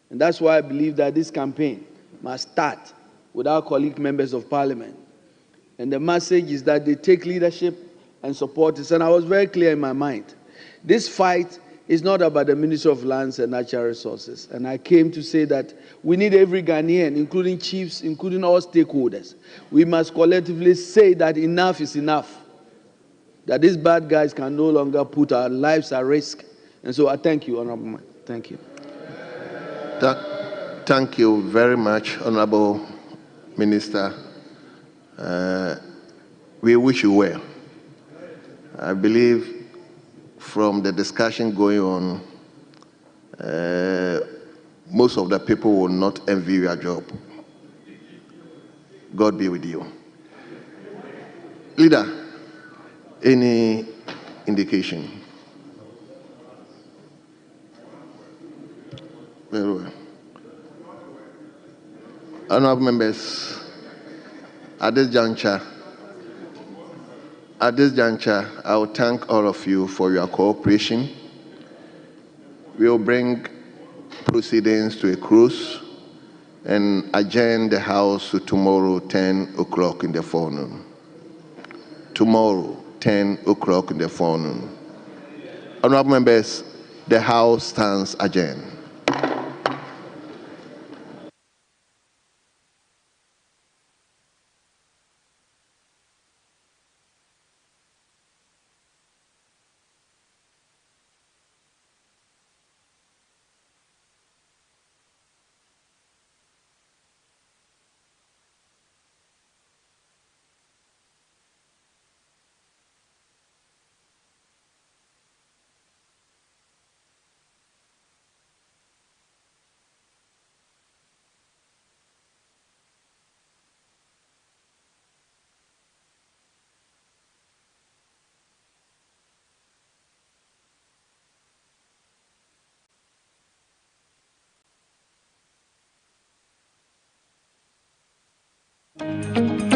And that's why I believe that this campaign must start with our colleague members of parliament. And the message is that they take leadership and support us. And I was very clear in my mind. This fight is not about the Ministry of Lands and Natural Resources. And I came to say that we need every Ghanaian, including chiefs, including all stakeholders. We must collectively say that enough is enough. That these bad guys can no longer put our lives at risk. And so I thank you, Honorable Man. Thank you. Thank you very much, Honorable Minister. We wish you well. I believe from the discussion going on, most of the people will not envy your job. God be with you. Leader, any indication? Very well. Honorable members, at this juncture, I will thank all of you for your cooperation. We will bring proceedings to a close and adjourn the House to tomorrow, 10 o'clock in the forenoon. Tomorrow, 10 o'clock in the forenoon. Honorable members, the House stands adjourned. you.